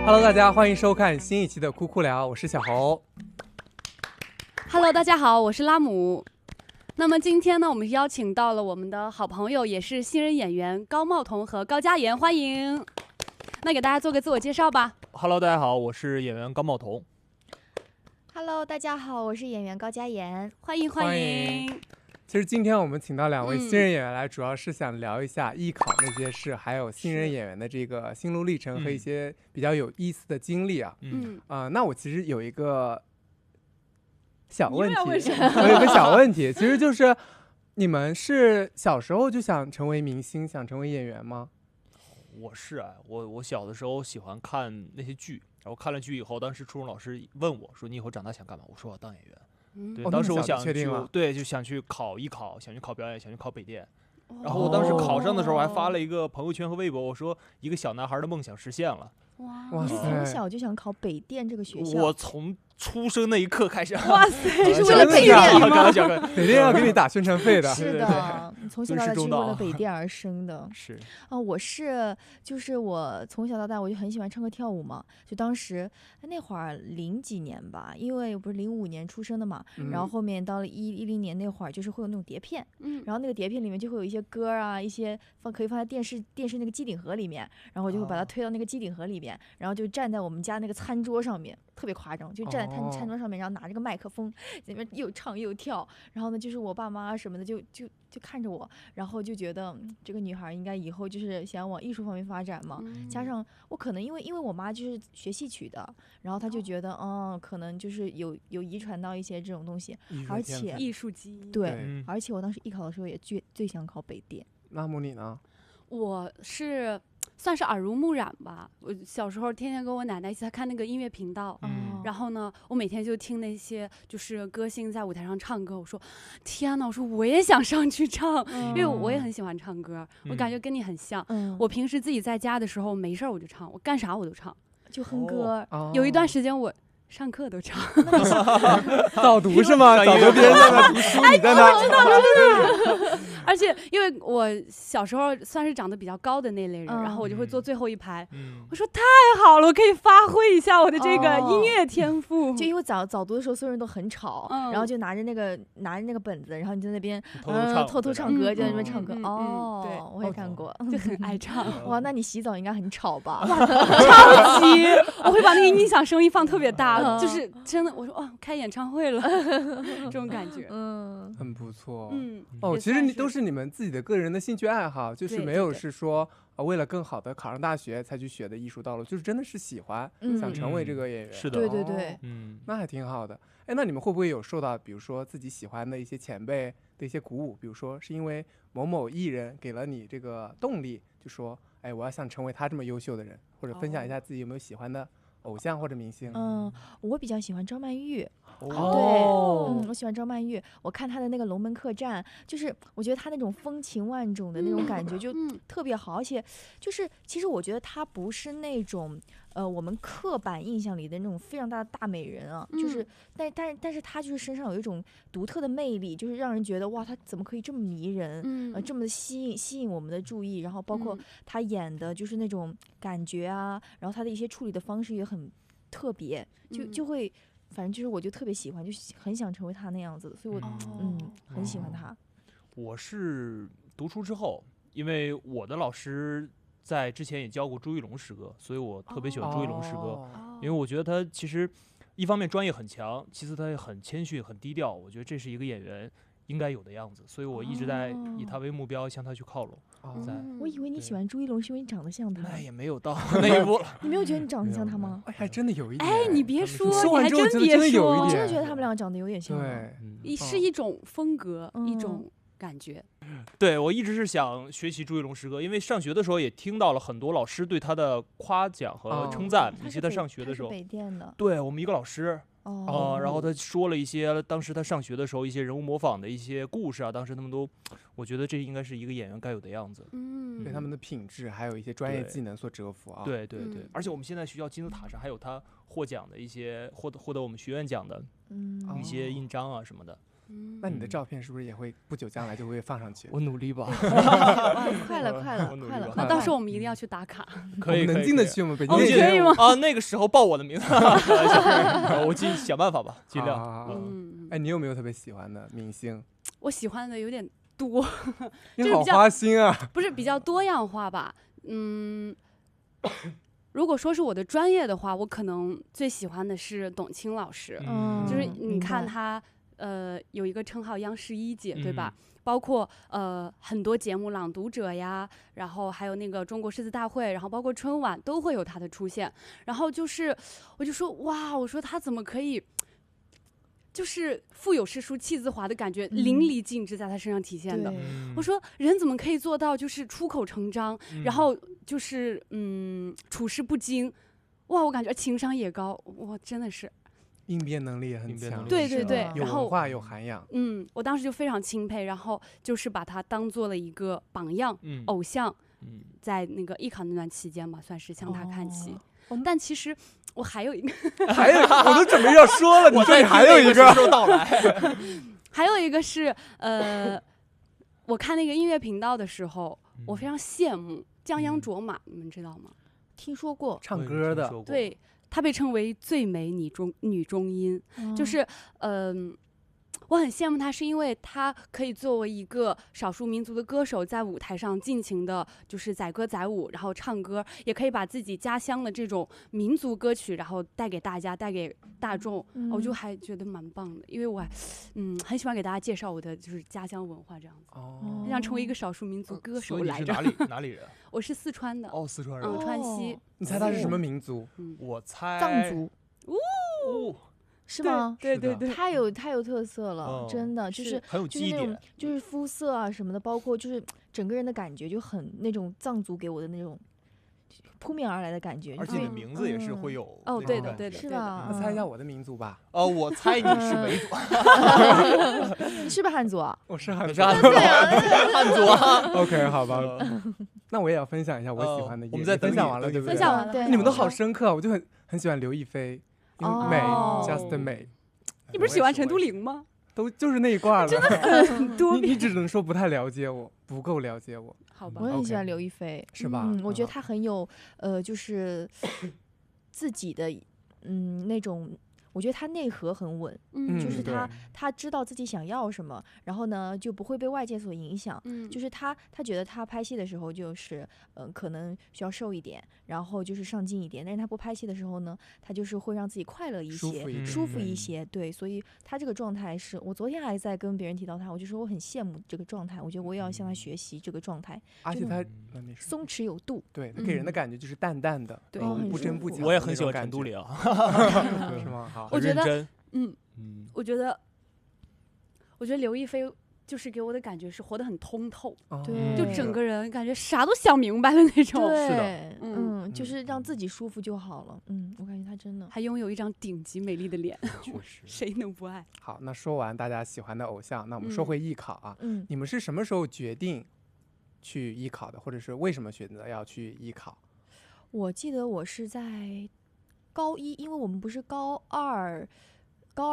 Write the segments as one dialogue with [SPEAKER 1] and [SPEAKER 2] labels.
[SPEAKER 1] Hello， 大家欢迎收看新一期的酷酷聊，我是小侯。
[SPEAKER 2] Hello， 大家好，我是拉姆。那么今天呢，我们邀请到了我们的好朋友，也是新人演员高茂彤和高嘉妍，欢迎。那给大家做个自我介绍吧。
[SPEAKER 3] Hello， 大家好，我是演员高茂彤。
[SPEAKER 4] Hello， 大家好，我是演员高嘉妍，
[SPEAKER 2] 欢迎欢迎。
[SPEAKER 1] 其实今天我们请到2位新人演员来，主要是想聊一下艺考那些事，还有新人演员的这个心路历程和一些比较有意思的经历啊。那我其实有一个小问题，我有个小问题，其实就是你们是小时候就想成为明星，想成为演员吗？
[SPEAKER 3] 我是我小的时候喜欢看那些剧，然后看了剧以后，当时初中老师问我说：“你以后长大想干嘛？”我说：“我要当演员。”对，当时我想去，对，就想去考艺考，想去考表演，想去考北电。然后我当时考上的时候，还发了一个朋友圈和微博，我说一个小男孩的梦想实现了。
[SPEAKER 4] 哇塞！从小就想考北电这个学校？
[SPEAKER 3] 我从出生那一刻开始。
[SPEAKER 2] 哇塞，
[SPEAKER 4] 是为了北电吗？
[SPEAKER 1] 北电要给你打宣传费的。
[SPEAKER 4] 是的，你从小到大就是为了北电而生的。
[SPEAKER 3] 是
[SPEAKER 4] 啊，就是我从小到大我就很喜欢唱歌跳舞嘛，就当时那会儿00几年吧，因为我不是05年出生的嘛，然后后面到了10年那会儿，就是会有那种碟片，然后那个碟片里面就会有一些歌啊，一些可以放在电视那个机顶盒里面，然后我就会把它推到那个机顶盒里面，然后就站在我们家那个餐桌上面，特别夸张，就站在餐桌上面，然后拿着个麦克风在那边又唱又跳，然后呢就是我爸妈什么的就看着我，然后就觉得这个女孩应该以后就是想往艺术方面发展嘛，加上我可能因为我妈就是学戏曲的，然后她就觉得可能就是有遗传到一些这种东西，而且
[SPEAKER 2] 艺术基因。
[SPEAKER 4] 对，而且我当时艺考的时候也最想考北电。
[SPEAKER 1] 那么你呢？
[SPEAKER 2] 我是算是耳濡目染吧，我小时候天天跟我奶奶一起看那个音乐频道，然后呢我每天就听那些就是歌星在舞台上唱歌，我说天哪，我说我也想上去唱，因为我也很喜欢唱歌，我感觉跟你很像，我平时自己在家的时候没事我就唱，我干啥我都唱，
[SPEAKER 4] 就哼歌，
[SPEAKER 2] 有一段时间我上课都唱。
[SPEAKER 1] 早读是吗？早读别人在那读书，你在那。
[SPEAKER 2] 知道。而且因为我小时候算是长得比较高的那类人，然后我就会坐最后一排。我说太好了，我可以发挥一下我的这个音乐天赋。
[SPEAKER 4] 就因为早读的时候，所有人都很吵，然后就拿着那个本子，然后你在那边偷偷唱歌，就在那边唱歌。对，我也看过，
[SPEAKER 2] 就很爱唱。
[SPEAKER 4] 哇，那你洗澡应该很吵吧？
[SPEAKER 2] 超级！我会把那个音响声音放特别大，就是真的，我说开演唱会了，这种感觉。
[SPEAKER 1] 很不错。其实都是你们自己的个人的兴趣爱好，就是没有是说为了更好的考上大学才去学的艺术道路，就是真的是喜欢，想成为这个演员。
[SPEAKER 3] 是的，
[SPEAKER 4] 对，
[SPEAKER 1] 那还挺好的。那你们会不会有受到比如说自己喜欢的一些前辈的一些鼓舞，比如说是因为某某艺人给了你这个动力，就说我要想成为他这么优秀的人，或者分享一下自己有没有喜欢的偶像或者明星？
[SPEAKER 4] 我比较喜欢张曼玉。对，我喜欢张曼玉。我看她的那个《龙门客栈》，就是我觉得她那种风情万种的那种感觉就特别好，而且就是其实我觉得她不是那种我们刻板印象里的那种非常大的大美人啊，就是但是她就是身上有一种独特的魅力，就是让人觉得哇，她怎么可以这么迷人，这么吸引我们的注意，然后包括她演的就是那种感觉啊，然后她的一些处理的方式也很特别，就会。反正就是我就特别喜欢，就很想成为他那样子的，所以我很喜欢他。
[SPEAKER 3] 我是读书之后，因为我的老师在之前也教过朱一龙诗歌，所以我特别喜欢朱一龙诗歌，因为我觉得他其实一方面专业很强，其次他也很谦逊很低调，我觉得这是一个演员应该有的样子，所以我一直在以他为目标向他去靠拢。
[SPEAKER 4] 我以为你喜欢朱一龙是因为你长得像他。
[SPEAKER 3] 那也没有到那一步。
[SPEAKER 4] 你没有觉得你长得像他吗？
[SPEAKER 1] 还真的有一点。
[SPEAKER 2] 你别说，
[SPEAKER 1] 你还
[SPEAKER 2] 真别说，
[SPEAKER 4] 我真的觉得他们俩长得有点像。
[SPEAKER 1] 对，
[SPEAKER 2] 是一种风格，一种感觉。
[SPEAKER 3] 对，我一直是想学习朱一龙诗歌，因为上学的时候也听到了很多老师对他的夸奖和称赞，以及他上学的时候。
[SPEAKER 4] 他是北电的。
[SPEAKER 3] 对，我们一个老师。然后他说了一些当时他上学的时候一些人物模仿的一些故事啊，当时他们都，我觉得这应该是一个演员该有的样子。
[SPEAKER 1] 被他们的品质还有一些专业技能所折服啊。
[SPEAKER 3] 对，而且我们现在学校金字塔上还有他获奖的一些获得我们学院奖的一些印章啊什么的。
[SPEAKER 1] 那你的照片是不是也会不久将来就会放上去？
[SPEAKER 3] 我努力吧。
[SPEAKER 4] 快了。
[SPEAKER 2] 那到时候我们一定要去打卡。
[SPEAKER 3] 可以，
[SPEAKER 1] 能进得去吗？北京
[SPEAKER 2] 可以吗？
[SPEAKER 3] 啊，那个时候报我的名字，我尽想办法吧，尽量。
[SPEAKER 1] 哎，你有没有特别喜欢的明星？
[SPEAKER 2] 我喜欢的有点多，
[SPEAKER 1] 你好花心啊！
[SPEAKER 2] 不是比较多样化吧？如果说是我的专业的话，我可能最喜欢的是董卿老师。就是你看他有一个称号央视一姐，对吧？包括很多节目《朗读者》呀，然后还有那个中国诗词大会，然后包括春晚都会有他的出现。然后我就说哇，我说他怎么可以，就是腹有诗书气自华的感觉，淋漓尽致在他身上体现的。我说人怎么可以做到就是出口成章，然后就是处事不惊，哇，我感觉情商也高，哇，真的是。
[SPEAKER 1] 应变能力也很强，
[SPEAKER 2] 对，
[SPEAKER 1] 有文化有涵养。
[SPEAKER 2] 我当时就非常钦佩，然后就是把他当做了一个榜样、偶像，在那个艺考那段期间嘛，算是向他看齐。但其实我还有一个，
[SPEAKER 1] 我都准备要说了，你这里还有一个
[SPEAKER 3] 时候到来，
[SPEAKER 2] 还有一个是我看那个音乐频道的时候，我非常羡慕江央卓玛，你们知道吗？
[SPEAKER 4] 听说过，
[SPEAKER 1] 唱歌的，
[SPEAKER 2] 对。她被称为最美女中音，就是我很羡慕她，是因为她可以作为一个少数民族的歌手，在舞台上尽情的，就是载歌载舞，然后唱歌，也可以把自己家乡的这种民族歌曲，然后带给大家，带给大众，我就还觉得蛮棒的，因为我很喜欢给大家介绍我的就是家乡文化这样子，很想成为一个少数民族歌手来着。
[SPEAKER 3] 你是哪里人？
[SPEAKER 2] 我是四川的。
[SPEAKER 3] 四川人。
[SPEAKER 2] 川西。
[SPEAKER 1] 你猜他是什么民族？
[SPEAKER 3] 我猜
[SPEAKER 4] 藏族。是吗？
[SPEAKER 2] 对，
[SPEAKER 4] 太有特色了，真的就是
[SPEAKER 3] 很有记忆点，
[SPEAKER 4] 就是肤色啊什么的，包括就是整个人的感觉就很那种藏族给我的那种扑面而来的感觉，
[SPEAKER 3] 而且你的名字也是会有
[SPEAKER 2] 对的，
[SPEAKER 4] 是吧？
[SPEAKER 1] 那猜一下我的民族吧。
[SPEAKER 3] 我猜你是维族，
[SPEAKER 4] 你是不是汉族啊？
[SPEAKER 1] 我是汉族，
[SPEAKER 3] 汉族啊。
[SPEAKER 1] OK， 好吧。那我也要分享一下我喜欢的。
[SPEAKER 3] 我们在
[SPEAKER 1] 分享完了，对不对？
[SPEAKER 2] 分享完了。
[SPEAKER 1] 你们都好深刻，我就很喜欢刘亦菲，美 ，just 美。
[SPEAKER 2] 你不是喜欢陈都灵吗？
[SPEAKER 1] 都就是那一挂了，
[SPEAKER 2] 真的很多。
[SPEAKER 1] 你只能说不太了解我，不够了解我。
[SPEAKER 2] 好吧，
[SPEAKER 4] 我很喜欢刘亦菲，
[SPEAKER 1] 是吧？
[SPEAKER 4] 我觉得她很有就是自己的那种。我觉得他内核很稳，就是他知道自己想要什么，然后呢就不会被外界所影响。就是他觉得他拍戏的时候就是可能需要瘦一点，然后就是上镜一点，但是他不拍戏的时候呢，他就是会让自己快乐一些，舒服一些。对，所以他这个状态是我昨天还在跟别人提到他，我就说我很羡慕这个状态，我觉得我也要向他学习这个状态。
[SPEAKER 1] 而且他
[SPEAKER 4] 松弛有度，
[SPEAKER 1] 对，他给人的感觉就是淡淡的，
[SPEAKER 2] 对，
[SPEAKER 1] 不真不假。
[SPEAKER 3] 我也很喜欢陈都灵，
[SPEAKER 1] 是吗？好。
[SPEAKER 2] 我觉得，我觉得刘亦菲就是给我的感觉是活得很通透，
[SPEAKER 4] 对，
[SPEAKER 2] 就整个人感觉啥都想明白的那种。
[SPEAKER 4] 是
[SPEAKER 3] 的，
[SPEAKER 4] 就是让自己舒服就好了。我感觉她真的
[SPEAKER 2] 还拥有一张顶级美丽的脸，谁能不爱？
[SPEAKER 1] 好，那说完大家喜欢的偶像，那我们说回艺考啊。你们是什么时候决定去艺考的，或者是为什么选择要去艺考？
[SPEAKER 4] 我记得我是在高一，因为我们不是高二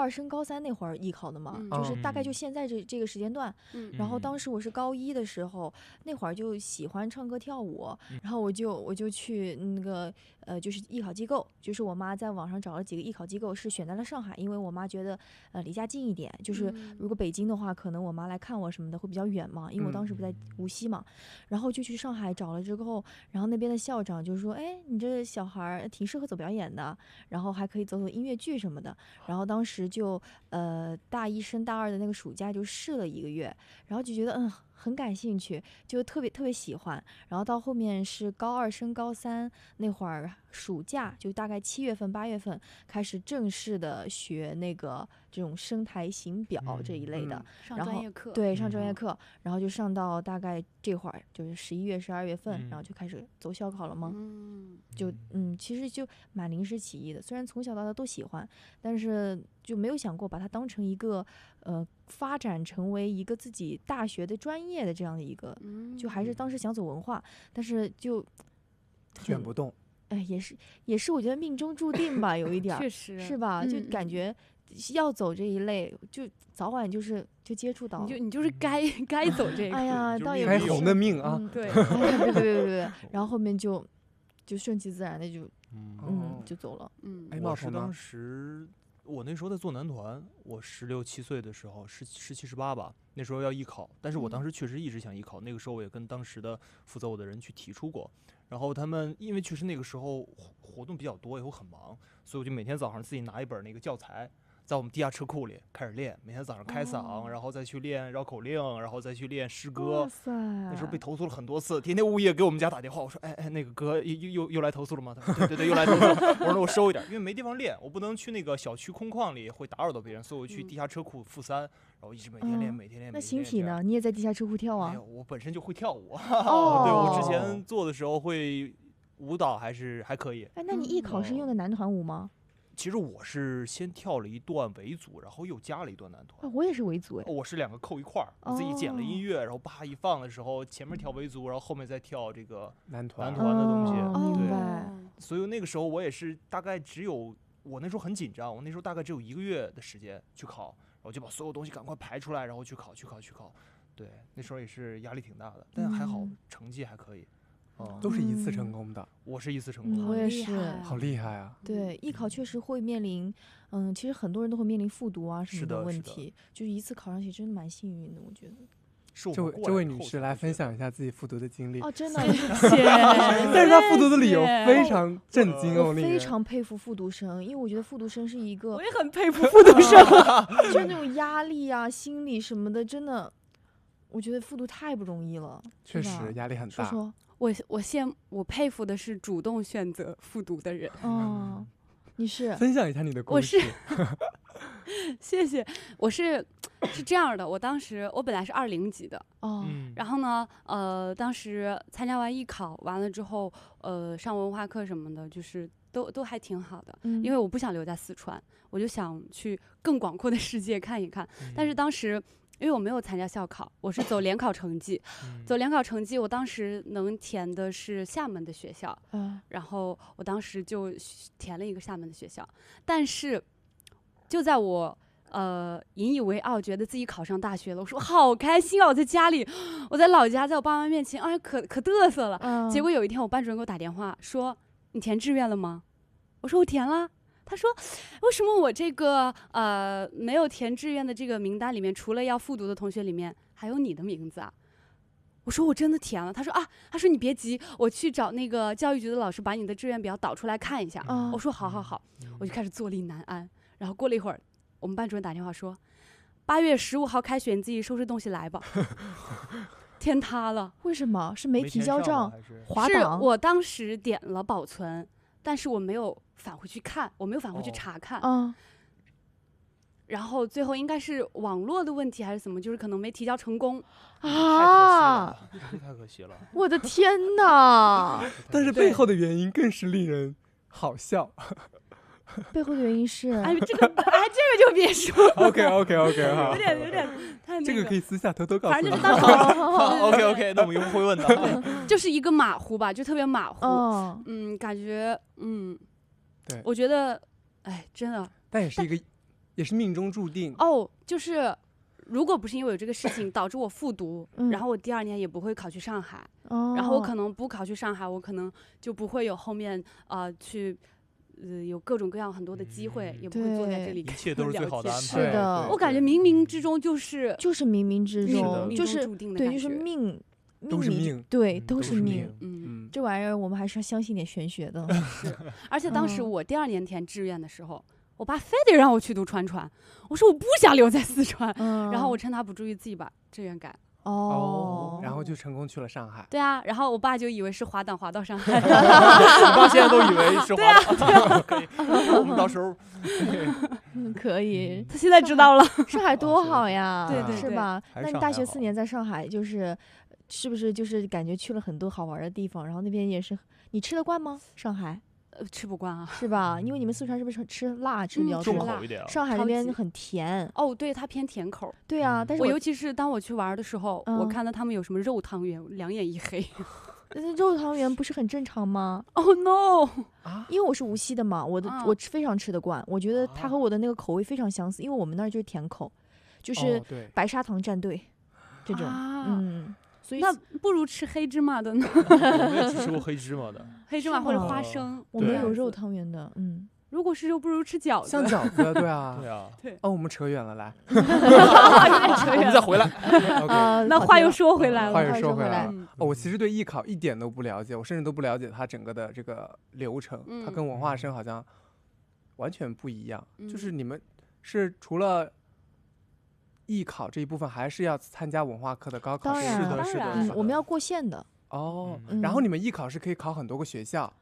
[SPEAKER 4] 升高三那会儿艺考的嘛，就是大概就现在这个时间段。然后当时我是高一的时候，那会儿就喜欢唱歌跳舞，然后我就去那个就是艺考机构，就是我妈在网上找了几个艺考机构，是选在了上海，因为我妈觉得离家近一点，就是如果北京的话，可能我妈来看我什么的会比较远嘛，因为我当时不在无锡嘛，然后就去上海找了之后，然后那边的校长就说，哎，你这小孩挺适合走表演的，然后还可以走音乐剧什么的，然后当时就大一升大二的那个暑假就试了1个月，然后就觉得很感兴趣，就特别喜欢。然后到后面是高二升高三那会儿，暑假就大概7月份8月份开始正式的学那个这种声台形表这一类的，
[SPEAKER 2] 上专业课。
[SPEAKER 4] 对，上专业课，然后就上到大概这会儿就是11月12月份，然后就开始走校考了嘛。就其实就蛮临时起意的，虽然从小到大都喜欢，但是就没有想过把它当成一个发展成为一个自己大学的专业的这样的一个，就还是当时想走文化，但是就
[SPEAKER 1] 卷不动。
[SPEAKER 4] 也是我觉得命中注定吧，有一点
[SPEAKER 2] 确实
[SPEAKER 4] 是吧，就感觉要走这一类，就早晚就接触到，
[SPEAKER 2] 你就是该走这个。
[SPEAKER 4] 哎呀，倒也
[SPEAKER 1] 该红的命啊。
[SPEAKER 2] 对，
[SPEAKER 4] 对，然后后面就顺其自然的就走了。
[SPEAKER 3] 我是当时我那时候在做男团，我16、17岁的时候，17、18吧，那时候要艺考，但是我当时确实一直想艺考，那个时候我也跟当时的负责我的人去提出过，然后他们因为确实那个时候活动比较多，也会很忙，所以我就每天早上自己拿一本那个教材，在我们地下车库里开始练，每天早上开嗓，然后再去练绕口令，然后再去练诗歌。那时候被投诉了很多次，天天物业给我们家打电话，我说哎那个哥又来投诉了吗？他说对又来投诉了。我说那我收一点，因为没地方练，我不能去那个小区空旷里会打扰到别人，所以我去地下车库负3，然后一直每天练。
[SPEAKER 4] 那形体呢？你也在地下车库跳啊？
[SPEAKER 3] 没有，我本身就会跳舞。对，我之前做的时候会舞蹈还可以。
[SPEAKER 4] 那你艺考是用的男团舞吗？
[SPEAKER 3] 其实我是先跳了一段维族，然后又加了一段男团。
[SPEAKER 4] 我也是维族
[SPEAKER 3] 我是2个扣一块儿，我自己剪了音乐，然后叭一放的时候，前面跳维族，然后后面再跳这个男团的东西。
[SPEAKER 4] 明白。
[SPEAKER 3] 所以那个时候我也是大概我那时候很紧张，我那时候大概只有1个月的时间去考，然后就把所有东西赶快排出来，然后去考。对，那时候也是压力挺大的，但还好成绩还可以。
[SPEAKER 1] 都是一次成功的。
[SPEAKER 3] 我是一次成功的。
[SPEAKER 4] 我也是。
[SPEAKER 1] 好厉害啊！
[SPEAKER 4] 对，艺考确实会面临，其实很多人都会面临复读啊什么的问题，就是一次考上去真的蛮幸运的，我觉得。
[SPEAKER 1] 这位女士来分享一下自己复读的经历。
[SPEAKER 4] 真的，
[SPEAKER 1] 谢谢。但是她复读的理由非常震惊哦，
[SPEAKER 4] 我非常佩服复读生，因为我觉得复读生是一个，
[SPEAKER 2] 我也很佩服复读生，
[SPEAKER 4] 就是那种压力啊、心理什么的，真的，我觉得复读太不容易了。
[SPEAKER 1] 确实压力很大。
[SPEAKER 4] 说
[SPEAKER 2] 我佩服的是主动选择复读的人。
[SPEAKER 4] 你是
[SPEAKER 1] 分享一下你的故事。
[SPEAKER 2] 谢谢。我是这样的，我本来是20级的然后呢，当时参加完艺考完了之后，上文化课什么的，就是都还挺好的，因为我不想留在四川，我就想去更广阔的世界看一看。但是当时因为我没有参加校考，我是走联考成绩，我当时能填的是厦门的学校，然后我当时就填了一个厦门的学校，但是就在我引以为傲，觉得自己考上大学了，我说好开心啊！我在家里，我在老家，在我爸妈面前，哎，可嘚瑟了。结果有一天，我班主任给我打电话说：“你填志愿了吗？”我说：“我填了。”他说：“为什么我这个没有填志愿的这个名单里面，除了要复读的同学里面，还有你的名字啊？”我说：“我真的填了。”他说你别急，我去找那个教育局的老师把你的志愿表导出来看一下。我说好，我就开始坐立难安。然后过了一会儿，我们班主任打电话说：“8月15号开学，你自己收拾东西来吧。”天塌了。
[SPEAKER 4] 为什么？是没提交账？滑档？
[SPEAKER 2] 是我当时点了保存，但是我没有返回去看，我没有返回去查看。然后最后应该是网络的问题还是什么，就是可能没提交成功
[SPEAKER 4] 啊！
[SPEAKER 3] 太可惜了！
[SPEAKER 4] 我的天哪！
[SPEAKER 1] 但是背后的原因更是令人好笑。
[SPEAKER 4] 背后的原因是，
[SPEAKER 2] 这个就别说。
[SPEAKER 1] OK， 好，有
[SPEAKER 2] 点太
[SPEAKER 1] 这个可以私下偷偷告诉你。
[SPEAKER 2] 反正就是当时
[SPEAKER 3] OK， 那我们又不会问的。
[SPEAKER 2] 就是一个马虎吧，就特别马虎。感觉
[SPEAKER 1] 对，
[SPEAKER 2] 我觉得，哎，真的。
[SPEAKER 1] 但也是命中注定。
[SPEAKER 2] 就是如果不是因为有这个事情导致我复读，然后我第2年也不会考去上海，然后我可能不考去上海，我可能就不会有后面去。有各种各样很多的机会，也不会坐在这里。一
[SPEAKER 3] 切都是最好的安排。
[SPEAKER 4] 是的，
[SPEAKER 2] 我感觉冥冥之中就是
[SPEAKER 4] 冥冥之中，就是
[SPEAKER 2] 注定的
[SPEAKER 4] 对，就是命，
[SPEAKER 1] 都是命，
[SPEAKER 4] 对，都是命。这玩意儿我们还是要相信点玄学的。
[SPEAKER 2] 是，而且当时我第2年填志愿的时候，我爸非得让我去读川传，我说我不想留在四川，然后我趁他不注意自己把志愿改了。
[SPEAKER 1] 然后就成功去了上海。
[SPEAKER 2] 对啊，然后我爸就以为是滑档滑到上海。
[SPEAKER 3] 我到现在都以为是滑档。可以，我们到时候
[SPEAKER 4] 可以。
[SPEAKER 2] 他现在知道了。
[SPEAKER 4] 上海多好呀，
[SPEAKER 2] 对，
[SPEAKER 4] 是吧？那你大学4年在上海，是不是就是感觉去了很多好玩的地方？然后那边也是，你吃得惯吗？上海？
[SPEAKER 2] 吃不惯啊，
[SPEAKER 4] 是吧？因为你们四川是不是吃辣吃比较多？上海那边很甜。
[SPEAKER 2] 对，它偏甜口。
[SPEAKER 4] 对啊，但是
[SPEAKER 2] 我尤其是当我去玩的时候，我看到他们有什么肉汤圆，两眼一黑。
[SPEAKER 4] 肉汤圆不是很正常吗？
[SPEAKER 2] Oh no！
[SPEAKER 4] 因为我是无锡的嘛，我非常吃得惯，我觉得它和我的那个口味非常相似，因为我们那儿就是甜口，就是白砂糖战队这种，所以
[SPEAKER 2] 那不如吃黑芝麻的呢。
[SPEAKER 3] 我没有吃过黑芝麻的，
[SPEAKER 2] 黑芝麻或者花生，
[SPEAKER 4] 我们有肉汤圆的，
[SPEAKER 2] 如果是肉，不如吃饺子。
[SPEAKER 1] 像饺子，对啊，
[SPEAKER 3] 对啊，
[SPEAKER 2] 对。
[SPEAKER 1] 哦，我们扯远了，来，
[SPEAKER 2] 有点扯远了，
[SPEAKER 3] 我们再回来。
[SPEAKER 2] 那话又说回来了，
[SPEAKER 1] 话又说回来了。我其实对艺考一点都不了解，我甚至都不了解它整个的这个流程，它跟文化生好像完全不一样。就是你们是除了艺考这一部分，还是要参加文化课的高考？
[SPEAKER 4] 当然，
[SPEAKER 3] 是的，
[SPEAKER 4] 我们要过线的。
[SPEAKER 1] 哦，然后你们艺考是可以考很多个学校。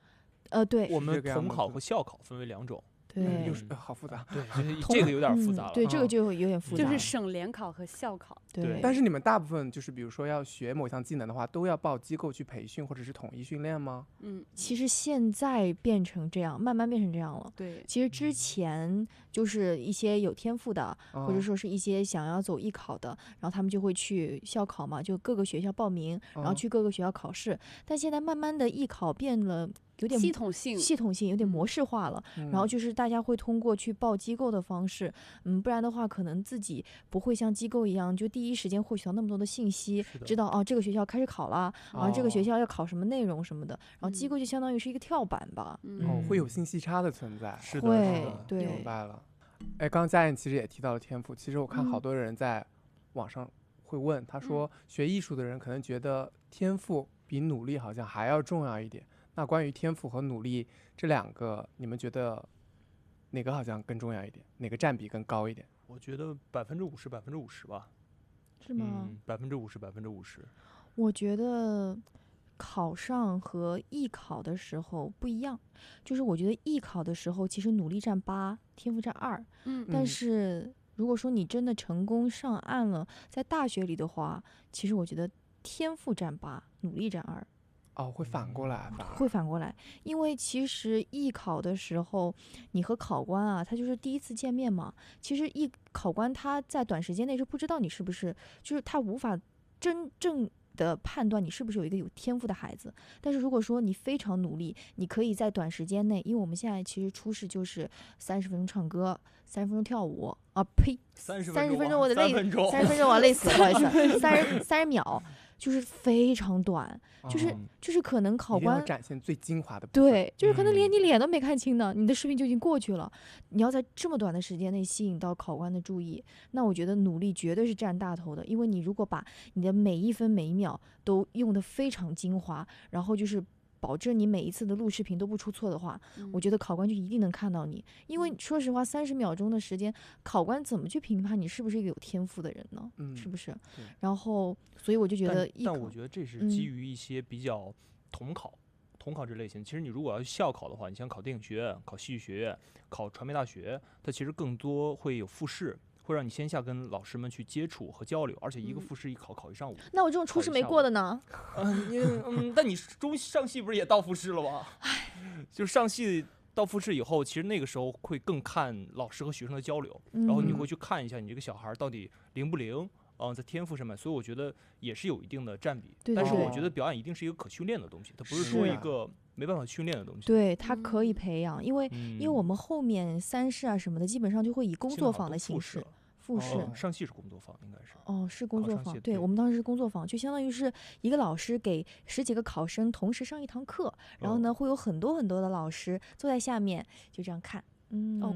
[SPEAKER 4] 对，
[SPEAKER 3] 我们统考和校考分为2种。
[SPEAKER 4] 对，
[SPEAKER 1] 又是好复杂。
[SPEAKER 3] 对，这个有点复杂了。
[SPEAKER 4] 对，这个就有点复杂。
[SPEAKER 2] 就是省联考和校考。
[SPEAKER 4] 对。
[SPEAKER 1] 但是你们大部分就是比如说要学某项技能的话，都要报机构去培训或者是统一训练吗？
[SPEAKER 4] 其实现在变成这样，慢慢变成这样了。
[SPEAKER 2] 对。
[SPEAKER 4] 其实之前就是一些有天赋的，或者说是一些想要走艺考的，然后他们就会去校考嘛，就各个学校报名，然后去各个学校考试。但现在慢慢的艺考变了。有点
[SPEAKER 2] 系统性，
[SPEAKER 4] 有点模式化了。然后就是大家会通过去报机构的方式，不然的话可能自己不会像机构一样，就第一时间获取到那么多的信息，知道这个学校开始考了，这个学校要考什么内容什么的。然后机构就相当于是一个跳板吧。
[SPEAKER 1] 会有信息差的存在。
[SPEAKER 3] 是的，
[SPEAKER 4] 对，
[SPEAKER 1] 明白了。刚刚佳燕其实也提到了天赋，其实我看好多人在网上会问，他说学艺术的人可能觉得天赋比努力好像还要重要一点。那关于天赋和努力这2个，你们觉得哪个好像更重要一点？哪个占比更高一点？
[SPEAKER 3] 我觉得50%吧。
[SPEAKER 4] 是吗
[SPEAKER 3] ？50%。
[SPEAKER 4] 我觉得考上和艺考的时候不一样，就是我觉得艺考的时候其实努力占8，天赋占2。但是如果说你真的成功上岸了，在大学里的话，其实我觉得天赋占8，努力占2。
[SPEAKER 1] 会反过来，
[SPEAKER 4] 会反过来，因为其实艺考的时候，你和考官啊，他就是第一次见面嘛。其实考官他在短时间内是不知道你是不是，就是他无法真正的判断你是不是有一个有天赋的孩子。但是如果说你非常努力，你可以在短时间内，因为我们现在其实初试就是30分钟唱歌，30分钟跳舞啊，呸，30分钟我得累，30分钟我要累死了，不好意思，30秒。就是非常短，就是可能考官
[SPEAKER 1] 要展现最精华的部分。
[SPEAKER 4] 对，就是可能连你脸都没看清呢，你的视频就已经过去了。你要在这么短的时间内吸引到考官的注意，那我觉得努力绝对是占大头的。因为你如果把你的每一分每一秒都用得非常精华，然后就是保证你每一次的录视频都不出错的话，我觉得考官就一定能看到你。因为说实话，30秒钟的时间，考官怎么去评判你是不是一个有天赋的人呢？是不是？然后，所以我就觉得
[SPEAKER 3] 但我觉得这是基于一些比较统考这类型。其实你如果要去校考的话，你像考电影学院、考戏剧学院、考传媒大学，它其实更多会有复试。会让你线下跟老师们去接触和交流，而且一个复试考一上午。
[SPEAKER 4] 那我这种初试没过的呢？
[SPEAKER 3] 但你上戏不是也到复试了吗？就是上戏到复试以后，其实那个时候会更看老师和学生的交流，然后你会去看一下你这个小孩到底灵不灵。在天赋上面，所以我觉得也是有一定的占比。但是我觉得表演一定是一个可训练的东西，它不是说一个没办法训练的东西。
[SPEAKER 4] 对，它可以培养，因为我们后面3试啊什么的，基本上就会以工作坊的形式。复试
[SPEAKER 3] 上戏是工作坊，应该是。
[SPEAKER 4] 是工作坊。对，我们当时是工作坊，就相当于是一个老师给10几个考生同时上一堂课，然后呢会有很多很多的老师坐在下面就这样看。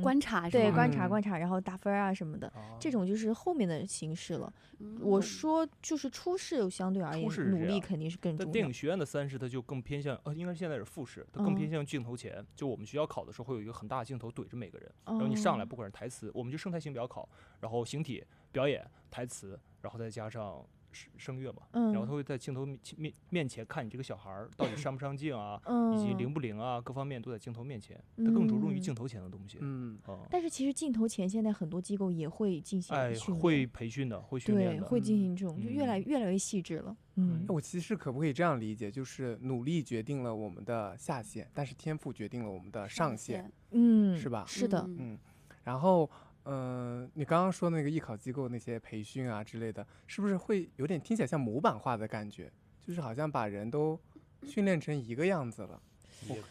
[SPEAKER 2] 观察
[SPEAKER 4] 对，观察，然后打分啊什么的，这种就是后面的形式了。我说就是初试相对而言，努力肯定是更重要。
[SPEAKER 3] 电影学院的3试它就更偏向，应该现在是复试，它更偏向镜头前。就我们学校考的时候会有一个很大的镜头怼着每个人，然后你上来不管是台词，我们就生态型表考，然后形体、表演、台词，然后再加上声乐嘛，然后他会在镜头面前看你这个小孩到底上不上镜啊，以及灵不灵啊，各方面都在镜头面前，他更着重于镜头前的东西。
[SPEAKER 4] 但是其实镜头前现在很多机构也会进行训练，
[SPEAKER 3] 会培训的，会训练的，
[SPEAKER 4] 对，会进行这种，就越来越细致了。
[SPEAKER 1] 我其实可不可以这样理解，就是努力决定了我们的下限，但是天赋决定了我们的上限，是吧？
[SPEAKER 4] 是的，
[SPEAKER 1] 然后。你刚刚说那个艺考机构那些培训啊之类的，是不是会有点听起来像模板化的感觉？就是好像把人都训练成一个样子了。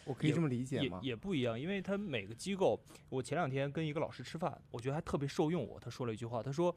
[SPEAKER 1] 我可以这么理解吗？
[SPEAKER 3] 也不一样，因为他每个机构，我前2天跟一个老师吃饭，我觉得还特别受用他说了一句话，他说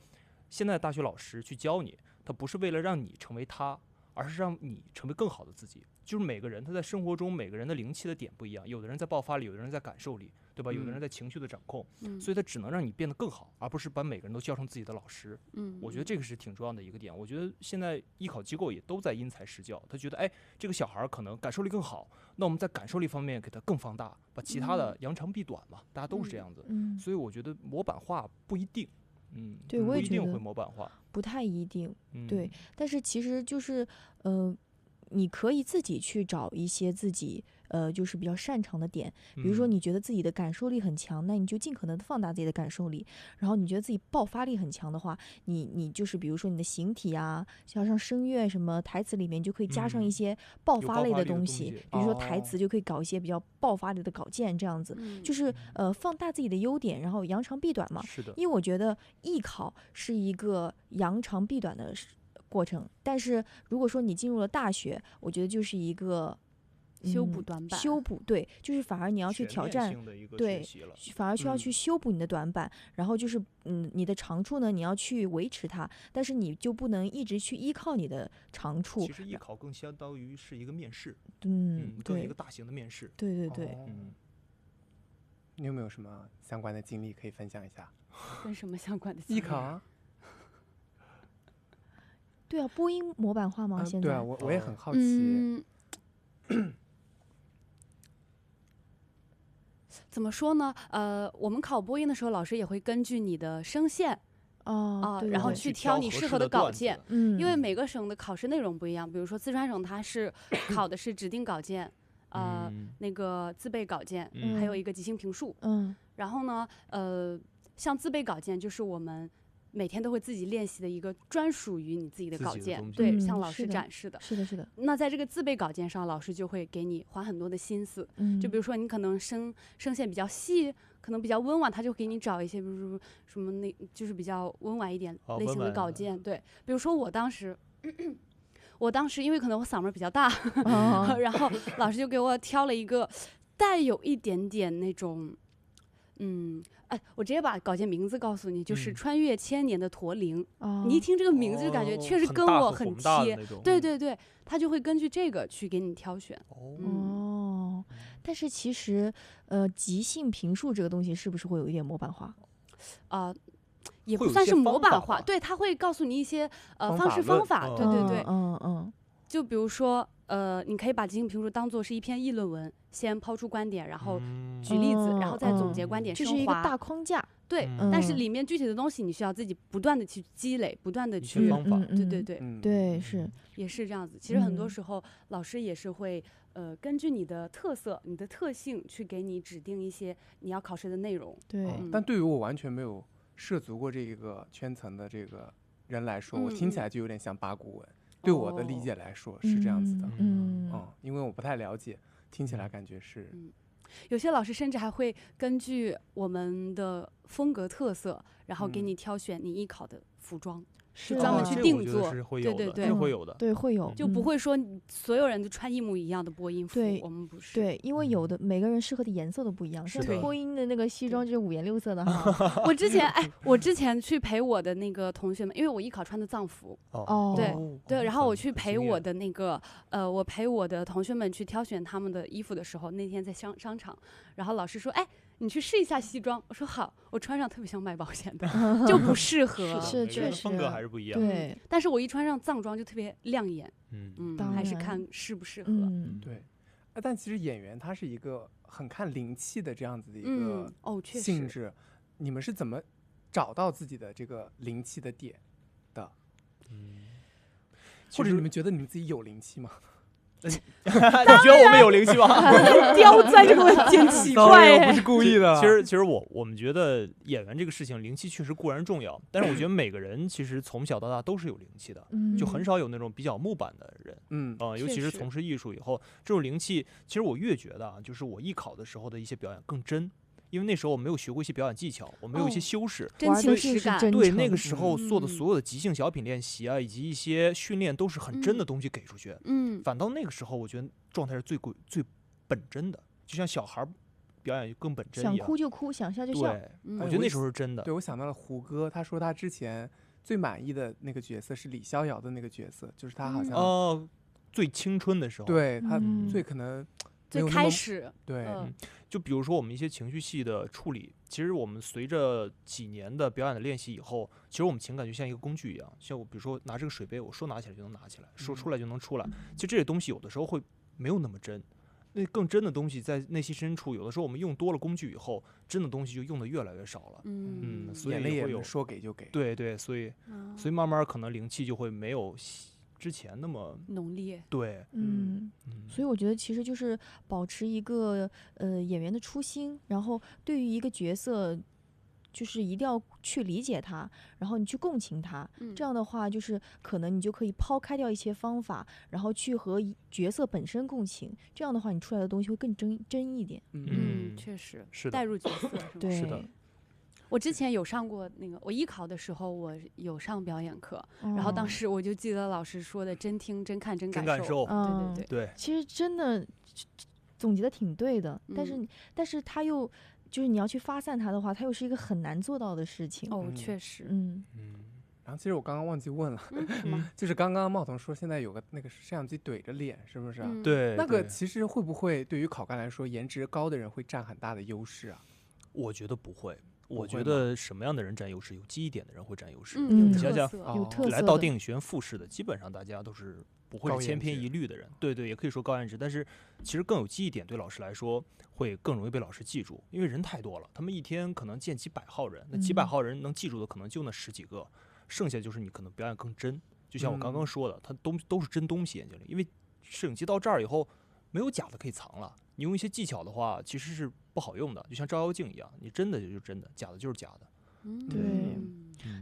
[SPEAKER 3] 现在大学老师去教你，他不是为了让你成为他，而是让你成为更好的自己。就是每个人他在生活中每个人的灵气的点不一样，有的人在爆发力，有的人在感受力，对吧？有的人在情绪的掌控，所以他只能让你变得更好，而不是把每个人都教成自己的老师。我觉得这个是挺重要的一个点。我觉得现在艺考机构也都在因材施教，他觉得这个小孩可能感受力更好，那我们在感受力方面给他更放大，把其他的扬长避短嘛，大家都是这样子。所以我觉得模板化不一定。
[SPEAKER 4] 对，我也觉得
[SPEAKER 3] 不一定会模板化，
[SPEAKER 4] 不太一定。对，但是其实就是你可以自己去找一些自己就是比较擅长的点，比如说你觉得自己的感受力很强，那你就尽可能的放大自己的感受力。然后你觉得自己爆发力很强的话，你就是比如说你的形体啊，像声乐什么台词里面就可以加上一些爆发类的东西，比如说台词就可以搞一些比较爆发力的稿件，这样子，就是放大自己的优点，然后扬长避短嘛。
[SPEAKER 3] 是的，
[SPEAKER 4] 因为我觉得艺考是一个扬长避短的过程，但是如果说你进入了大学，我觉得就是一个
[SPEAKER 2] 修补短板，
[SPEAKER 4] 对，就是反而你要去挑战，对，反而需要去修补你的短板，然后就是你的长处呢，你要去维持它，但是你就不能一直去依靠你的长处。
[SPEAKER 3] 其实艺考更相当于是一个面试，
[SPEAKER 4] 对，
[SPEAKER 3] 一个大型的面试。
[SPEAKER 4] 对，
[SPEAKER 1] 你有没有什么相关的经历可以分享一下？
[SPEAKER 2] 跟什么相关的经历？
[SPEAKER 1] 艺考啊。
[SPEAKER 4] 对啊，播音模板化吗？现在
[SPEAKER 1] 对啊，我也很好奇。
[SPEAKER 2] 怎么说呢？我们考播音的时候，老师也会根据你的声线然后去挑你适合的稿件。因为每个省的考试内容不一样，比如说四川省它是考的是指定稿件，那个自备稿件，还有一个即兴评述。然后呢，像自备稿件就是我们每天都会自己练习的一个专属于你自己的稿件，对，向老师展示的。
[SPEAKER 4] 是的。
[SPEAKER 2] 那在这个自备稿件上，老师就会给你花很多的心思。就比如说你可能声线比较细，可能比较温婉，他就给你找一些，比如说什么就是比较温婉一点类型的稿件。对，比如说我当时因为可能我嗓门比较大，然后老师就给我挑了一个带有一点点那种。我直接把稿件名字告诉你，就是穿越千年的驼铃。你一听这个名字就感觉确实跟我很贴。对，他就会根据这个去给你挑选。
[SPEAKER 4] 但是其实即兴评述这个东西是不是会有一点模板化？
[SPEAKER 2] 也不算是模板化，对，他会告诉你一些方式方法。对，就比如说你可以把即兴评述当做是一篇议论文，先抛出观点，然后举例子，然后再总结观点，
[SPEAKER 4] 这是一个大框架。
[SPEAKER 2] 对，但是里面具体的东西你需要自己不断的去积累，不断的去
[SPEAKER 3] 方法。
[SPEAKER 4] 对，是
[SPEAKER 2] 也是这样子。其实很多时候老师也是会根据你的特色、你的特性去给你指定一些你要考试的内容。
[SPEAKER 4] 对，
[SPEAKER 1] 但对于我完全没有涉足过这个圈层的这个人来说，我听起来就有点像八股文。对我的理解来说是这样子的。因为我不太了解，听起来感觉是。
[SPEAKER 2] 有些老师甚至还会根据我们的风格特色，然后给你挑选你艺考的服装。是专门去定做，对，
[SPEAKER 3] 会有的，
[SPEAKER 4] 对，会有，
[SPEAKER 2] 就不会说所有人都穿一模一样的播音服，我们不是，
[SPEAKER 4] 对，因为有的每个人适合的颜色都不一样，像播音的那个西装就是五颜六色的哈。
[SPEAKER 2] 我之前去陪我的那个同学们，因为我艺考穿的藏服，对，然后我去陪我的那个我陪我的同学们去挑选他们的衣服的时候，那天在商场，然后老师说，你去试一下西装，我说好，我穿上特别像卖保险的，就不适合，
[SPEAKER 4] 是确实
[SPEAKER 3] 风格还是不一样，
[SPEAKER 4] 对，
[SPEAKER 2] 但是我一穿上藏装就特别亮眼，还是看适不适合，
[SPEAKER 1] 对，但其实演员他是一个很看灵气的这样子的一个性质，你们是怎么找到自己的这个灵气的点的？或者你们觉得你们自己有灵气吗？
[SPEAKER 3] 你觉得我们有灵气吗？
[SPEAKER 2] 刁钻这个问题很奇怪，
[SPEAKER 1] 我不是故意的。
[SPEAKER 3] 其实我们觉得演员这个事情，灵气确实固然重要，但是我觉得每个人其实从小到大都是有灵气的，就很少有那种比较木板的人。尤其是从事艺术以后，这种灵气，其实我越觉得就是我艺考的时候的一些表演更真。因为那时候我没有学过一些表演技巧，我没有一些修饰，
[SPEAKER 2] 真情实感。
[SPEAKER 3] 对，那个时候做的所有的即兴小品练习啊，以及一些训练都是很真的东西给出去。反倒那个时候我觉得状态是最本真的，就像小孩表演更本真一样，
[SPEAKER 4] 想哭就哭，想笑就笑。
[SPEAKER 3] 对，我觉得那时候是真的。
[SPEAKER 1] 对，我想到了胡歌，他说他之前最满意的那个角色是李逍遥的那个角色，就是他好像
[SPEAKER 3] 最青春的时候，
[SPEAKER 1] 对他最可能
[SPEAKER 2] 最开始，
[SPEAKER 1] 对，
[SPEAKER 3] 就比如说我们一些情绪戏的处理，其实我们随着几年的表演的练习以后，其实我们情感就像一个工具一样，像我比如说拿这个水杯，我说拿起来就能拿起来，说出来就能出来。其实这些东西有的时候会没有那么真，那更真的东西在内心深处，有的时候我们用多了工具以后，真的东西就用的越来越少了。所以
[SPEAKER 1] 眼泪也会说给就给。
[SPEAKER 3] 对，所以慢慢可能灵气就会没有之前那么
[SPEAKER 2] 浓烈。
[SPEAKER 3] 对，
[SPEAKER 4] 所以我觉得其实就是保持一个演员的初心，然后对于一个角色，就是一定要去理解他，然后你去共情他，这样的话就是可能你就可以抛开掉一些方法，然后去和角色本身共情，这样的话你出来的东西会更真一点。
[SPEAKER 2] 确实
[SPEAKER 3] 是的，
[SPEAKER 2] 带入角色是吗？
[SPEAKER 4] 对，
[SPEAKER 3] 是的。
[SPEAKER 2] 我之前有上过那个，我艺考的时候我有上表演课，然后当时我就记得老师说的真听真看真感受。
[SPEAKER 3] 对，
[SPEAKER 4] 其实真的总结的挺对的，但是他又就是你要去发散它的话，它又是一个很难做到的事情。
[SPEAKER 2] 确实。
[SPEAKER 1] 然后其实我刚刚忘记问了，就是刚刚茂彤说现在有个那个摄像机怼着脸，是不是？
[SPEAKER 3] 对，
[SPEAKER 1] 那个其实会不会对于考官来说，颜值高的人会占很大的优势啊？
[SPEAKER 3] 我觉得不会。我觉得什么样的人占优势？有记忆点的人会占优势。
[SPEAKER 4] 你
[SPEAKER 3] 想想，
[SPEAKER 4] 有特色
[SPEAKER 3] 来到电影学院复试的，基本上大家都是不会是千篇一律的人。对，也可以说高颜值，但是其实更有记忆点，对老师来说会更容易被老师记住，因为人太多了，他们一天可能见几百号人，那几百号人能记住的可能就那10几个，剩下就是你可能表演更真。就像我刚刚说的，它都是真东西眼睛里，因为摄影机到这儿以后没有假的可以藏了。你用一些技巧的话，其实是不好用的，就像照妖镜一样，你真的就是真的，假的就是假的。
[SPEAKER 4] 对，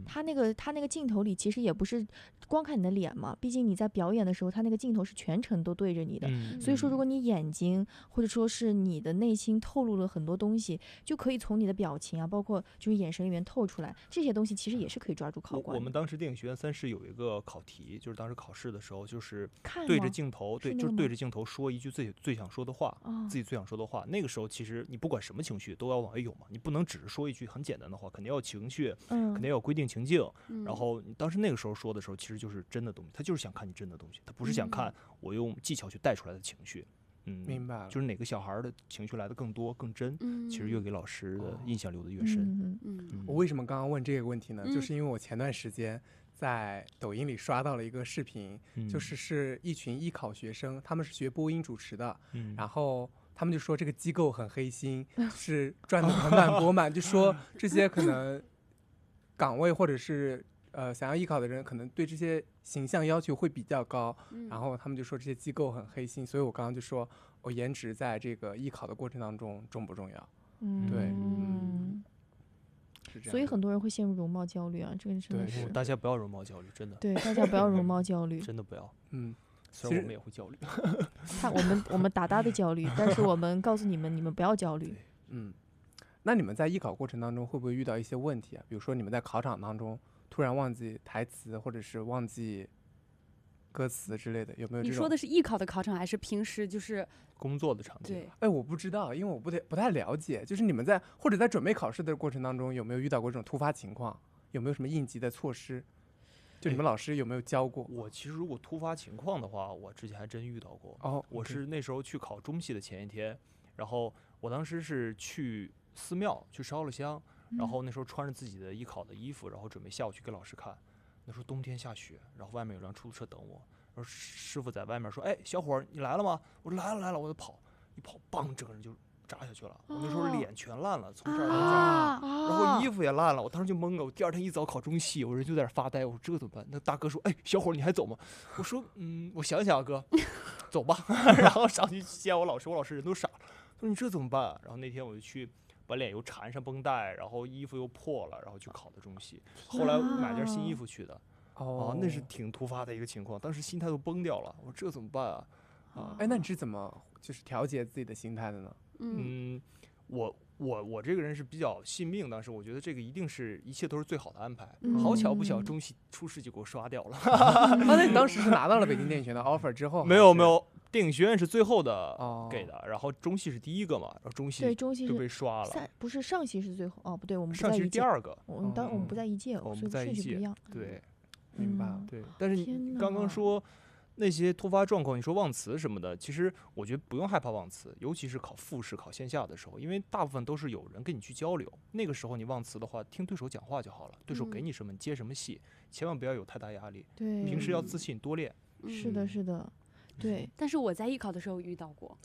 [SPEAKER 4] 他那个镜头里其实也不是光看你的脸嘛，毕竟你在表演的时候，他那个镜头是全程都对着你的，所以说如果你眼睛或者说是你的内心透露了很多东西，就可以从你的表情啊，包括就是眼神里面透出来，这些东西其实也是可以抓住考官。
[SPEAKER 3] 我们当时电影学院3试有一个考题，就是当时考试的时候，就是对着镜头，就是对着镜头说一句自己最想说的话，自己最想说的话。那个时候其实你不管什么情绪都要往外涌嘛，你不能只是说一句很简单的话，肯定要情绪，肯定要有规定情境。然后你当时那个时候说的时候，其实就是真的东西，他就是想看你真的东西，他不是想看我用技巧去带出来的情绪。
[SPEAKER 1] 明白了，
[SPEAKER 3] 就是哪个小孩的情绪来的更多更真，其实越给老师的印象留得越深。
[SPEAKER 1] 我为什么刚刚问这个问题呢？就是因为我前段时间在抖音里刷到了一个视频，就是一群艺考学生，他们是学播音主持的，然后他们就说这个机构很黑心，是赚得盆满钵满，就说这些可能岗位或者是想要艺考的人，可能对这些形象要求会比较高，然后他们就说这些机构很黑心，所以我刚刚就说我颜值在这个艺考的过程当中重不重要？对，是这样。
[SPEAKER 4] 所以很多人会陷入容貌焦虑啊，这个真的是。
[SPEAKER 3] 大家不要容貌焦虑，真的。
[SPEAKER 4] 对，大家不要容貌焦虑，
[SPEAKER 3] 真的不要。虽然我们也会焦虑。
[SPEAKER 4] 我们大大的焦虑，但是我们告诉你们，你们不要焦虑。
[SPEAKER 1] 那你们在艺考过程当中会不会遇到一些问题啊？比如说你们在考场当中突然忘记台词，或者是忘记歌词之类的，有没有这种？
[SPEAKER 2] 你说的是艺考的考场，还是平时就是
[SPEAKER 3] 工作的场景？
[SPEAKER 2] 对，
[SPEAKER 1] 哎，我不知道，因为我不太了解。就是你们在或者在准备考试的过程当中，有没有遇到过这种突发情况？有没有什么应急的措施？就你们老师有没有教过？
[SPEAKER 3] 我其实如果突发情况的话，我之前还真遇到过。我是那时候去考中戏的前一天，然后我当时是去寺庙去烧了香，然后那时候穿着自己的艺考的衣服，然后准备下午去给老师看。那时候冬天下雪，然后外面有辆出租车等我，然后师傅在外面说：“哎，小伙儿，你来了吗？”我说：“来了。”我就跑，一跑，梆，整个人就扎下去了。我那时候脸全烂了，从这儿到这儿，然后衣服也烂了。我当时就懵了。我第二天一早考中戏，我人就在那发呆。我说这怎么办？那大哥说：“哎，小伙儿，你还走吗？”我说：“我想想，哥，走吧。”然后上去见我老师，我老师人都傻了，他说：“你这怎么办？”然后那天我就去把脸又缠上绷带，然后衣服又破了，然后去考的中戏。后来买件新衣服去的。那是挺突发的一个情况，当时心态都崩掉了。我说这怎么办啊？
[SPEAKER 1] 哎，那你是怎么就是调节自己的心态的呢？
[SPEAKER 3] 我这个人是比较信命，当时我觉得这个一切都是最好的安排。好巧不巧，中戏初试就给我刷掉了。
[SPEAKER 1] 那你当时是拿到了北京电影学院的 offer 之后？
[SPEAKER 3] 没有，电影学院是最后的给的，然后中戏是第一个嘛，然后中戏就被刷了。
[SPEAKER 4] 不是上戏是最后不对，我们
[SPEAKER 3] 上戏是第二个。
[SPEAKER 4] 我们不在一届，
[SPEAKER 3] 我们在一届，
[SPEAKER 4] 不一样。
[SPEAKER 3] 对，
[SPEAKER 1] 明白了。
[SPEAKER 3] 对，但是你刚刚说那些突发状况，你说忘词什么的，其实我觉得不用害怕忘词，尤其是考复试、考线下的时候，因为大部分都是有人跟你去交流。那个时候你忘词的话，听对手讲话就好了，对手给你什么你接什么戏，千万不要有太大压力。
[SPEAKER 4] 对，
[SPEAKER 3] 平时要自信多练。
[SPEAKER 4] 是的，是的。对，
[SPEAKER 2] 但是我在艺考的时候遇到过，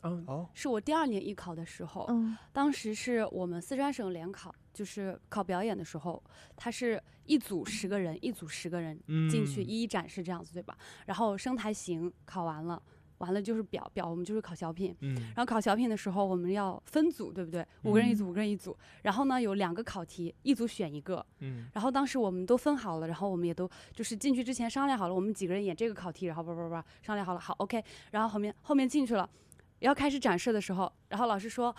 [SPEAKER 2] 是我第2年艺考的时候，当时是我们四川省联考，就是考表演的时候，它是一组10个人，一组10个人进去一一展示这样子，对吧？然后声台形考完了就是表，我们就是考小品，然后考小品的时候我们要分组，对不对？5个人一组，5个人一组，然后呢有2个考题，一组选一个，然后当时我们都分好了，然后我们也都就是进去之前商量好了，我们几个人演这个考题，然后商量好了，好 OK， 然后后面进去了，要开始展示的时候，然后老师说，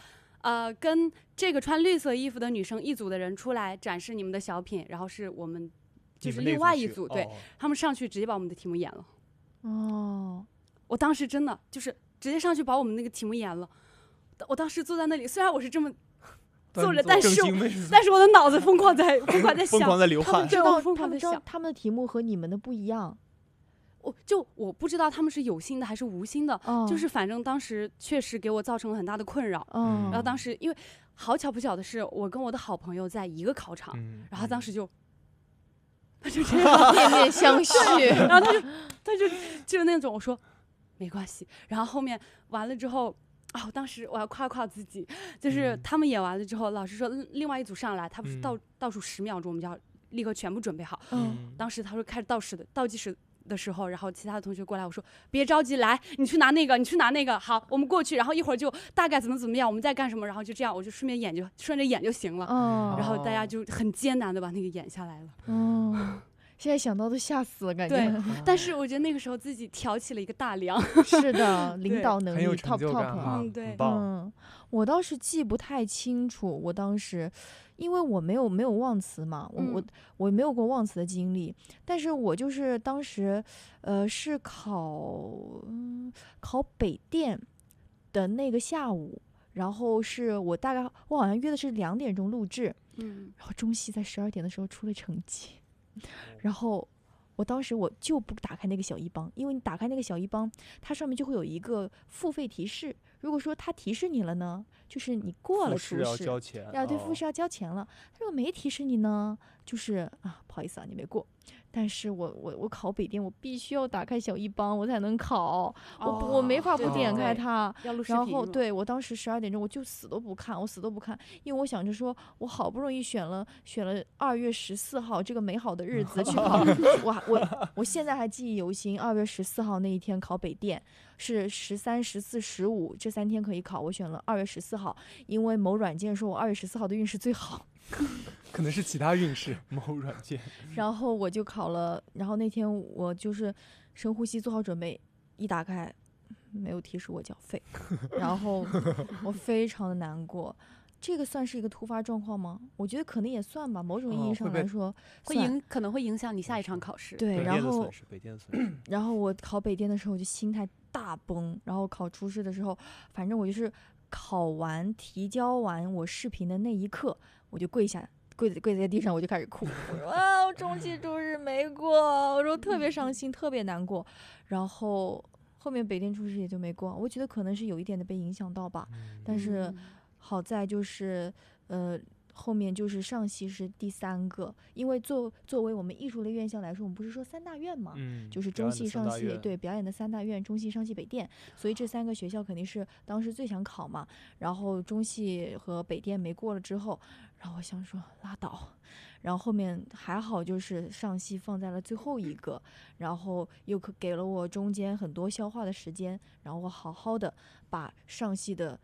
[SPEAKER 2] 跟这个穿绿色衣服的女生一组的人出来展示你们的小品，然后是我们就是另外一组，对，他们上去直接把我们的题目演了。我当时真的就是直接上去把我们那个题目演了，我当时坐在那里，虽然我是这么坐着，但是我的脑子疯狂在想，
[SPEAKER 3] 疯狂在流汗。
[SPEAKER 4] 他们知道他们的题目和你们的不一样，
[SPEAKER 2] 我不知道他们是有心的还是无心的，就是反正当时确实给我造成了很大的困扰。然后当时因为好巧不巧的是，我跟我的好朋友在一个考场，然后当时他就这样
[SPEAKER 4] 面面相觑，
[SPEAKER 2] 然后他就那种我说。没关系，然后后面完了之后，当时我要夸自己，就是他们演完了之后，老师说另外一组上来，他不是倒数10秒钟，我们就要立刻全部准备好。当时他说开始倒计时的时候，然后其他的同学过来，我说别着急，来，你去拿那个，好，我们过去，然后一会儿就大概怎么样，我们在干什么，然后就这样，我就顺着演就行了。然后大家就很艰难的把那个演下来了。
[SPEAKER 4] 现在想到都吓死了，感觉。
[SPEAKER 2] 对，但是我觉得那个时候自己挑起了一个大梁。
[SPEAKER 4] 是的，领导能力 top。
[SPEAKER 2] 对，
[SPEAKER 4] 我倒是记不太清楚，我当时，因为我没有忘词嘛，我没有过忘词的经历，但是我就是当时，是考北电的那个下午，然后是我好像约的是2点钟录制，然后中戏在12点的时候出了成绩。然后我当时我就不打开那个小一帮，因为你打开那个小一帮，它上面就会有一个付费提示。如果说它提示你了呢，就是你过了初试，
[SPEAKER 3] 要交钱。
[SPEAKER 4] 对，复试要交钱了。如果没提示你呢，就是不好意思你没过。但是我考北电，我必须要打开小一帮，我才能考。我没法不点开它。然后对我当时12点钟，我就死都不看，因为我想着说，我好不容易选了2月14号这个美好的日子去考。我现在还记忆犹新，2月14号那一天考北电是13、14、15这3天可以考，我选了2月14号，因为某软件说我2月14号的运势最好。
[SPEAKER 1] 可能是其他运势，
[SPEAKER 3] 某软件。
[SPEAKER 4] 然后我就考了，然后那天我就是深呼吸，做好准备，一打开没有提示我缴费，然后我非常的难过。这个算是一个突发状况吗？我觉得可能也算吧，某种意义上来说，
[SPEAKER 2] 可能会影响你下一场考试。
[SPEAKER 4] 对，然后
[SPEAKER 3] 北电的损失。
[SPEAKER 4] 然后我考北电的时候，我就心态大崩。然后考初试的时候，反正我就是考完提交完我视频的那一刻，我就跪在地上，我就开始哭。我说我中期初试没过，我说特别伤心，特别难过。然后后面北电初试也就没过，我觉得可能是有一点的被影响到吧。但是好在就是后面就是上戏是第3个，因为作为我们艺术类院校来说，我们不是说3大院嘛，就是中戏、上戏，对，表演的3大院，中戏、上戏、北电，所以这3个学校肯定是当时最想考嘛。然后中戏和北电没过了之后，然后我想说拉倒，然后后面还好就是上戏放在了最后一个，然后又给了我中间很多消化的时间，然后我好好的把上戏的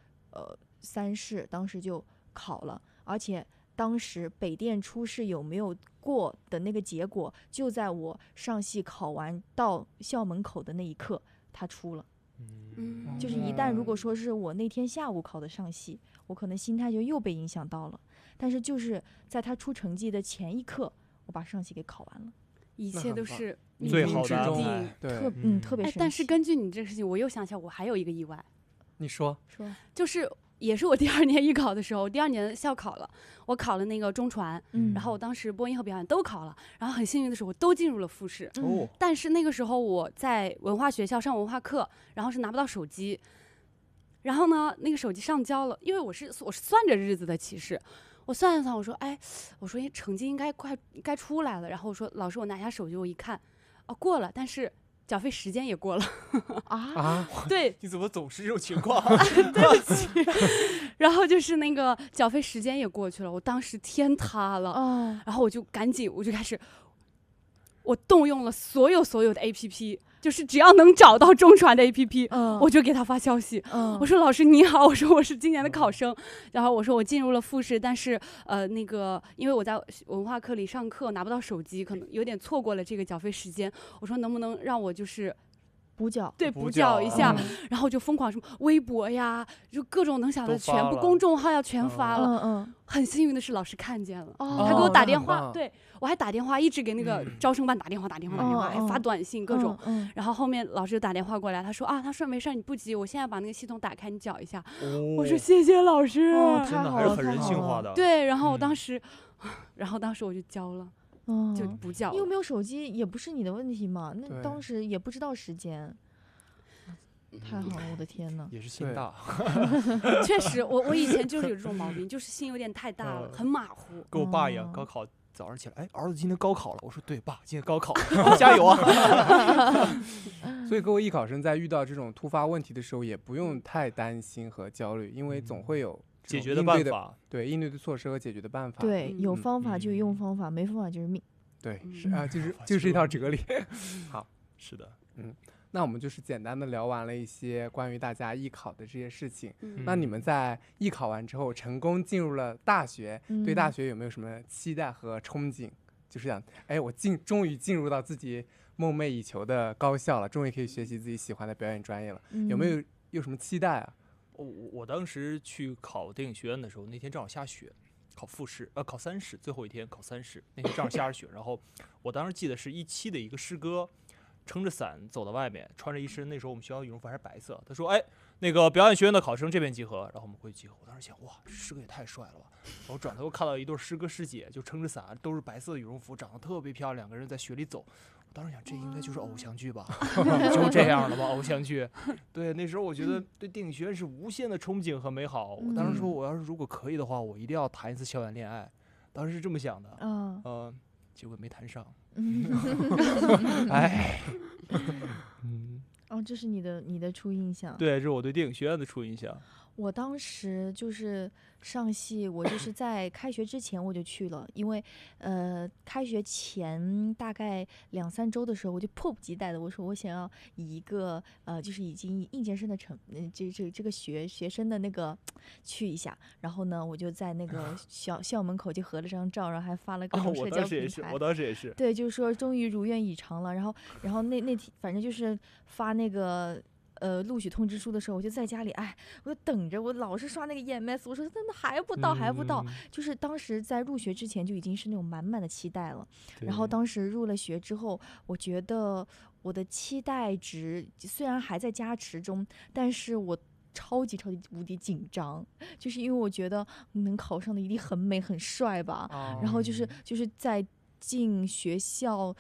[SPEAKER 4] 3试当时就考了。而且当时北电初试有没有过的那个结果，就在我上戏考完到校门口的那一刻，它出了。就是一旦如果说是我那天下午考的上戏，我可能心态就又被影响到了。但是就是在他出成绩的前一刻，我把上戏给考完了，
[SPEAKER 2] 一切都是
[SPEAKER 3] 最好的
[SPEAKER 1] 安
[SPEAKER 3] 排。
[SPEAKER 1] 对，
[SPEAKER 4] 特别神奇。
[SPEAKER 2] 但是根据你这个事情，我又想起来，我还有一个意外。
[SPEAKER 1] 你说，
[SPEAKER 2] 就是也是我第2年艺考的时候，第2年校考了，我考了那个中传，然后我当时播音和表演都考了，然后很幸运的是我都进入了复试。但是那个时候我在文化学校上文化课，然后是拿不到手机，然后呢那个手机上交了，因为我是算着日子的，其实我算一算，我说成绩应该出来了，然后我说老师我拿下手机，我一看，过了，但是缴费时间也过了对，
[SPEAKER 3] 你怎么总是这种情况？
[SPEAKER 2] 对不起。然后就是那个缴费时间也过去了，我当时天塌了，然后我就开始，我动用了所有的 APP。就是只要能找到中传的 APP，我就给他发消息。我说老师你好，我说我是今年的考生，然后我说我进入了复试，但是那个因为我在文化课里上课拿不到手机，可能有点错过了这个缴费时间。我说能不能让我就是
[SPEAKER 4] 补缴，
[SPEAKER 2] 对，补缴一下，然后就疯狂什么微博呀，就各种能想的全部公众号要全发了。很幸运的是老师看见了，他给我打电话，对我还打电话一直给那个招生办打电话，还发短信各种。然后后面老师就打电话过来，他说没事，你不急，我现在把那个系统打开，你缴一下。我说谢谢老师，
[SPEAKER 3] 真的还是很人性化的。
[SPEAKER 2] 对，然后当时我就交了。就补缴。
[SPEAKER 4] 你有没有手机也不是你的问题嘛，那当时也不知道时间。太好了，我的天哪！
[SPEAKER 3] 也是心大。
[SPEAKER 2] 确实，我以前就是有这种毛病，就是心有点太大了，很马虎。
[SPEAKER 3] 跟我爸一样，高考早上起来，儿子今天高考了。我说对，爸，今天高考了，加油啊！
[SPEAKER 1] 所以各位艺考生在遇到这种突发问题的时候，也不用太担心和焦虑，因为总会有
[SPEAKER 3] 解决的办法。
[SPEAKER 1] 对，应对的措施和解决的办法。
[SPEAKER 4] 对，有方法就用方法，没方法就是命。
[SPEAKER 1] 对，是啊，就是一套哲理。好，
[SPEAKER 3] 是的，
[SPEAKER 1] 那我们就是简单的聊完了一些关于大家艺考的这些事情。那你们在艺考完之后成功进入了大学，对大学有没有什么期待和憧憬？就是想，我终于进入到自己梦寐以求的高校了，终于可以学习自己喜欢的表演专业了。有什么期待啊？
[SPEAKER 3] 我当时去考电影学院的时候，那天正好下雪。考复试，考3试，最后一天考3试，那天正好下着雪。然后我当时记得是17的一个师哥，撑着伞走到外面，穿着一身那时候我们学校羽绒服还是白色。他说：“那个表演学院的考生这边集合。”然后我们过去集合。我当时想，哇，这师哥也太帅了吧！然后转头又看到一对师哥师姐，就撑着伞，都是白色的羽绒服，长得特别漂亮，2个人在雪里走。我当时想，这应该就是偶像剧吧？就这样了吧，偶像剧。对，那时候我觉得对电影学院是无限的憧憬和美好。我当时说，我要是如果可以的话，我一定要谈一次校园恋爱。当时是这么想的。结果没谈上。
[SPEAKER 4] 这是你的初印象。
[SPEAKER 3] 对，这是我对电影学院的初印象。
[SPEAKER 4] 我当时就是上戏，我就是在开学之前我就去了，因为开学前大概2、3周的时候，我就迫不及待的我说我想要以一个就是已经应届生的这个学生的那个去一下，然后呢我就在那个校门口就合了张照，然后还发了各种社交平台。
[SPEAKER 3] 我当时也是。
[SPEAKER 4] 对，就是说终于如愿以偿了，然后那反正就是发那个。录取通知书的时候，我就在家里，我就等着，我老是刷那个 EMS， 我说真的还不到，就是当时在入学之前就已经是那种满满的期待了。然后当时入了学之后，我觉得我的期待值虽然还在加持中，但是我超级无敌紧张，就是因为我觉得能考上的一定很美很帅吧。然后就是在进学校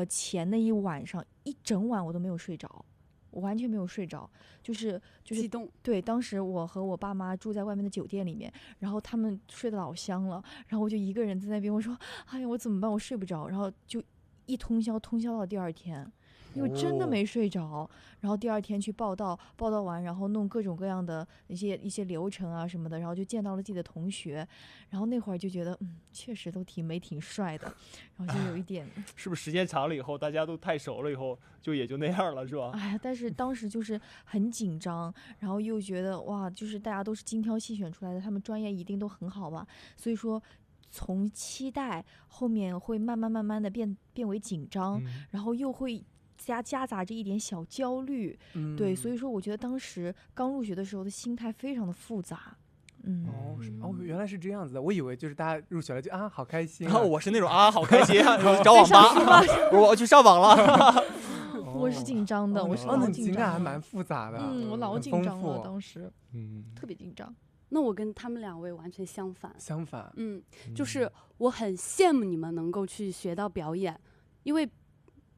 [SPEAKER 4] 前那一晚上，一整晚我都没有睡着。我完全没有睡着，就是
[SPEAKER 2] 激动。
[SPEAKER 4] 对，当时我和我爸妈住在外面的酒店里面，然后他们睡得老香了，然后我就一个人在那边，我说哎呀我怎么办，我睡不着，然后就一通宵到第2天，因为真的没睡着。然后第2天去报道完，然后弄各种各样的一些流程啊什么的，然后就见到了自己的同学，然后那会儿就觉得确实都挺美挺帅的，然后就有一点
[SPEAKER 3] 是不是时间长了以后大家都太熟了以后就也就那样了是吧？
[SPEAKER 4] 但是当时就是很紧张，然后又觉得哇，就是大家都是精挑细选出来的，他们专业一定都很好吧，所以说从期待后面会慢慢的变为紧张，然后又会夹杂着一点小焦虑，对，所以说我觉得当时刚入学的时候的心态非常的复杂。
[SPEAKER 1] 原来是这样子的，我以为就是大家入学了就好开心
[SPEAKER 3] 然后我是那种好开心，找网吧，我要去上网了。
[SPEAKER 4] 我是紧张的，我是老紧张，
[SPEAKER 1] 情感还蛮复杂的，
[SPEAKER 4] 我老紧张了，当时特别紧张。
[SPEAKER 2] 那我跟他们2位完全相反，就是我很羡慕你们能够去学到表演，因为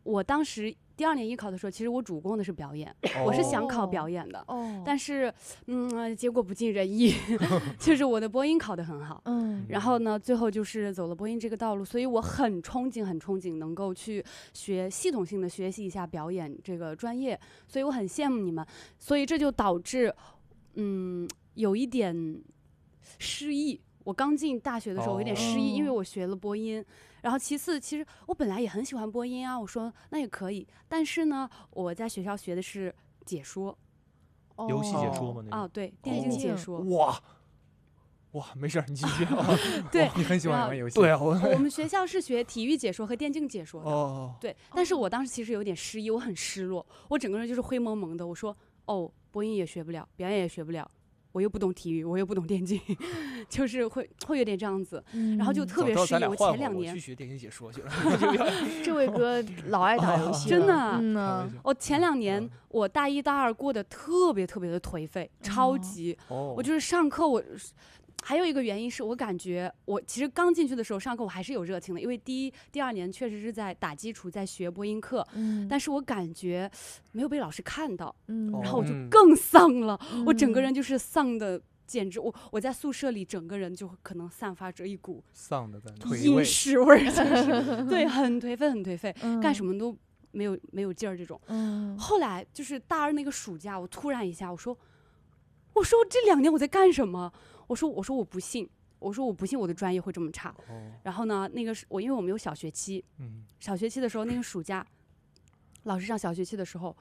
[SPEAKER 2] 我当时第2年艺考的时候，其实我主攻的是表演，我是想考表演的，但是结果不尽人意，就是我的播音考得很好，然后呢，最后就是走了播音这个道路，所以我很憧憬能够去系统性的学习一下表演这个专业，所以我很羡慕你们，所以这就导致有一点失意。我刚进大学的时候有点失意，因为我学了播音。然后其次，其实我本来也很喜欢播音啊，我说那也可以。但是呢，我在学校学的是解说，
[SPEAKER 3] 游戏解说吗？那个
[SPEAKER 2] 对，电竞解说。
[SPEAKER 3] 哇，没事，你继续。
[SPEAKER 2] 对，
[SPEAKER 1] 你很喜欢玩游戏。
[SPEAKER 3] 对啊，
[SPEAKER 2] 我们学校是学体育解说和电竞解说的。对，但是我当时其实有点失意，我很失落，我整个人就是灰蒙蒙的。我说，播音也学不了，表演也学不了。我又不懂体育，我又不懂电竞，就是会有点这样子，然后就特别失意。我前2年
[SPEAKER 3] 我去学电竞解说去了。
[SPEAKER 4] 这位哥老爱打游戏，
[SPEAKER 2] 真的。我前2年，我大1、大2过得特别的颓废，超级。我就是上课还有一个原因是我感觉我其实刚进去的时候上课我还是有热情的，因为第2年确实是在打基础，在学播音课，但是我感觉没有被老师看到，然后我就更丧了，我整个人就是丧的，简直我在宿舍里整个人就可能散发着一股
[SPEAKER 3] 丧的感觉，
[SPEAKER 2] 阴湿味儿，对，很颓废，干什么都没有劲儿这种。后来就是大2那个暑假，我突然一下我说这2年我在干什么？我说我不信，我的专业会这么差。然后呢，因为我们有小学期，小学期的时候那个暑假，老师上小学期的时候，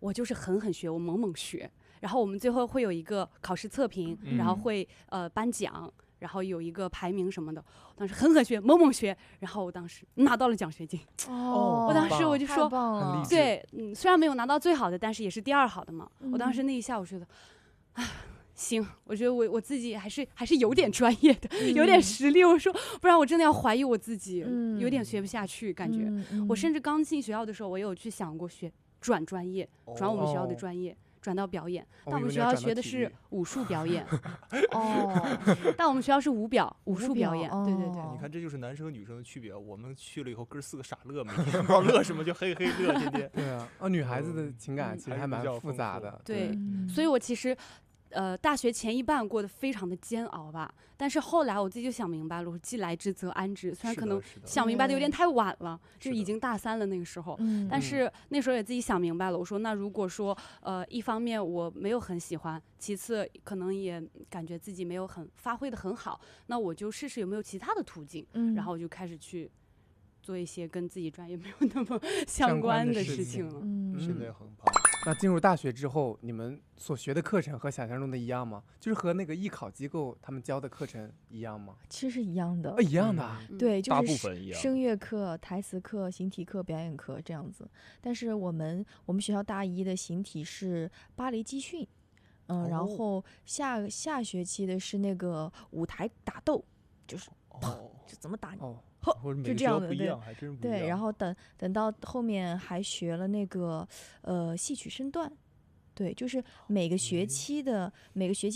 [SPEAKER 2] 我就是狠学，我猛学。然后我们最后会有一个考试测评，然后会颁奖，然后有一个排名什么的。当时狠学，猛学，然后我当时拿到了奖学金。我当时我就说，对，虽然没有拿到最好的，但是也是第2好的嘛。我当时那一下我觉得，行，我觉得我自己还是有点专业的，有点实力。我说，不然我真的要怀疑我自己，有点学不下去感觉。我甚至刚进学校的时候，我也有去想过转专业，转我们学校的专业，转到表演。但我们学校学的是武术表演。但我们学校是武术表演。对。
[SPEAKER 3] 你看，这就是男生和女生的区别。我们去了以后，哥4个傻乐，每天不知道乐什么，就嘿乐天天。
[SPEAKER 1] 对啊，女孩子的情感其实还蛮复杂的。
[SPEAKER 2] 对，所以我其实。大学前1半过得非常的煎熬吧，但是后来我自己就想明白了，我既来之则安之。虽然可能想明白的有点太晚了，就已经大3了那个时候，但是那时候也自己想明白了。我说，那如果说一方面我没有很喜欢，其次可能也感觉自己没有很发挥的很好，那我就试试有没有其他的途径。然后我就开始去做一些跟自己专业没有那么相关的事情了。
[SPEAKER 3] 现在很棒。
[SPEAKER 1] 那进入大学之后，你们所学的课程和想象中的一样吗？就是和那个艺考机构他们教的课程一样吗？
[SPEAKER 4] 其实是一样的。
[SPEAKER 1] 一样的。
[SPEAKER 4] 对，就
[SPEAKER 3] 大部分一样。
[SPEAKER 4] 声乐课、台词课、形体课、表演课这样子。但是我们学校大1的形体是芭蕾基训，然后下学期的是那个舞台打斗，就是就怎么打你。就这样的，对，然后等到后面还学了那个戏曲身段，对，就是每个学期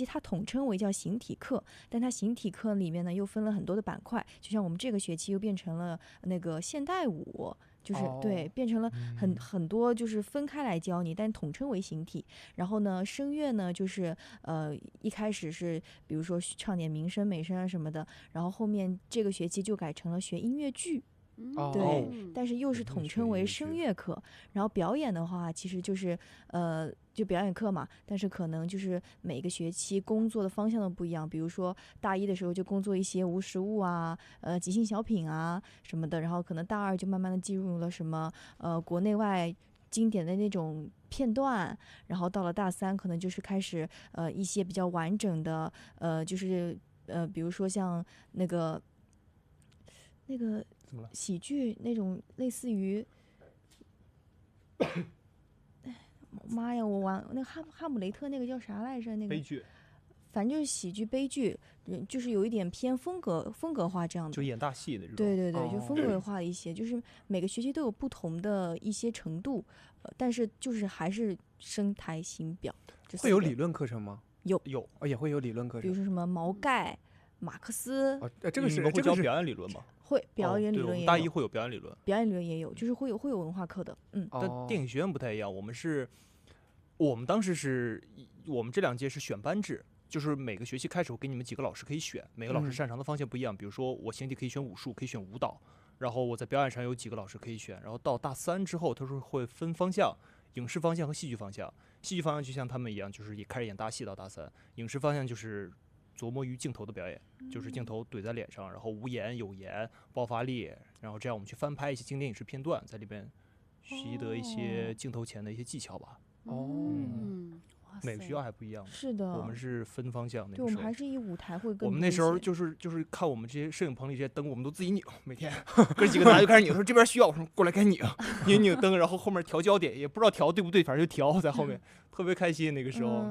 [SPEAKER 4] 它统称为叫形体课，但它形体课里面呢又分了很多的板块，就像我们这个学期又变成了那个现代舞。就是对，变成了很多，就是分开来教你，但统称为形体。然后呢，声乐呢，就是一开始是比如说唱点民声、美声啊什么的，然后后面这个学期就改成了学音乐剧。对，但是又是统称为声乐课。然后表演的话，其实就是就表演课嘛，但是可能就是每个学期工作的方向都不一样。比如说大1的时候就工作一些无实物啊，即兴小品啊什么的，然后可能大2就慢慢的进入了什么国内外经典的那种片段，然后到了大3可能就是开始一些比较完整的就是比如说像那个喜剧那种类似于妈呀，我玩那个哈姆雷特那个叫啥来着？那个
[SPEAKER 3] 悲剧，
[SPEAKER 4] 反正就是喜剧悲剧，就是有一点偏风格化这样的，
[SPEAKER 3] 就演大戏的这种。
[SPEAKER 4] 对对对，就风格化一些，就是每个学期都有不同的一些程度，但是就是还是声台形表。
[SPEAKER 1] 会有理论课程吗？
[SPEAKER 4] 有
[SPEAKER 1] 也会有理论课程，
[SPEAKER 4] 比如说什么毛概、马克思。
[SPEAKER 1] 这个是
[SPEAKER 3] 会教表演理论吗？
[SPEAKER 4] 会，表演理论也有。
[SPEAKER 3] 大一会有表演理论，
[SPEAKER 4] 表演理论也有，就是会有文化课的。
[SPEAKER 3] 但电影学院不太一样，我们当时是我们这2届是选班制。就是每个学期开始，我给你们几个老师可以选，每个老师擅长的方向不一样。比如说，我形体可以选武术，可以选舞蹈，然后我在表演上有几个老师可以选。然后到大3之后，他说会分方向，影视方向和戏剧方向。戏剧方向就像他们一样，就是也开始演大戏到大3。影视方向就是琢磨于镜头的表演，就是镜头怼在脸上，然后无言有言，爆发力，然后这样我们去翻拍一些经典影视片段，在里边习得一些镜头前的一些技巧吧。每个学校还不一样，
[SPEAKER 4] 是的，
[SPEAKER 3] 我们是分方向。
[SPEAKER 4] 对，我们还是以舞台会更。
[SPEAKER 3] 我们那时候就是看我们这些摄影棚里这些灯，我们都自己拧，每天哥几个拿就开始拧，说这边需要，我说过来该拧灯，然后后面调焦点，也不知道调对不对，反正就调在后面，特别开心那个时候。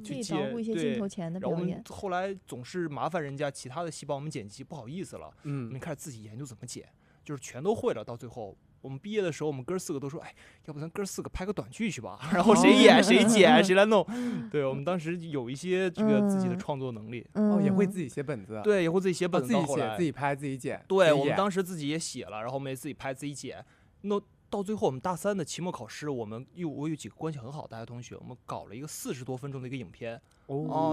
[SPEAKER 4] 自己捣鼓一些镜头前的表演。
[SPEAKER 3] 然后我们后来总是麻烦人家其他的系帮我们剪辑，不好意思了，我们开始自己研究怎么剪，就是全都会了，到最后。我们毕业的时候，我们哥4个都说：“哎，要不咱哥4个拍个短剧去吧？然后谁演谁剪谁来弄。”对，我们当时有一些这个自己的创作能力，
[SPEAKER 1] 也会自己写本子。
[SPEAKER 3] 对，也会自己写本子，
[SPEAKER 1] 自己写、自己拍、自己剪。
[SPEAKER 3] 对，我们当时自己也写了，然后我们也自己拍、自己剪。那到最后，我们大3的期末考试，我有几个关系很好的大学同学，我们搞了一个40多分钟的一个影片。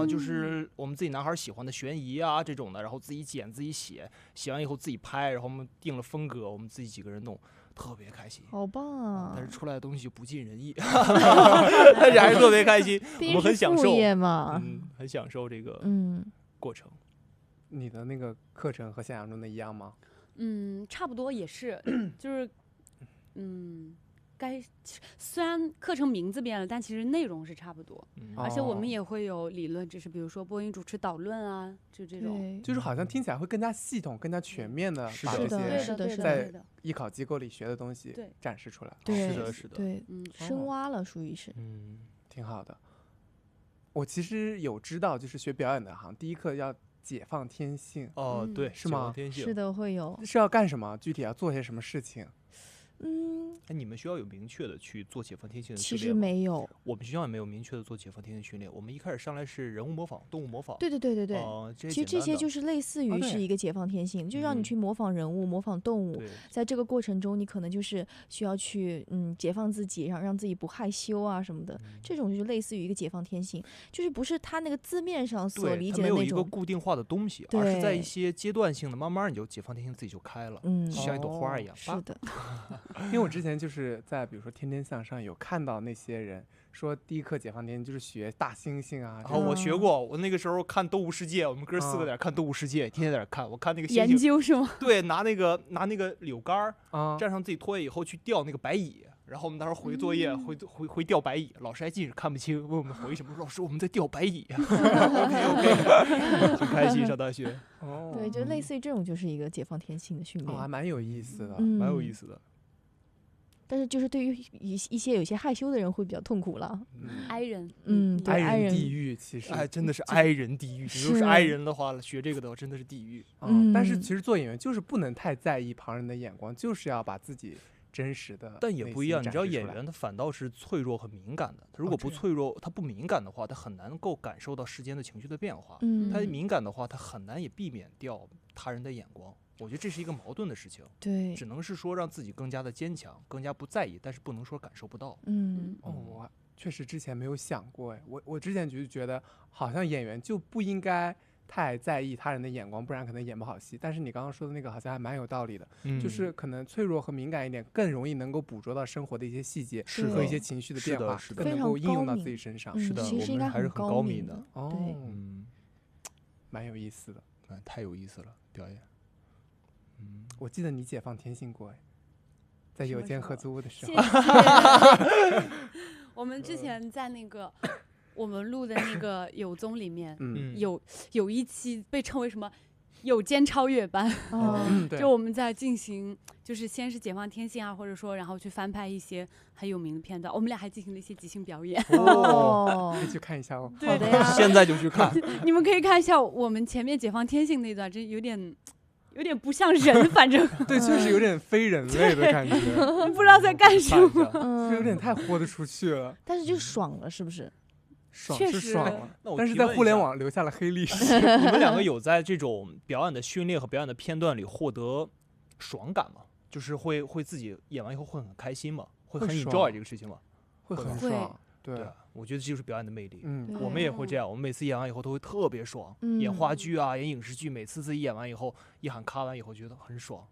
[SPEAKER 3] 就是我们自己男孩喜欢的悬疑啊这种的，然后自己剪、自己写完以后自己拍，然后我们定了风格，我们自己几个人弄。特别开心，
[SPEAKER 4] 好棒啊！
[SPEAKER 3] 但是出来的东西就不尽人意，但是还是特别开心，我们很享受
[SPEAKER 4] 嘛，
[SPEAKER 3] 很享受这个过程。
[SPEAKER 1] 你的那个课程和想象中的一样吗？
[SPEAKER 2] 差不多也是，就是虽然课程名字变了，但其实内容是差不多，而且我们也会有理论知识，比如说播音主持导论啊，就这种，
[SPEAKER 1] 就是好像听起来会更加系统、更加全面的把这些在艺考机构里学的东西展示出来。
[SPEAKER 4] 对，
[SPEAKER 3] 是的，
[SPEAKER 4] 对，深挖了，属于是，
[SPEAKER 1] 挺好的。我其实有知道，就是学表演的，好像第一课要解放天性。
[SPEAKER 3] 对，
[SPEAKER 1] 是吗？
[SPEAKER 4] 是的，会有。
[SPEAKER 1] 是要干什么？具体要做些什么事情？
[SPEAKER 3] 你们学校有明确的去做解放天性的训练吗？
[SPEAKER 4] 其实没有，
[SPEAKER 3] 我们学校也没有明确的做解放天性训练。我们一开始上来是人物模仿、动物模仿。
[SPEAKER 4] 对。其实这些就是类似于是一个解放天性，就让你去模仿人物、模仿动物。在这个过程中，你可能就是需要去解放自己，让自己不害羞啊什么的。这种就是类似于一个解放天性，就是不是他那个字面上所理解的那种。
[SPEAKER 3] 没有一个固定化的东西，而是在一些阶段性的，慢慢你就解放天性自己就开了，像一朵花一样。
[SPEAKER 4] 是的。
[SPEAKER 1] 因为我之前就是在比如说《天天向上》有看到那些人说第一课解放天性就是学大猩猩啊。
[SPEAKER 3] 我学过，我那个时候看《动物世界》，我们哥4个在那看《动物世界》，天天在那看。我看那个猩猩
[SPEAKER 2] 研究是吗？
[SPEAKER 3] 对，拿那个柳杆站上自己拖曳以后去钓那个白蚁。然后我们当时回作业，回钓白蚁，老师还近视看不清，问我们回什么？老师，我们在钓白蚁。OK， 很开心上大学。
[SPEAKER 4] 对，就类似于这种，就是一个解放天性的训练，
[SPEAKER 1] 还蛮有意思的，
[SPEAKER 3] 蛮有意思的。
[SPEAKER 4] 但是就是对于一些有些害羞的人会比较痛苦了
[SPEAKER 2] ，I 人，
[SPEAKER 4] 对
[SPEAKER 1] ，I 人地狱，其实
[SPEAKER 3] 真的是 I 人地狱。你如果是 I 人的话，学这个的话真的是地狱。
[SPEAKER 1] 但是其实做演员就是不能太在意旁人的眼光，就是要把自己真实的。
[SPEAKER 3] 但也不一样，你知道演员他反倒是脆弱和敏感的。他如果不脆弱，他不敏感的话，他很难够感受到世间的情绪的变化。他敏感的话，他很难也避免掉他人的眼光。我觉得这是一个矛盾的事情，
[SPEAKER 4] 对，
[SPEAKER 3] 只能是说让自己更加的坚强，更加不在意，但是不能说感受不到。
[SPEAKER 1] 我确实之前没有想过，我之前就觉得好像演员就不应该太在意他人的眼光，不然可能演不好戏。但是你刚刚说的那个好像还蛮有道理的，就是可能脆弱和敏感一点，更容易能够捕捉到生活的一些细节和一些情绪的变化，更能够应用到自己身上。
[SPEAKER 3] 是的，
[SPEAKER 4] 其实应该
[SPEAKER 3] 还是很高明的。
[SPEAKER 4] 对，
[SPEAKER 1] 蛮有意思的，
[SPEAKER 3] 太有意思了，表演。
[SPEAKER 1] 我记得你解放天性过，在有间合租屋的时候。
[SPEAKER 2] 我们之前在那个我们录的那个有综里面，有一期被称为什么有间超越班，
[SPEAKER 1] 对，
[SPEAKER 2] 就我们在进行，就是先是解放天性啊，或者说然后去翻拍一些很有名的片段，我们俩还进行了一些即兴表演。
[SPEAKER 1] 可以去看一下哦。
[SPEAKER 2] 对
[SPEAKER 4] 的呀，
[SPEAKER 3] 现在就去看。
[SPEAKER 2] 你们可以看一下我们前面解放天性那段，这有点不像人，反正
[SPEAKER 1] 对，确实有点非人类的感觉，
[SPEAKER 2] 不知道在干什么。
[SPEAKER 1] 就有点太豁得出去了。
[SPEAKER 4] 但是就爽了，是不是？
[SPEAKER 1] 爽
[SPEAKER 2] 确实
[SPEAKER 1] 是爽了，
[SPEAKER 3] 那我
[SPEAKER 1] 但是在互联
[SPEAKER 3] 提问一下
[SPEAKER 1] 网留下了黑历史。
[SPEAKER 3] 你们两个有在这种表演的训练和表演的片段里获得爽感吗？就是会自己演完以后会很开心吗？会很
[SPEAKER 1] 会
[SPEAKER 3] enjoy
[SPEAKER 1] 爽
[SPEAKER 3] 这个事情吗？
[SPEAKER 1] 会很
[SPEAKER 2] 会
[SPEAKER 1] 爽，对，
[SPEAKER 3] 我觉得这就是表演的魅力。
[SPEAKER 1] 嗯，
[SPEAKER 3] 我们也会这样，我们每次演完以后都会特别爽。演话剧啊，演影视剧，每次自己演完以后，一喊咔完以后，觉得很爽。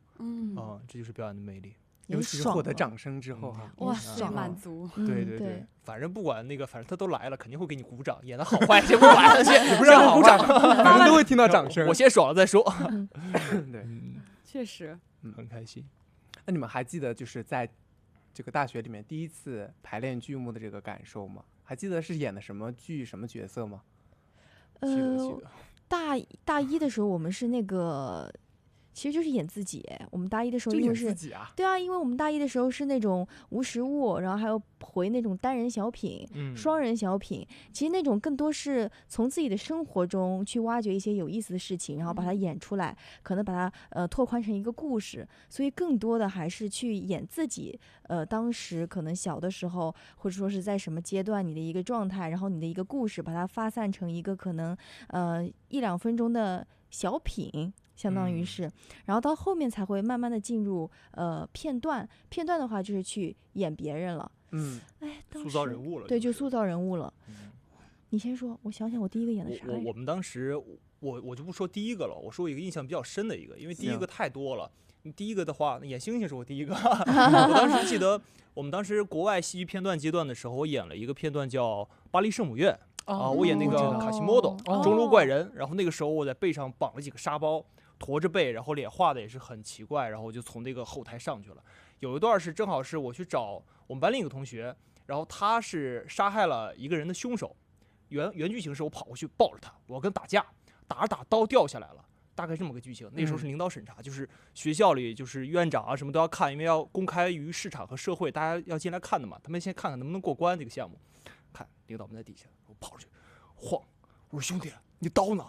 [SPEAKER 3] 这就是表演的魅力。
[SPEAKER 1] 尤其是获得掌声之后哈，
[SPEAKER 2] 哇塞，满足。
[SPEAKER 4] 对，
[SPEAKER 3] 反正不管那个，反正他都来了，肯定会给你鼓掌。演的好坏先不管了，先
[SPEAKER 1] 不让
[SPEAKER 3] 好
[SPEAKER 1] 鼓掌，反正都会听到掌声。
[SPEAKER 3] 我先爽了再说。
[SPEAKER 1] 对，
[SPEAKER 2] 确实，
[SPEAKER 3] 很开心。
[SPEAKER 1] 那你们还记得就是在这个大学里面第一次排练剧目的这个感受吗？还记得是演的什么剧、什么角色吗？
[SPEAKER 3] 记得。
[SPEAKER 4] 大一的时候我们是那个。其实就是演自己，我们大一的时候因为是，对啊，因为我们大一的时候是那种无实物，然后还有回那种单人小品、双人小品，其实那种更多是从自己的生活中去挖掘一些有意思的事情，然后把它演出来，可能把它拓宽成一个故事，所以更多的还是去演自己，当时可能小的时候，或者说是在什么阶段你的一个状态，然后你的一个故事，把它发散成一个可能1-2分钟的小品。相当于是，然后到后面才会慢慢的进入片段的话就是去演别人了，
[SPEAKER 3] 塑造人物了，
[SPEAKER 4] 对，就塑造人物了。你先说，我想想我第一个演的啥来着？
[SPEAKER 3] 我们当时我就不说第一个了，我说一个印象比较深的一个，因为第一个太多了。第一个的话，演星星是我第一个。我当时记得我们当时国外戏剧片段阶段的时候，我演了一个片段叫《巴黎圣母院》我演那个卡西莫多钟楼怪人，然后那个时候我在背上绑了几个沙包。驼着背，然后脸画的也是很奇怪，然后我就从那个后台上去了。有一段是正好是我去找我们班另一个同学，然后他是杀害了一个人的凶手。原剧情是我跑过去抱着他，我跟打架，打刀掉下来了，大概这么个剧情。那时候是领导审查，就是学校里就是院长啊什么都要看，因为要公开于市场和社会，大家要进来看的嘛。他们先看看能不能过关这个项目。看领导们在底下，我跑出去晃，我说兄弟，你刀呢？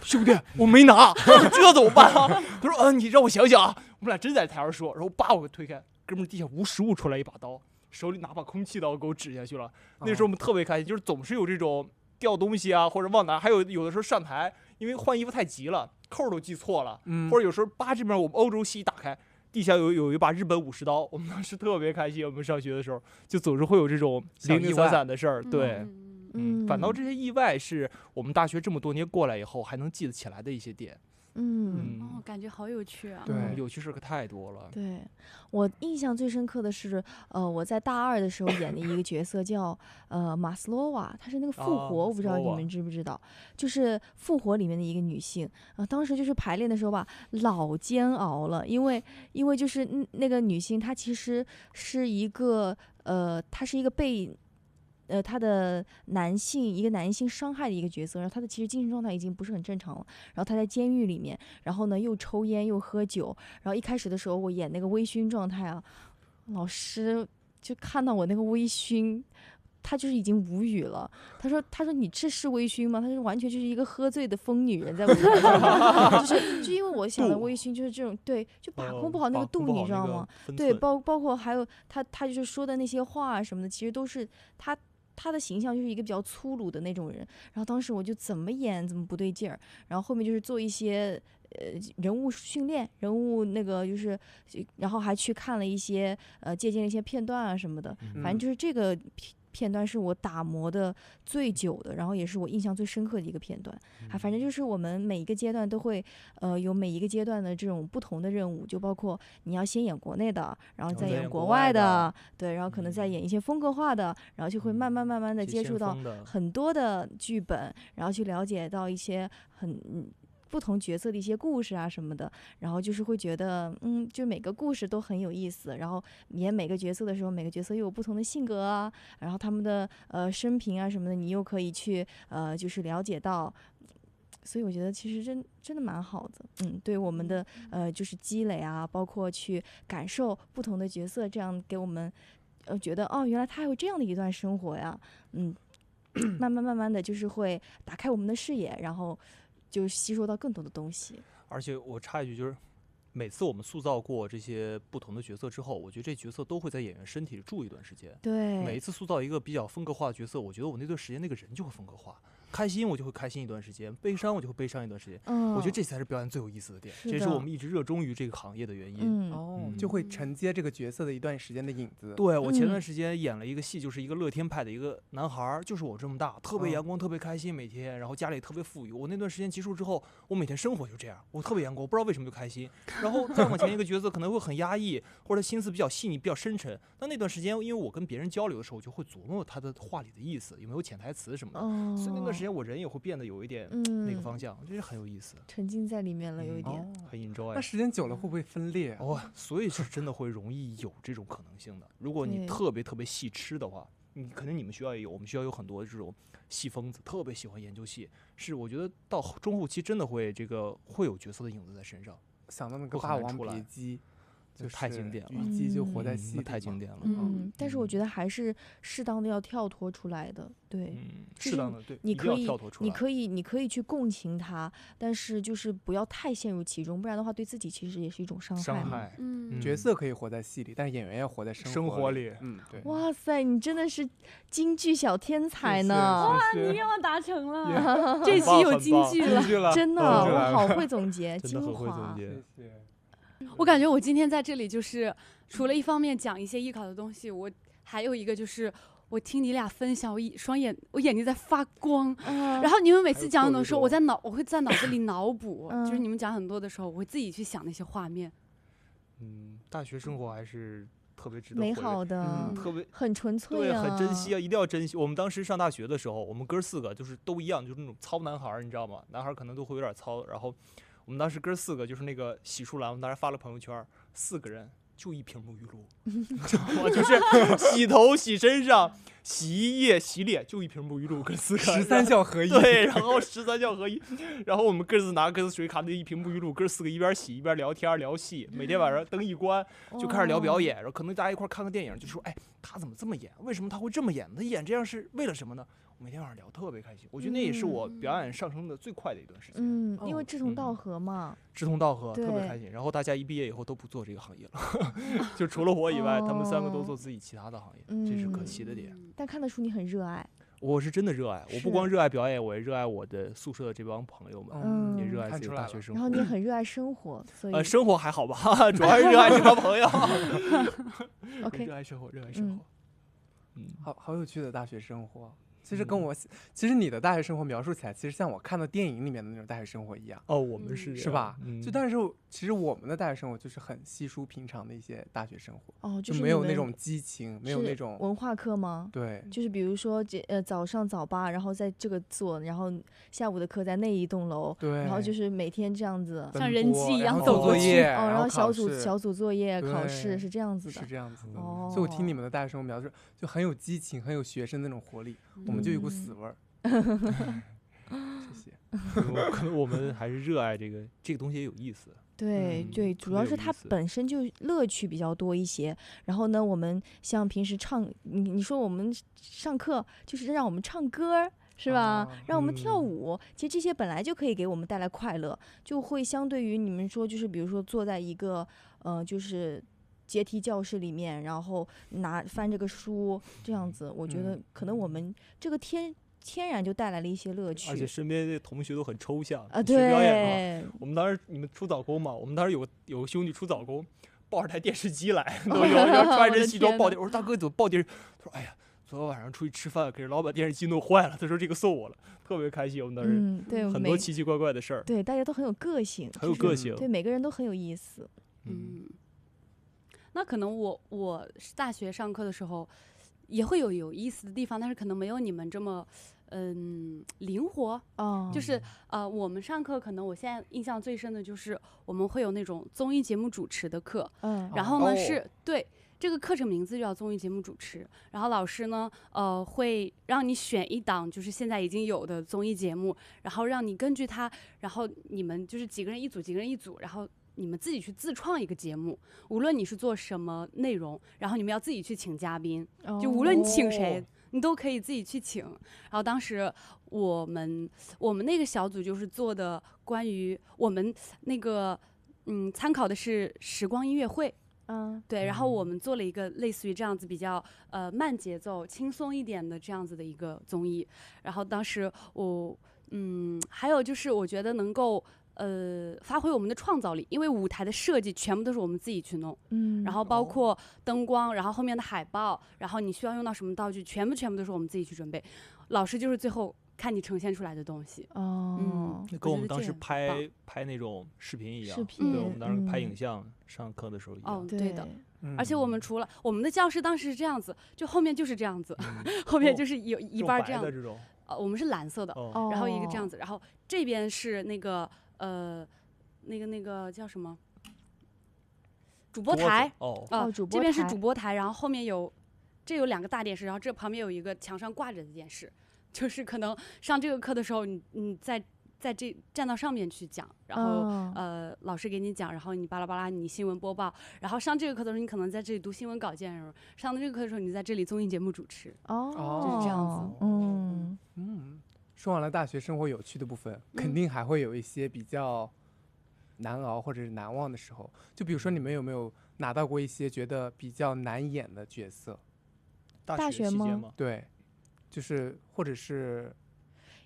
[SPEAKER 3] 兄弟，我没拿，这怎么办啊？他说，你让我想想啊。我们俩真在台上说，然后把我给推开，哥们地下无实物出来一把刀，手里拿把空气刀给我指下去了。那时候我们特别开心，就是总是有这种掉东西啊，或者忘拿，还有的时候上台，因为换衣服太急了，扣都记错了，或者有时候扒这边我们欧洲戏打开，地下有一把日本武士刀，我们当时特别开心。我们上学的时候，就总是会有这种零零散散的事儿，对。反倒这些意外是我们大学这么多年过来以后还能记得起来的一些点。
[SPEAKER 2] 感觉好有趣啊！
[SPEAKER 1] 对，
[SPEAKER 3] 有趣事可太多了。
[SPEAKER 4] 对，我印象最深刻的是，我在大2的时候演的一个角色叫马斯洛娃，她是那个复活，我不知道你们知不知道，就是复活里面的一个女性。当时就是排练的时候吧，老煎熬了，因为就是那个女性她其实是一个她是一个被。他的一个男性伤害的一个角色，然后他的其实精神状态已经不是很正常了，然后他在监狱里面，然后呢又抽烟又喝酒，然后一开始的时候我演那个微醺状态啊，老师就看到我那个微醺，他就是已经无语了。他说你这是微醺吗？他说完全就是一个喝醉的疯女人在舞台上，就因为我想的微醺就是这种，对，就把控不好那个度，你知道吗？对，包括还有他就是说的那些话什么的，其实都是他的形象就是一个比较粗鲁的那种人，然后当时我就怎么演怎么不对劲儿，然后后面就是做一些人物训练，人物那个就是，然后还去看了一些借鉴了一些片段啊什么的，反正就是这个片段是我打磨的最久的，然后也是我印象最深刻的一个片段。反正就是我们每一个阶段都会有每一个阶段的这种不同的任务，就包括你要先演国内的，然后再演国外的，对，然后可能再演一些风格化的，然后就会慢慢的接触到很多的剧本，然后去了解到一些不同角色的一些故事啊什么的，然后就是会觉得就每个故事都很有意思，然后演每个角色的时候，每个角色又有不同的性格啊，然后他们的生平啊什么的，你又可以去就是了解到，所以我觉得其实真的蛮好的，对我们的就是积累啊，包括去感受不同的角色，这样给我们觉得原来他还有这样的一段生活呀，慢慢的就是会打开我们的视野，然后就吸收到更多的东西。
[SPEAKER 3] 而且我插一句，就是每次我们塑造过这些不同的角色之后，我觉得这角色都会在演员身体里住一段时间。
[SPEAKER 4] 对，
[SPEAKER 3] 每一次塑造一个比较风格化的角色，我觉得我那段时间那个人就会风格化。开心我就会开心一段时间，悲伤我就会悲伤一段时间。我觉得这才是表演最有意思的点，这也是我们一直热衷于这个行业的原因。
[SPEAKER 1] 就会承接这个角色的一段时间的影子。
[SPEAKER 3] 对，我前段时间演了一个戏，就是一个乐天派的一个男孩，就是我这么大，特别阳光，特别开心，每天，然后家里特别富裕。我那段时间结束之后，我每天生活就这样，我特别阳光，不知道为什么就开心。然后再往前一个角色可能会很压抑，或者心思比较细腻，比较深沉。那段时间，因为我跟别人交流的时候，我就会琢磨他的话里的意思，有没有潜台词什么的。所以那段时间我人也会变得有一点那个方向，我觉得很有意思，
[SPEAKER 4] 沉浸在里面了，有一点
[SPEAKER 3] 很 enjoy。
[SPEAKER 1] 那时间久了会不会分裂
[SPEAKER 3] 所以是真的会容易有这种可能性的。如果你特别细吃的话，可能你们学校也有，我们学校有很多这种戏疯子，特别喜欢研究戏。是我觉得到中后期真的会会有角色的影子在身上。
[SPEAKER 1] 想到那个《霸王别姬》。就是
[SPEAKER 3] 太经典了，
[SPEAKER 1] 虞姬就活在戏里，
[SPEAKER 3] 太经典了。
[SPEAKER 4] 但是我觉得还是适当的要跳脱出来的，对，
[SPEAKER 3] 适当的对，
[SPEAKER 4] 你可以去共情他，但是就是不要太陷入其中，不然的话对自己其实也是一种伤害。
[SPEAKER 1] 角色可以活在戏里，但是演员要活在生活里。
[SPEAKER 3] 对。
[SPEAKER 4] 哇塞，你真的是京剧小天才呢！
[SPEAKER 2] 哇，你愿望达成了，这期有京剧了，
[SPEAKER 4] 真的，我好会总结，精华。
[SPEAKER 2] 我感觉我今天在这里就是除了一方面讲一些艺考的东西，我还有一个就是我听你俩分享，我眼睛在发光。然后你们每次讲的时候，我会在脑子里脑补，就是你们讲很多的时候，我会自己去想那些画面。
[SPEAKER 3] 大学生活还是特别值得
[SPEAKER 4] 美好的，
[SPEAKER 3] 特别
[SPEAKER 4] 很纯粹
[SPEAKER 3] 对，很珍惜啊，一定要珍惜。我们当时上大学的时候，我们哥4个就是都一样，就是那种糙男孩，你知道吗？男孩可能都会有点糙，然后。我们当时哥4个就是那个洗漱篮，我们当时发了朋友圈，4个人就1瓶沐浴露，我就是洗头、洗身上、洗衣液、洗脸，就1瓶沐浴露，跟4个
[SPEAKER 1] 13效合一。
[SPEAKER 3] 对，然后13效合一，然后我们各自拿各自水卡那1瓶沐浴露，哥4个一边洗一边聊天聊戏，每天晚上灯一关就开始聊表演，然后可能大家一块看个电影，就说哎，他怎么这么演？为什么他会这么演？他演这样是为了什么呢？每天晚上聊特别开心，我觉得那也是我表演上升的最快的一段时间。
[SPEAKER 4] 因为志同道合嘛，
[SPEAKER 3] 志同道合，特别开心。然后大家一毕业以后都不做这个行业了，就除了我以外，他们3个都做自己其他的行业，这是可惜的点。
[SPEAKER 4] 但看得出你很热爱。
[SPEAKER 3] 我是真的热爱，我不光热爱表演，我也热爱我的宿舍的这帮朋友们，也热爱自己的大学生活。
[SPEAKER 4] 然后你也很热爱生活，所以
[SPEAKER 3] 生活还好吧，主要是热爱这帮朋友。
[SPEAKER 4] OK，
[SPEAKER 3] 热爱生活。
[SPEAKER 1] 好有趣的大学生活。其实你的大学生活描述起来，其实像我看到电影里面的那种大学生活一样。
[SPEAKER 3] 我们是
[SPEAKER 1] 吧？但是其实我们的大学生活就是很稀疏平常的一些大学生活。
[SPEAKER 4] 就是
[SPEAKER 1] 没有那种激情，没有那种
[SPEAKER 4] 文化课吗？
[SPEAKER 1] 对，
[SPEAKER 4] 就是比如说早上早8，然后在这个做，然后下午的课在那一栋楼，
[SPEAKER 1] 对，
[SPEAKER 4] 然后就是每天这样子，
[SPEAKER 2] 像人机一样
[SPEAKER 1] 走作业，
[SPEAKER 4] 然后小组作业、考试是这样子的，
[SPEAKER 1] 是这样子的。所以我听你们的大学生活描述，就很有激情，很有学生那种活力，我们就有一股死味儿。谢谢。
[SPEAKER 3] 可能我们还是热爱这个东西也有意思。
[SPEAKER 4] 对，主要是它本身就乐趣比较多一些。然后呢，我们像平时你说我们上课就是让我们唱歌。是吧？让我们跳舞，其实这些本来就可以给我们带来快乐，就会相对于你们说，就是比如说坐在一个就是阶梯教室里面，然后翻这个书这样子，我觉得可能我们这个天然就带来了一些乐趣，
[SPEAKER 3] 而且身边的同学都很抽象
[SPEAKER 4] 啊。对，
[SPEAKER 3] 表演我们当时你们出早功嘛，我们当时有个兄弟出早功，抱着台电视机来，都有穿着西装抱电，我说大哥怎么抱电视？他说哎呀。昨天晚上出去吃饭，给老板电视机弄坏了。他说这个送我了，特别开心。我们当时
[SPEAKER 4] 对
[SPEAKER 3] 很多奇奇怪怪的事儿。
[SPEAKER 4] 对，大家都很有个性，
[SPEAKER 3] 很有个性。
[SPEAKER 4] 对，每个人都很有意思。
[SPEAKER 2] 那可能我大学上课的时候也会有意思的地方，但是可能没有你们这么灵活。就是我们上课可能我现在印象最深的就是我们会有那种综艺节目主持的课。然后呢是对。这个课程名字就叫综艺节目主持。然后老师呢，会让你选一档就是现在已经有的综艺节目，然后让你根据它，然后你们就是几个人一组，几个人一组，然后你们自己去自创一个节目，无论你是做什么内容，然后你们要自己去请嘉宾，就无论你请谁，你都可以自己去请。然后当时我们那个小组就是做的关于我们那个参考的是时光音乐会。对，然后我们做了一个类似于这样子比较慢节奏、轻松一点的这样子的一个综艺。然后当时还有就是我觉得能够发挥我们的创造力，因为舞台的设计全部都是我们自己去弄，然后包括灯光，然后后面的海报，然后你需要用到什么道具，全部都是我们自己去准备。老师就是最后看你呈现出来的东西。
[SPEAKER 3] 那跟我们当时拍那种视频一样，对，我们当时拍影像上课的时候一样。
[SPEAKER 2] 对的。而且我们除了我们的教室当时是这样子，就后面就是这样子，后面就是有一半这样
[SPEAKER 3] 的这种。
[SPEAKER 2] 我们是蓝色的，然后一个这样子，然后这边是那个那个叫什么主播台这边是主播台，然后后面有2个大电视，然后这旁边有一个墙上挂着的电视，就是可能上这个课的时候你在这站到上面去讲，然后老师给你讲，然后你巴拉巴拉你新闻播报，然后上这个课的时候你可能在这里读新闻稿件的时候，上的这个课的时候你在这里综艺节目主持，就是这样子。
[SPEAKER 1] 说完了大学生活有趣的部分，肯定还会有一些比较难熬或者是难忘的时候。就比如说你们有没有拿到过一些觉得比较难演的角色？
[SPEAKER 3] 大学期间吗？
[SPEAKER 1] 对，就是或者是。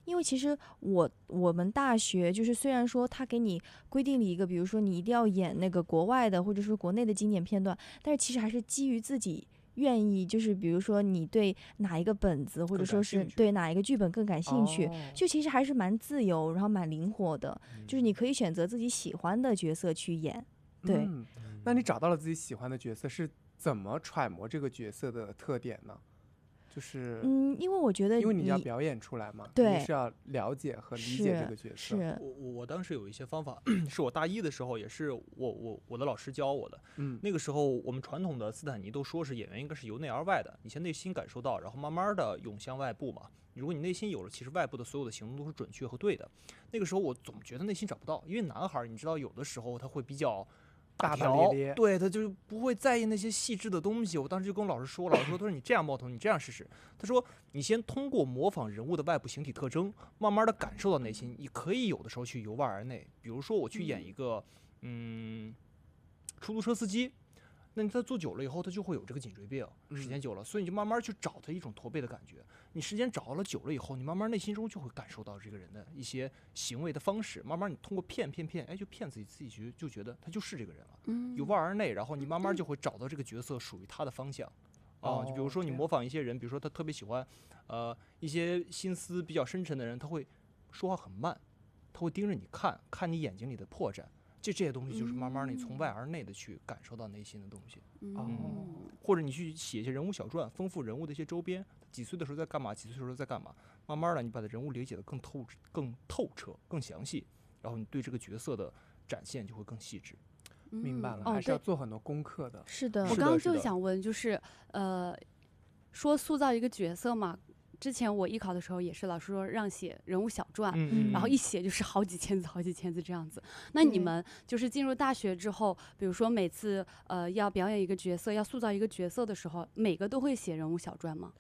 [SPEAKER 4] 因为其实我们大学就是虽然说他给你规定了一个，比如说你一定要演那个国外的或者说国内的经典片段，但是其实还是基于自己愿意，就是比如说你对哪一个本子或者说是对哪一个剧本更感兴趣，就其实还是蛮自由，然后蛮灵活的，就是你可以选择自己喜欢的角色去演。对，
[SPEAKER 1] 那你找到了自己喜欢的角色，是怎么揣摩这个角色的特点呢？就是
[SPEAKER 4] 因为我觉得
[SPEAKER 1] 因为你要表演出来嘛，
[SPEAKER 4] 对，
[SPEAKER 1] 你是要了解和理解这个角色。
[SPEAKER 4] 是
[SPEAKER 3] 我当时有一些方法，是我大一的时候，也是我的老师教我的。那个时候我们传统的斯坦尼都说是演员应该是由内而外的，你先内心感受到，然后慢慢的涌向外部嘛。如果你内心有了，其实外部的所有的行动都是准确和对的。那个时候我总觉得内心找不到，因为男孩你知道有的时候他会比较
[SPEAKER 1] 大咧咧，
[SPEAKER 3] 对，他就不会在意那些细致的东西。我当时就跟老师说，老师说，他说你这样冒头，你这样试试。他说你先通过模仿人物的外部形体特征，慢慢的感受到内心。你可以有的时候去由外而内，比如说我去演一个出租车司机，那你他做久了以后，他就会有这个颈椎病，时间久了，所以你就慢慢去找他一种驼背的感觉。你时间找了久了以后，你慢慢内心中就会感受到这个人的一些行为的方式，慢慢你通过骗，就骗自己就觉得他就是这个人了。由外而内，然后你慢慢就会找到这个角色属于他的方向。就比如说你模仿一些人，比如说他特别喜欢一些心思比较深沉的人，他会说话很慢，他会盯着你看你眼睛里的破绽。这些东西就是慢慢你从外而内的去感受到内心的东西。或者你去写一些人物小传，丰富人物的一些周边，几岁的时候在干嘛，几岁的时候在干嘛，慢慢的你把人物理解的更透彻、更详细，然后你对这个角色的展现就会更细致。
[SPEAKER 1] 明白了，还是要做很多功课的。
[SPEAKER 4] 是的，
[SPEAKER 2] 我刚刚就想问，就是说塑造一个角色嘛。之前我艺考的时候也是老师说让写人物小传，然后一写就是好几千字这样子。那你们就是进入大学之后，比如说每次要表演一个角色，要塑造一个角色的时候，每个都会写人物小传吗？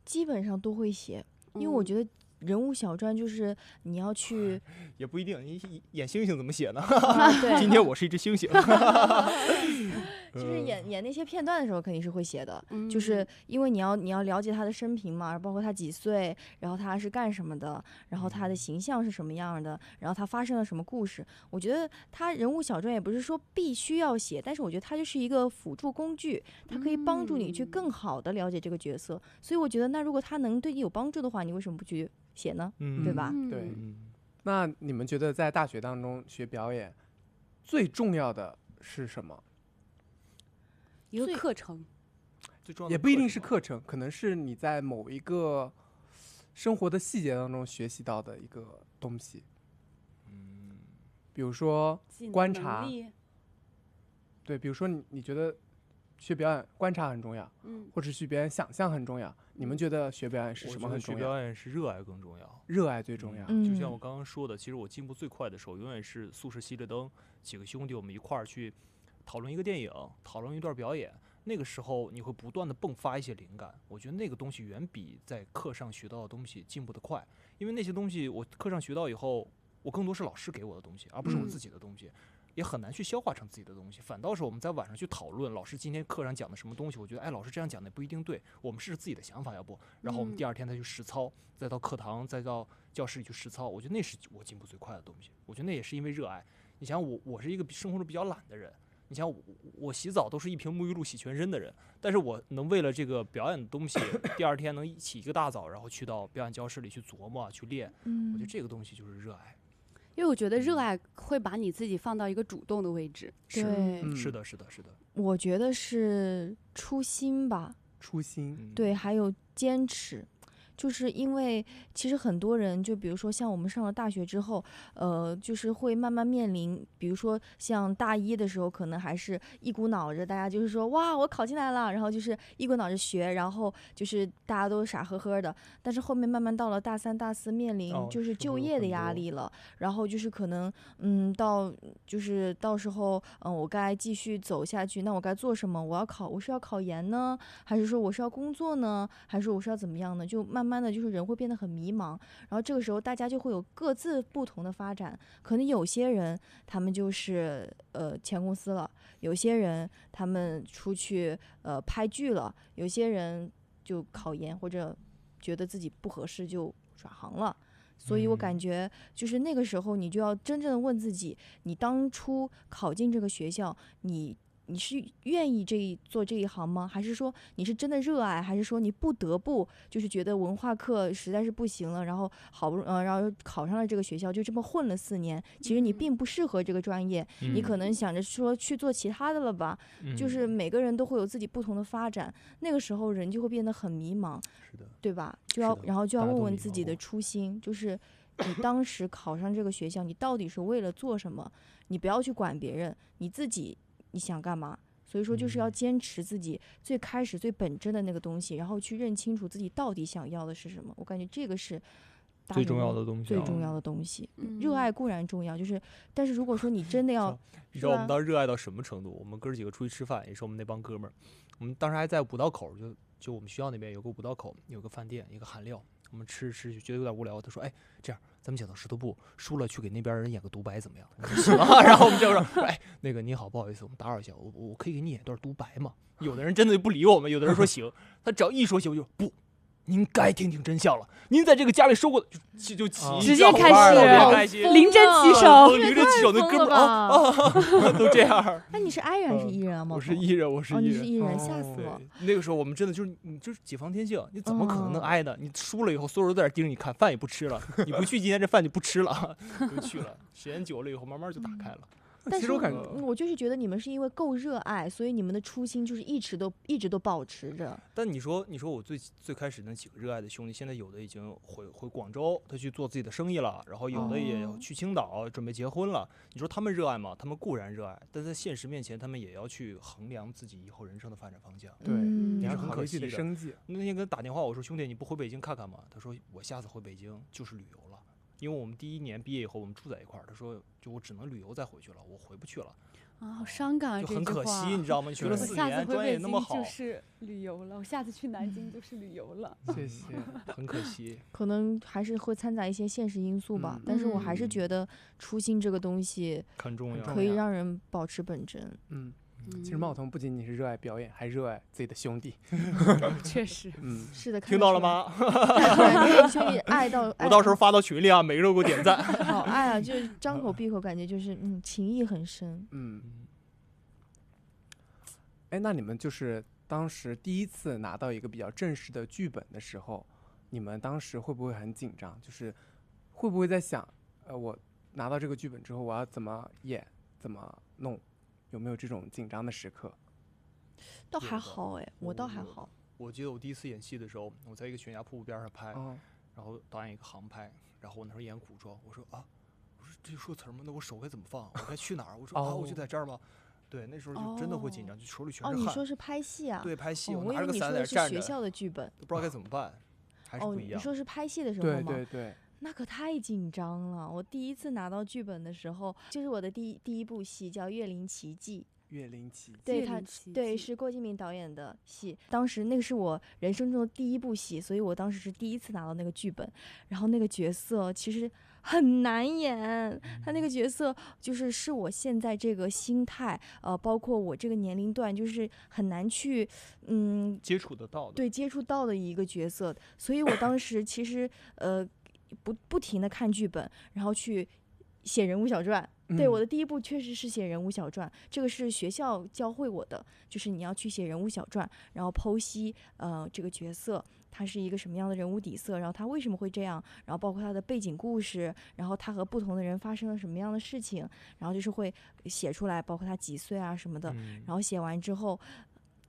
[SPEAKER 4] 基本上都会写，因为我觉得人物小传就是你要去，
[SPEAKER 3] 也不一定，你演猩猩怎么写呢？
[SPEAKER 4] 对，
[SPEAKER 3] 今天我是一只猩猩。
[SPEAKER 4] 就是演那些片段的时候肯定是会写的，就是因为你要了解他的生平嘛，包括他几岁，然后他是干什么的，然后他的形象是什么样的，然后他发生了什么故事。我觉得他人物小传也不是说必须要写，但是我觉得它就是一个辅助工具，它可以帮助你去更好的了解这个角色。所以我觉得那如果他能对你有帮助的话，你为什么不去写呢？对吧？
[SPEAKER 1] 对。那你们觉得在大学当中学表演最重要的是什么？
[SPEAKER 2] 一个课程，
[SPEAKER 1] 也不一定是课程，可能是你在某一个生活的细节当中学习到的一个东西。比如说观察，对，比如说你觉得学表演观察很重要，或者学表演想象很重要。你们觉得学表演是什么很重要？
[SPEAKER 3] 学表演是热爱更重要，
[SPEAKER 1] 热爱最重要。
[SPEAKER 3] 就像我刚刚说的，其实我进步最快的时候，永远是宿舍熄着灯，几个兄弟我们一块儿去讨论一个电影，讨论一段表演。那个时候你会不断的迸发一些灵感，我觉得那个东西远比在课上学到的东西进步的快，因为那些东西我课上学到以后，我更多是老师给我的东西，而不是我自己的东西。也很难去消化成自己的东西，反倒是我们在晚上去讨论老师今天课上讲的什么东西，我觉得老师这样讲的不一定对，我们试试自己的想法要不，然后我们第二天再去实操，再到课堂，再到教室里去实操，我觉得那是我进步最快的东西。我觉得那也是因为热爱。你想我是一个生活中比较懒的人，你想我洗澡都是一瓶沐浴露洗全身的人，但是我能为了这个表演的东西，第二天能起一个大早，然后去到表演教室里去琢磨去练，我觉得这个东西就是热爱。
[SPEAKER 2] 因为我觉得热爱会把你自己放到一个主动的位置。
[SPEAKER 4] 对，
[SPEAKER 3] 是的。
[SPEAKER 4] 我觉得是初心吧。
[SPEAKER 1] 初心。
[SPEAKER 4] 对，还有坚持。就是因为其实很多人，就比如说像我们上了大学之后，就是会慢慢面临，比如说像大一的时候，可能还是一股脑着，大家就是说哇，我考进来了，然后就是一股脑着学，然后就是大家都傻呵呵的。但是后面慢慢到了大三、大四，面临就是就业的压力了，然后就是可能就是到时候我该继续走下去，那我该做什么？我是要考研呢，还是说我是要工作呢，还是说我是要怎么样呢？就慢慢的就是人会变得很迷茫，然后这个时候大家就会有各自不同的发展。可能有些人他们就是签公司了，有些人他们出去拍剧了，有些人就考研或者觉得自己不合适就转行了。所以我感觉就是那个时候你就要真正的问自己，你当初考进这个学校，你是愿意做这一行吗？还是说你是真的热爱？还是说你不得不就是觉得文化课实在是不行了，然后然后考上了这个学校，就这么混了4年，其实你并不适合这个专业，你可能想着说去做其他的了吧。就是每个人都会有自己不同的发展，那个时候人就会变得很迷茫，
[SPEAKER 3] 是的，
[SPEAKER 4] 对吧？然后就要问问自己的初心，就是你当时考上这个学校，你到底是为了做什么？你不要去管别人，你自己你想干嘛？所以说就是要坚持自己最开始最本真的那个东西，然后去认清楚自己到底想要的是什么。我感觉这个是
[SPEAKER 3] 最重要的东西。
[SPEAKER 4] 最重要的东西，热爱固然重要，但是如果说你真的要，
[SPEAKER 3] 你知道我们当时热爱到什么程度？我们哥几个出去吃饭，也是我们那帮哥们儿，我们当时还在五道口，就我们学校那边有个五道口，有个饭店，一个韩料，我们吃就觉得有点无聊，他说这样咱们剪刀石头布，输了去给那边人演个独白怎么样？我说行啊，然后我们就说那个你好，不好意思，我们打扰一下，我可以给你演段独白吗？有的人真的不理我们，有的人说行，他只要一说行我就不。您该听听真相了。您在这个家里受过就
[SPEAKER 2] 直接开始临阵起手，
[SPEAKER 3] 那哥们儿都这样。
[SPEAKER 4] 那你是 I 人还是 E 人啊？
[SPEAKER 3] 我是 E 人，我是 E 人。
[SPEAKER 4] 你是 E 人，吓死我！
[SPEAKER 3] 那个时候我们真的就是解放天性，你怎么可能能挨呢？你输了以后，所有人都在那盯着你看，饭也不吃了。你不去，今天这饭就不吃了，就去了。时间久了以后，慢慢就打开了。
[SPEAKER 4] 但是我就是觉得你们是因为够热爱，所以你们的初心就是一直都保持着。
[SPEAKER 3] 但你说我最开始那几个热爱的兄弟，现在有的已经回广州，他去做自己的生意了，然后有的也去青岛准备结婚了。你说他们热爱吗？他们固然热爱，但在现实面前，他们也要去衡量自己以后人生的发展方向。
[SPEAKER 1] 对，
[SPEAKER 3] 也是很可惜
[SPEAKER 1] 的生计。
[SPEAKER 3] 那天跟他打电话，我说兄弟，你不回北京看看吗？他说我下次回北京就是旅游了。因为我们第1年毕业以后，我们住在一块儿。他说，就我只能旅游再回去了，我回不去了。
[SPEAKER 2] 好伤感啊！
[SPEAKER 3] 就很可惜，你知道吗？你学了4年，专业那么好，
[SPEAKER 2] 就是旅游了。我下次去南京就是旅游了。
[SPEAKER 1] 谢谢，
[SPEAKER 3] 很可惜。
[SPEAKER 4] 可能还是会掺杂一些现实因素吧，但是我还是觉得初心这个东西
[SPEAKER 3] 很重要，
[SPEAKER 4] 可以让人保持本真。
[SPEAKER 1] 其实茂童不仅仅是热爱表演，还热爱自己的兄弟。
[SPEAKER 2] 确实，
[SPEAKER 4] 是的，
[SPEAKER 3] 听到了吗？
[SPEAKER 4] 兄弟爱到，
[SPEAKER 3] 我到时候发到群里啊，每个人给我点赞。
[SPEAKER 4] 好爱啊，就是张口闭口，感觉就是情谊很深。
[SPEAKER 1] 那你们就是当时第一次拿到一个比较正式的剧本的时候，你们当时会不会很紧张？就是会不会在想，我拿到这个剧本之后，我要怎么演，怎么弄？有没有这种紧张的时刻？
[SPEAKER 4] 倒还好我倒还好。
[SPEAKER 3] 我记得我第一次演戏的时候，我在一个悬崖瀑布边上拍，然后导演一个航拍，然后我那时候演古装，我说这说词儿吗？那我手该怎么放？我该去哪儿？我说我就在这儿吗？对，那时候就真的会紧张，就手里全是汗。
[SPEAKER 4] 你说是拍戏啊？
[SPEAKER 3] 对，拍戏，
[SPEAKER 4] 我
[SPEAKER 3] 拿着个伞
[SPEAKER 4] 以为你说的是
[SPEAKER 3] 在那站着，
[SPEAKER 4] 学校的剧本，
[SPEAKER 3] 都不知道该怎么办，还是不一样。
[SPEAKER 4] 你说是拍戏的时候吗？
[SPEAKER 1] 对对对。
[SPEAKER 4] 那可太紧张了！我第一次拿到剧本的时候，就是我的第一部戏叫《岳灵奇迹》。
[SPEAKER 1] 岳灵奇迹，
[SPEAKER 4] 对，是郭敬明导演的戏。当时那个是我人生中的第一部戏，所以我当时是第一次拿到那个剧本。然后那个角色其实很难演，他那个角色是我现在这个心态，包括我这个年龄段，就是很难去
[SPEAKER 3] 接触得到的。
[SPEAKER 4] 对，接触到的一个角色。所以我当时其实不停的看剧本，然后去写人物小传。对，我的第一部确实是写人物小传，这个是学校教会我的，就是你要去写人物小传，然后剖析这个角色他是一个什么样的人物底色，然后他为什么会这样，然后包括他的背景故事，然后他和不同的人发生了什么样的事情，然后就是会写出来，包括他几岁啊什么的，然后写完之后。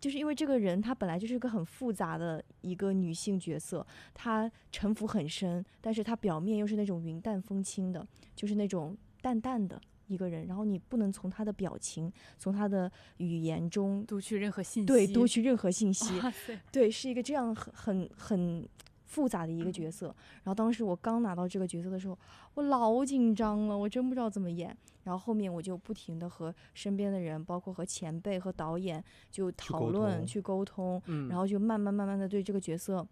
[SPEAKER 4] 就是因为这个人她本来就是个很复杂的一个女性角色，她城府很深，但是她表面又是那种云淡风轻的，就是那种淡淡的一个人，然后你不能从她的表情，从她的语言中
[SPEAKER 2] 读取任何信息，
[SPEAKER 4] 对，读取任何信息，对，是一个这样很复杂的一个角色。然后当时我刚拿到这个角色的时候，我老紧张了，我真不知道怎么演。然后后面我就不停的和身边的人，包括和前辈和导演就讨论去沟通，然后就慢慢的对这个角色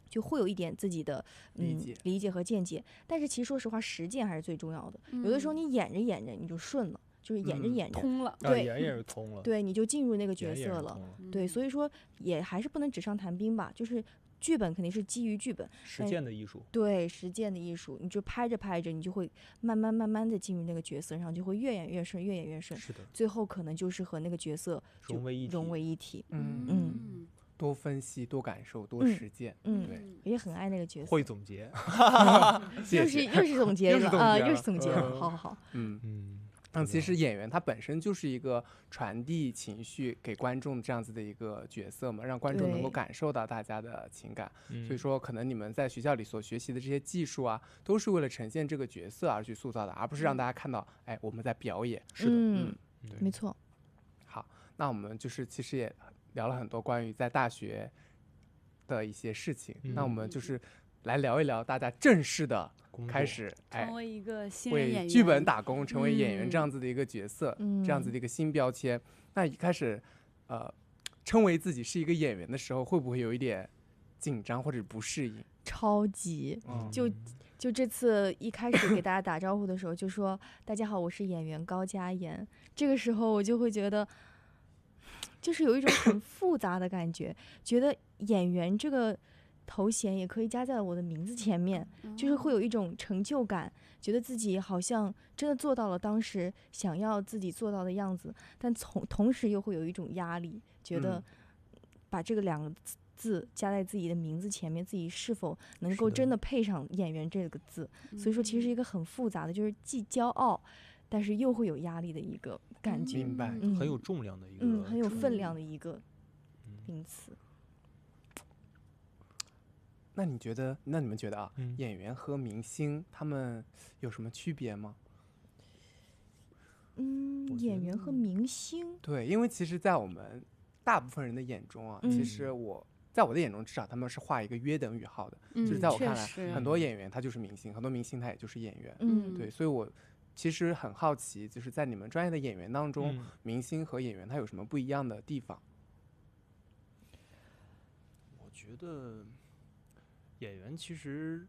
[SPEAKER 4] 就会有一点自己的理解和见解。但是其实说实话，实践还是最重要的。有的时候你演着演着你就顺了，就是演着演着
[SPEAKER 2] 通了，
[SPEAKER 4] 对，
[SPEAKER 3] 演着通了，
[SPEAKER 4] 对，你就进入那个角色了。对，所以说也还是不能纸上谈兵吧，就是剧本肯定是基于剧本，
[SPEAKER 3] 实践的艺术。
[SPEAKER 4] 对，实践的艺术，你就拍着拍着，你就会慢慢的进入那个角色，然后就会越演越顺，越演越顺。
[SPEAKER 3] 是的，
[SPEAKER 4] 最后可能就是和那个角色融为一体。
[SPEAKER 1] 多分析，多感受，多实践。对，
[SPEAKER 4] 也很爱那个角色。
[SPEAKER 3] 会总结，
[SPEAKER 4] 又是总结了啊，又是总结了，好。
[SPEAKER 1] 其实演员他本身就是一个传递情绪给观众这样子的一个角色嘛，让观众能够感受到大家的情感。所以说，可能你们在学校里所学习的这些技术啊，都是为了呈现这个角色而去塑造的，而不是让大家看到，哎，我们在表演。
[SPEAKER 3] 是的，
[SPEAKER 1] 对，
[SPEAKER 4] 没错。
[SPEAKER 1] 好，那我们就是其实也聊了很多关于在大学的一些事情，那我们就是来聊一聊大家正式的开始
[SPEAKER 2] 成为一个新人演员，
[SPEAKER 1] 为剧本打工，成为演员这样子的一个角色，这样子的一个新标签。那一开始称为自己是一个演员的时候，会不会有一点紧张或者不适应？
[SPEAKER 4] 超级，就这次一开始给大家打招呼的时候就说大家好，我是演员高佳妍，这个时候我就会觉得就是有一种很复杂的感觉，觉得演员这个头衔也可以加在我的名字前面，就是会有一种成就感，觉得自己好像真的做到了当时想要自己做到的样子，但同时又会有一种压力，觉得把这个两个字加在自己的名字前面，自己是否能够真的配上演员这个字。所以说其实是一个很复杂的，就是既骄傲但是又会有压力的一个感觉。
[SPEAKER 1] 明白，
[SPEAKER 3] 很有重量的一个
[SPEAKER 4] 很有分量的一个名词。
[SPEAKER 1] 那你们觉得啊，演员和明星他们有什么区别吗？
[SPEAKER 4] 演员和明星，
[SPEAKER 1] 对，因为其实在我们大部分人的眼中啊，其实在我的眼中，至少他们是画一个约等语号的，就是在我看来，很多演员他就是明星，很多明星他也就是演员。对，所以我其实很好奇，就是在你们专业的演员当中，明星和演员他有什么不一样的地方？
[SPEAKER 3] 我觉得演员其实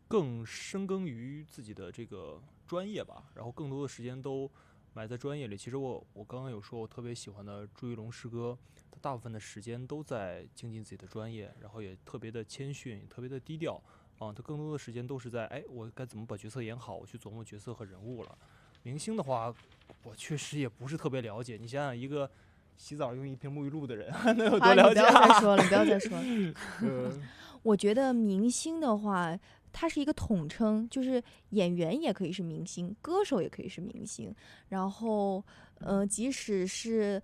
[SPEAKER 3] 更深耕于自己的这个专业吧，然后更多的时间都埋在专业里。其实我刚刚有说我特别喜欢的朱一龙师哥，他大部分的时间都在精进自己的专业，然后也特别的谦逊，特别的低调他更多的时间都是在我该怎么把角色演好，我去琢磨角色和人物了。明星的话我确实也不是特别了解，你想想一个洗澡用一瓶沐浴露的人能有多了解？
[SPEAKER 4] 你不要再说了我觉得明星的话它是一个统称，就是演员也可以是明星，歌手也可以是明星，然后即使是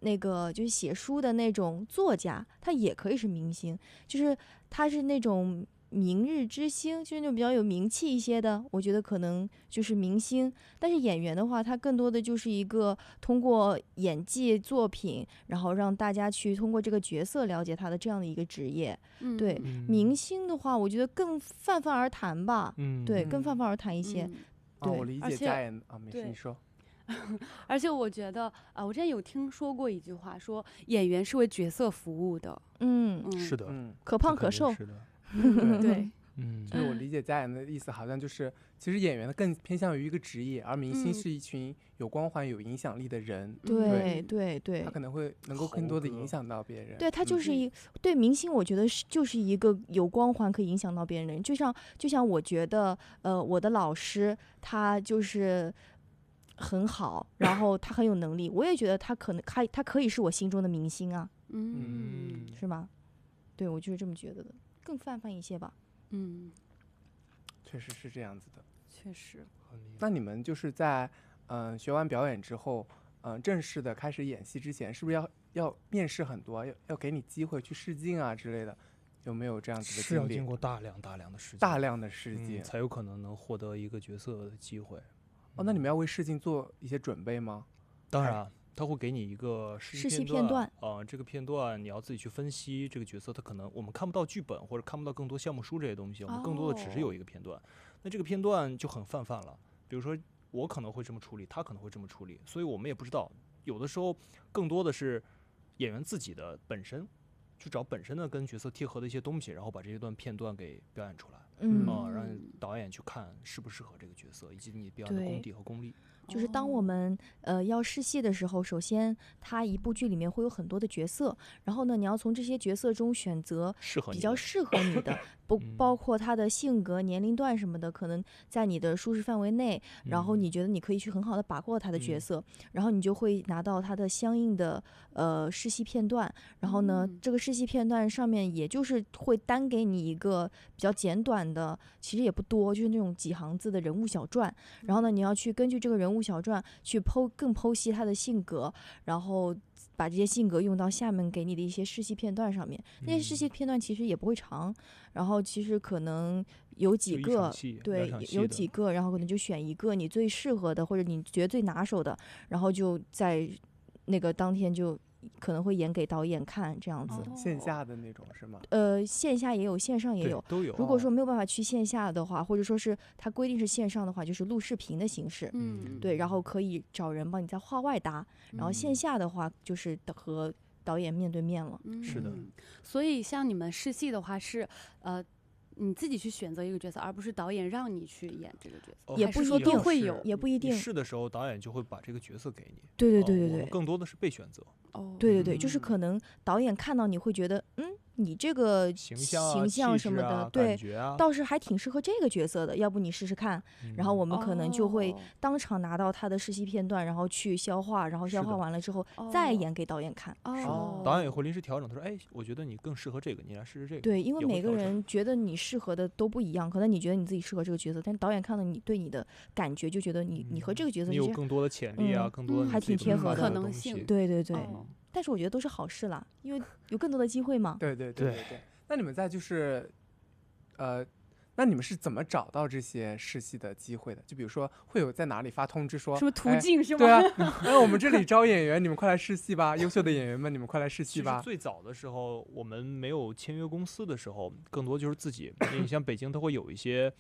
[SPEAKER 4] 那个就是写书的那种作家，他也可以是明星，就是他是那种明日之星，就是那种比较有名气一些的，我觉得可能就是明星。但是演员的话，他更多的就是一个通过演技作品，然后让大家去通过这个角色了解他的这样的一个职业。对，明星的话，我觉得更泛泛而谈吧。对，更泛泛而谈一些。对，
[SPEAKER 1] 我理解佳妍啊，没事，你说。
[SPEAKER 2] 而且我觉得我之前有听说过一句话，说演员是为角色服务的。
[SPEAKER 3] 是的，
[SPEAKER 4] 可胖可瘦。
[SPEAKER 3] 是的，
[SPEAKER 2] 对。
[SPEAKER 1] 就是我理解佳妍的意思，好像就是其实演员更偏向于一个职业，而明星是一群有光环、有影响力的人。
[SPEAKER 4] 对，
[SPEAKER 1] 他可能会能够更多的影响到别人。
[SPEAKER 4] 对，他就是对明星，我觉得就是一个有光环可以影响到别人的人。就像我觉得，我的老师他就是很好，然后他很有能力，我也觉得他可以是我心中的明星啊。是吗？对，我就是这么觉得的，更泛泛一些吧。
[SPEAKER 1] 确实是这样子的，
[SPEAKER 2] 确实。
[SPEAKER 1] 那你们就是在学完表演之后，正式的开始演戏之前，是不是要面试很多，要给你机会去试镜啊之类的？有没有这样子的经历？
[SPEAKER 3] 是要经过大量的试镜，
[SPEAKER 1] 大量的试镜，
[SPEAKER 3] 才有可能获得一个角色的机会。
[SPEAKER 1] 那你们要为试镜做一些准备吗？
[SPEAKER 3] 当然。他会给你一个试戏
[SPEAKER 4] 片段，
[SPEAKER 3] 这个片段你要自己去分析这个角色，他可能我们看不到剧本或者看不到更多项目书这些东西，我们更多的只是有一个片段。那这个片段就很泛泛了，比如说我可能会这么处理，他可能会这么处理，所以我们也不知道。有的时候更多的是演员自己的本身去找本身的跟角色贴合的一些东西，然后把这一段片段给表演出来，让导演去看适不适合这个角色，以及你表演的功底和功力。
[SPEAKER 4] 就是当我们要试戏的时候，首先它一部剧里面会有很多的角色，然后呢，你要从这些角色中选择比较适合你的，包括他的性格、年龄段什么的，可能在你的舒适范围内，然后你觉得你可以去很好的把握他的角色，然后你就会拿到他的相应的试戏片段，然后呢，这个试戏片段上面也就是会单给你一个比较简短的，其实也不多，就是那种几行字的人物小传，然后呢，你要去根据这个人物小传去更剖析他的性格，然后把这些性格用到下面给你的一些试戏片段上面。那些试戏片段其实也不会长，然后其实可能有几个，对，有几个，然后可能就选一个你最适合的或者你觉得最拿手的，然后就在那个当天就可能会演给导演看，这样子。
[SPEAKER 1] 线下的那种是吗？
[SPEAKER 4] 线下也有，线上也有，
[SPEAKER 3] 都有。
[SPEAKER 4] 如果说没有办法去线下的话，或者说是它规定是线上的话，就是录视频的形式。对，然后可以找人帮你在话外搭，然后线下的话就是和导演面对面了。
[SPEAKER 3] 是的。
[SPEAKER 2] 所以像你们试戏的话是你自己去选择一个角色，而不是导演让你去演这个角色，
[SPEAKER 4] 也不一定
[SPEAKER 2] 会有，
[SPEAKER 4] 也不一定。
[SPEAKER 3] 试的时候，导演就会把这个角色给你。
[SPEAKER 4] 对，
[SPEAKER 3] 我们更多的是被选择。
[SPEAKER 4] 对，就是可能导演看到你会觉得，你这个形象什么的，对，倒是还挺适合这个角色的，要不你试试看。然后我们可能就会当场拿到他的试戏片段，然后去消化，然后消化完了之后再演给导演看。
[SPEAKER 3] 导演也会临时调整，他说：“哎，我觉得你更适合这个，你来试试这个。”
[SPEAKER 4] 对，因为每个人觉得你适合的都不一样，可能你觉得你自己适合这个角色，但导演看到你对你的感觉，就觉得你和这个角色
[SPEAKER 3] 你有更多的潜力啊，更多的
[SPEAKER 4] 还挺贴合的
[SPEAKER 2] 可能性。
[SPEAKER 4] 对。但是我觉得都是好事啦，因为有更多的机会嘛。
[SPEAKER 1] 对。那你们在就是那你们是怎么找到这些试戏的机会的？就比如说会有在哪里发通知说
[SPEAKER 2] 什么途径是吗？
[SPEAKER 1] 对啊，我们这里招演员，你们快来试戏吧！优秀的演员们，你们快来试戏吧！
[SPEAKER 3] 最早的时候，我们没有签约公司的时候，更多就是自己。你像北京，它会有一些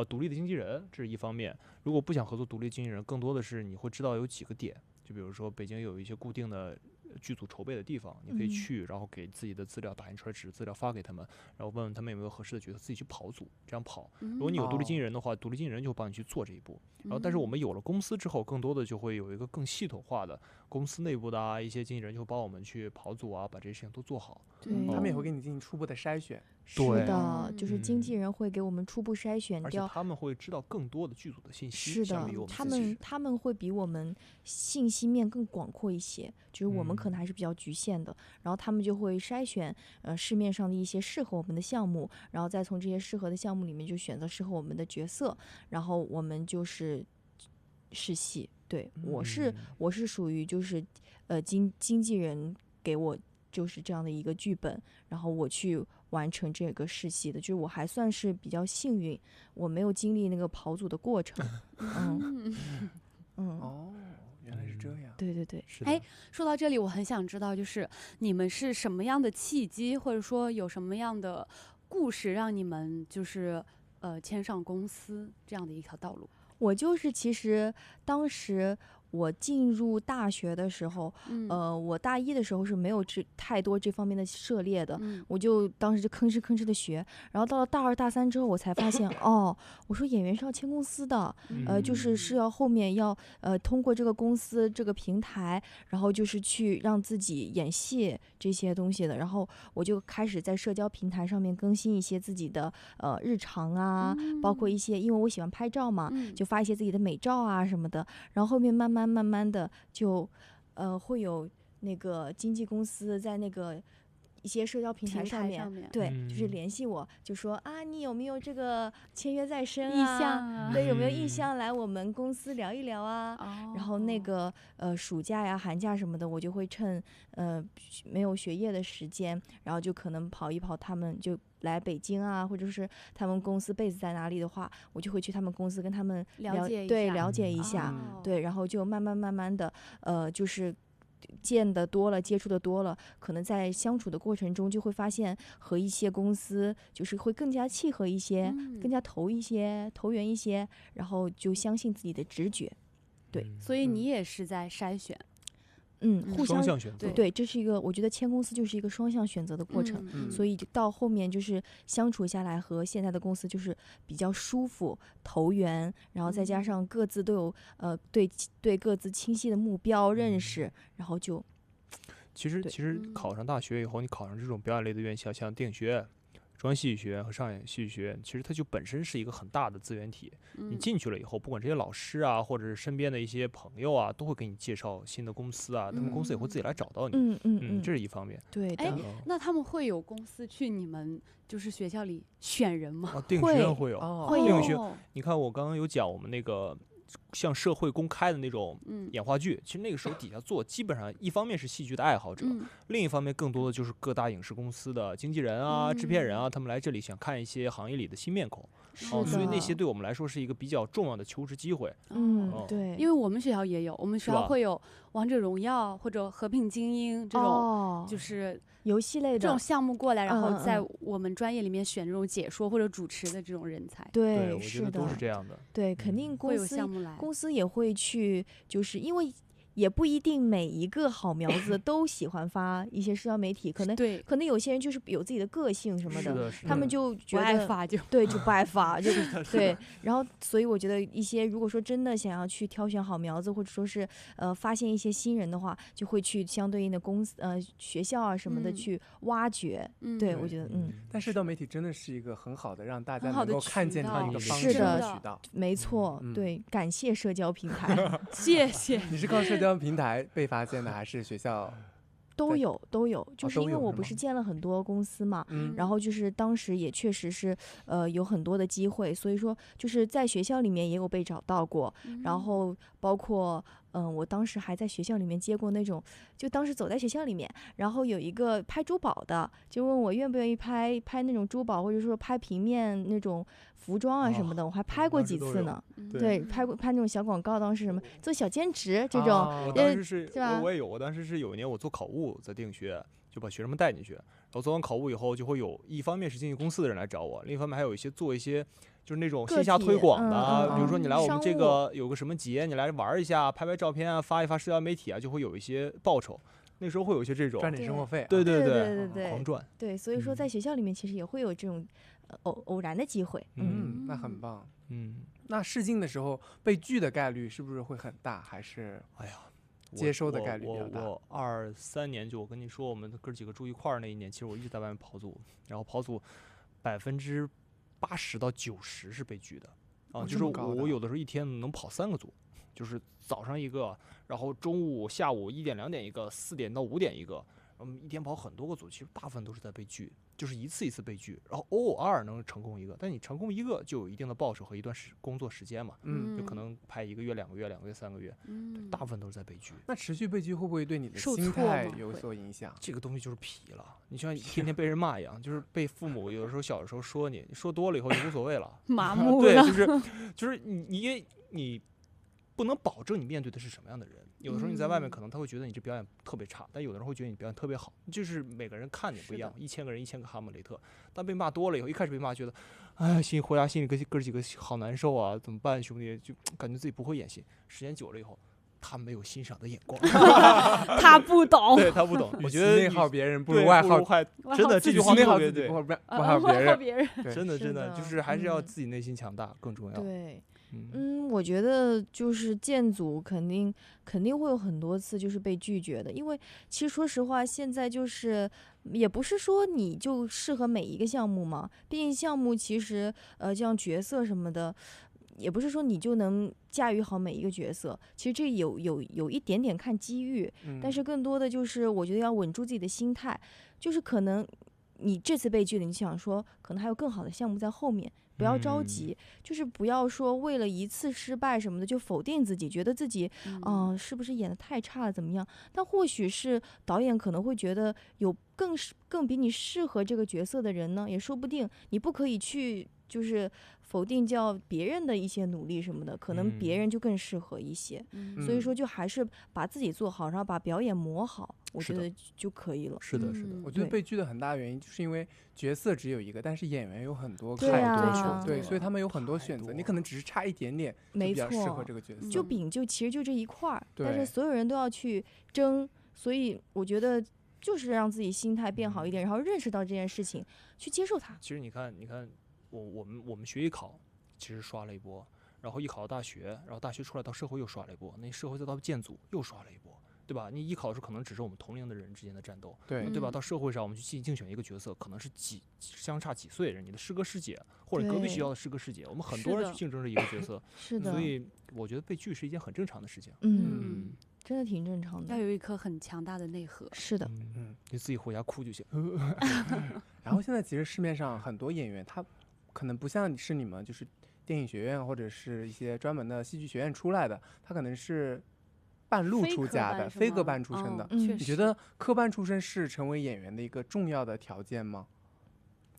[SPEAKER 3] 独立的经纪人，这是一方面。如果不想合作独立经纪人，更多的是你会知道有几个点，就比如说北京有一些固定的剧组筹备的地方，你可以去，然后给自己的资料打印出来，纸资料发给他们，然后问问他们有没有合适的角色，自己去跑组，这样跑。如果你有独立经纪人的话，独立经纪人就会帮你去做这一步。然后，但是我们有了公司之后，更多的就会有一个更系统化的公司内部的一些经纪人就会帮我们去跑组啊，把这些事情都做好。
[SPEAKER 1] 他们也会给你进行初步的筛选。
[SPEAKER 4] 是的，就是经纪人会给我们初步筛选掉，
[SPEAKER 3] 而且他们会知道更多的剧组的信息。
[SPEAKER 4] 是的，他们会比我们信息面更广阔一些，就是我们可能还是比较局限的。然后他们就会筛选市面上的一些适合我们的项目，然后再从这些适合的项目里面就选择适合我们的角色，然后我们就是试戏。对，我是属于就是经纪人给我就是这样的一个剧本，然后我去完成这个试戏的，就是我还算是比较幸运，我没有经历那个跑组的过程。
[SPEAKER 1] 哦，原来是这样。
[SPEAKER 4] 对对对。
[SPEAKER 2] 说到这里，我很想知道，就是你们是什么样的契机，或者说有什么样的故事，让你们就是签上公司这样的一条道路？
[SPEAKER 4] 我就是其实当时我进入大学的时候，我大一的时候是没有太多这方面的涉猎的，我就当时就吭哧吭哧的学，然后到了大二大三之后，我才发现我说演员是要签公司的，就是要后面要通过这个公司这个平台，然后就是去让自己演戏这些东西的，然后我就开始在社交平台上面更新一些自己的日常啊，包括一些因为我喜欢拍照嘛，就发一些自己的美照啊什么的，然后后面慢慢的就会有那个经纪公司在那个一些社交平台上面对，就是联系我，就说啊，你有没有这个签约在身
[SPEAKER 2] 意向啊？
[SPEAKER 4] 对，有没有意向来我们公司聊一聊啊？然后那个暑假呀、寒假什么的，我就会趁没有学业的时间，然后就可能跑一跑，他们就来北京啊，或者是他们公司 base 在哪里的话，我就会去他们公司跟他们了解一下，对，然后就慢慢的就是见得多了，接触的多了，可能在相处的过程中就会发现和一些公司就是会更加契合一些，更加投缘一些，然后就相信自己的直觉。对，
[SPEAKER 2] 所以你也是在筛选。
[SPEAKER 4] 互相
[SPEAKER 3] 双向选择，
[SPEAKER 4] 对，这是一个，我觉得签公司就是一个双向选择的过程，所以到后面就是相处下来和现在的公司就是比较舒服投缘，然后再加上各自都有对各自清晰的目标认识，然后就
[SPEAKER 3] 其实考上大学以后，你考上这种表演类的院校，像电影学院、中央戏剧学院和上海戏剧学院，其实它就本身是一个很大的资源体。你进去了以后，不管这些老师啊，或者是身边的一些朋友啊，都会给你介绍新的公司啊，他们公司也会自己来找到你。这是一方面。
[SPEAKER 4] 对的。
[SPEAKER 2] 那他们会有公司去你们就是学校里选人吗？
[SPEAKER 3] 电影学院会有，
[SPEAKER 4] 电
[SPEAKER 3] 影学院。你看我刚刚有讲我们那个。向社会公开的那种演话剧，其实那个时候底下做，基本上一方面是戏剧的爱好者，另一方面更多的就是各大影视公司的经纪人啊、制片人啊，他们来这里想看一些行业里的新面孔，所以那些对我们来说是一个比较重要的求职机会。
[SPEAKER 4] 对，
[SPEAKER 2] 因为我们学校也有，我们学校会有王者荣耀或者和平精英这种，就是
[SPEAKER 4] 游戏类的
[SPEAKER 2] 这种项目过来，然后在我们专业里面选这种解说或者主持的这种人才。
[SPEAKER 4] 对，
[SPEAKER 3] 我觉得都是这样的。
[SPEAKER 4] 对，肯定
[SPEAKER 2] 会有项目来，
[SPEAKER 4] 公司也会去，就是因为。也不一定每一个好苗子都喜欢发一些社交媒体，可能有些人就是有自己的个性什么
[SPEAKER 3] 的，
[SPEAKER 4] 他们就觉得
[SPEAKER 2] 不爱发就
[SPEAKER 4] 不爱发，就对。然后所以我觉得一些如果说真的想要去挑选好苗子，或者说是发现一些新人的话，就会去相对应的公司学校啊什么的去挖掘。对，我觉得
[SPEAKER 1] 但社交媒体真的是一个很好的让大家能够看见它一个方
[SPEAKER 4] 式
[SPEAKER 1] 的渠道。
[SPEAKER 4] 没错，对，感谢社交平台，
[SPEAKER 2] 谢谢。
[SPEAKER 1] 你是靠社交平台被发现的，还是学校？
[SPEAKER 4] 都有，就是因为我不是建了很多公司嘛，然后就是当时也确实是有很多的机会，所以说就是在学校里面也有被找到过，然后包括我当时还在学校里面接过那种，就当时走在学校里面，然后有一个拍珠宝的，就问我愿不愿意拍那种珠宝，或者说拍平面那种服装啊什么的，我还拍过几次呢。对，拍那种小广告，当时什么做小兼职这种。
[SPEAKER 3] 我当时是我也有，我当时是有一年我做考务在电影学院，就把学生们带进去，然后做完考务以后，就会有一方面是经纪公司的人来找我，另一方面还有一些做一些就是那种线下推广的，比如说你来我们这个有个什么节，你来玩一下，拍照片啊，发一发社交媒体啊，就会有一些报酬。那时候会有一些这种
[SPEAKER 1] 赚点生活费，
[SPEAKER 4] 对，
[SPEAKER 3] 狂赚。
[SPEAKER 4] 对，所以说在学校里面其实也会有这种偶然的机会。
[SPEAKER 1] 那很棒。那试镜的时候被拒的概率是不是会很大？还是接收的概率比较大？
[SPEAKER 3] 我23年就我跟你说，我们哥几个住一块儿那一年，其实我一直在外面跑组，然后跑组80%到90%是被拒的就是我有的时候一天能跑3个组，就是早上一个，然后中午、下午1点、2点一个，4点到5点一个，一天跑很多个组，其实大部分都是在背剧，就是一次一次背剧，然后偶尔能成功一个，但你成功一个就有一定的报酬和一段工作时间嘛，就可能拍1个月、2个月、2个月、3个月，大部分都是在背剧。
[SPEAKER 1] 那持续背剧会不会对你的心态有所影响？
[SPEAKER 3] 这个东西就是皮了，你像天天被人骂一样，就是被父母有的时候小的时候说你说多了以后就无所谓了，
[SPEAKER 2] 麻木了。
[SPEAKER 3] 对，就是你不能保证你面对的是什么样的人。有的时候你在外面可能他会觉得你这表演特别差，但有的人会觉得你表演特别好，就是每个人看你不一样。1000个人1000个哈姆雷特，但被骂多了以后，一开始被骂觉得，哎，回家心里哥几个好难受啊，怎么办，兄弟？就感觉自己不会演戏。时间久了以后，他没有欣赏的眼光，
[SPEAKER 2] 他不懂，
[SPEAKER 3] 对他不懂。我觉得
[SPEAKER 1] 内耗别人不如外耗，
[SPEAKER 3] 真的这句话特别对，
[SPEAKER 1] 不耗别人，
[SPEAKER 3] 真的就是还是要自己内心强大更重要。
[SPEAKER 4] 对。我觉得就是建组肯定会有很多次就是被拒绝的，因为其实说实话，现在就是也不是说你就适合每一个项目嘛，毕竟项目其实像角色什么的，也不是说你就能驾驭好每一个角色，其实这有一点点看机遇，但是更多的就是我觉得要稳住自己的心态，就是可能你这次被拒了，你想说可能还有更好的项目在后面。不要着急，就是不要说为了一次失败什么的就否定自己，觉得自己是不是演得太差了怎么样？但或许是导演可能会觉得有更比你适合这个角色的人呢，也说不定。你不可以去就是否定掉别人的一些努力什么的，可能别人就更适合一些。所以说就还是把自己做好，然后把表演磨好，我觉得就可以了。
[SPEAKER 3] 是的。
[SPEAKER 1] 我觉得被拒的很大原因就是因为角色只有一个，但是演员有很多
[SPEAKER 4] 对啊，
[SPEAKER 1] 对，所以他们有很多选择，你可能只是差一点点就比较适合这个角色。
[SPEAKER 4] 就其实就这一块儿，但是所有人都要去争，所以我觉得就是让自己心态变好一点，然后认识到这件事情，去接受它。
[SPEAKER 3] 其实你看，我们学艺考其实刷了一波，然后艺考到大学，然后大学出来到社会又刷了一波，那社会再到建组又刷了一波，对吧？你艺考的时候可能只是我们同龄的人之间的战斗，对吧？到社会上我们去竞选一个角色，可能是相差几岁的人，你的师哥师姐或者隔壁学校的师哥师姐，我们很多人去竞争这一个角色，
[SPEAKER 4] 是的。
[SPEAKER 3] 所以我觉得被拒是一件很正常的事情。
[SPEAKER 4] 真的挺正常的，
[SPEAKER 2] 要有一颗很强大的内核。
[SPEAKER 4] 是的，
[SPEAKER 3] 你自己回家哭就行。
[SPEAKER 1] 然后现在其实市面上很多演员，他可能不像你们就是电影学院或者是一些专门的戏剧学院出来的，他可能是半路出家的，非科班出身的。你觉得科班出身是成为演员的一个重要的条件吗？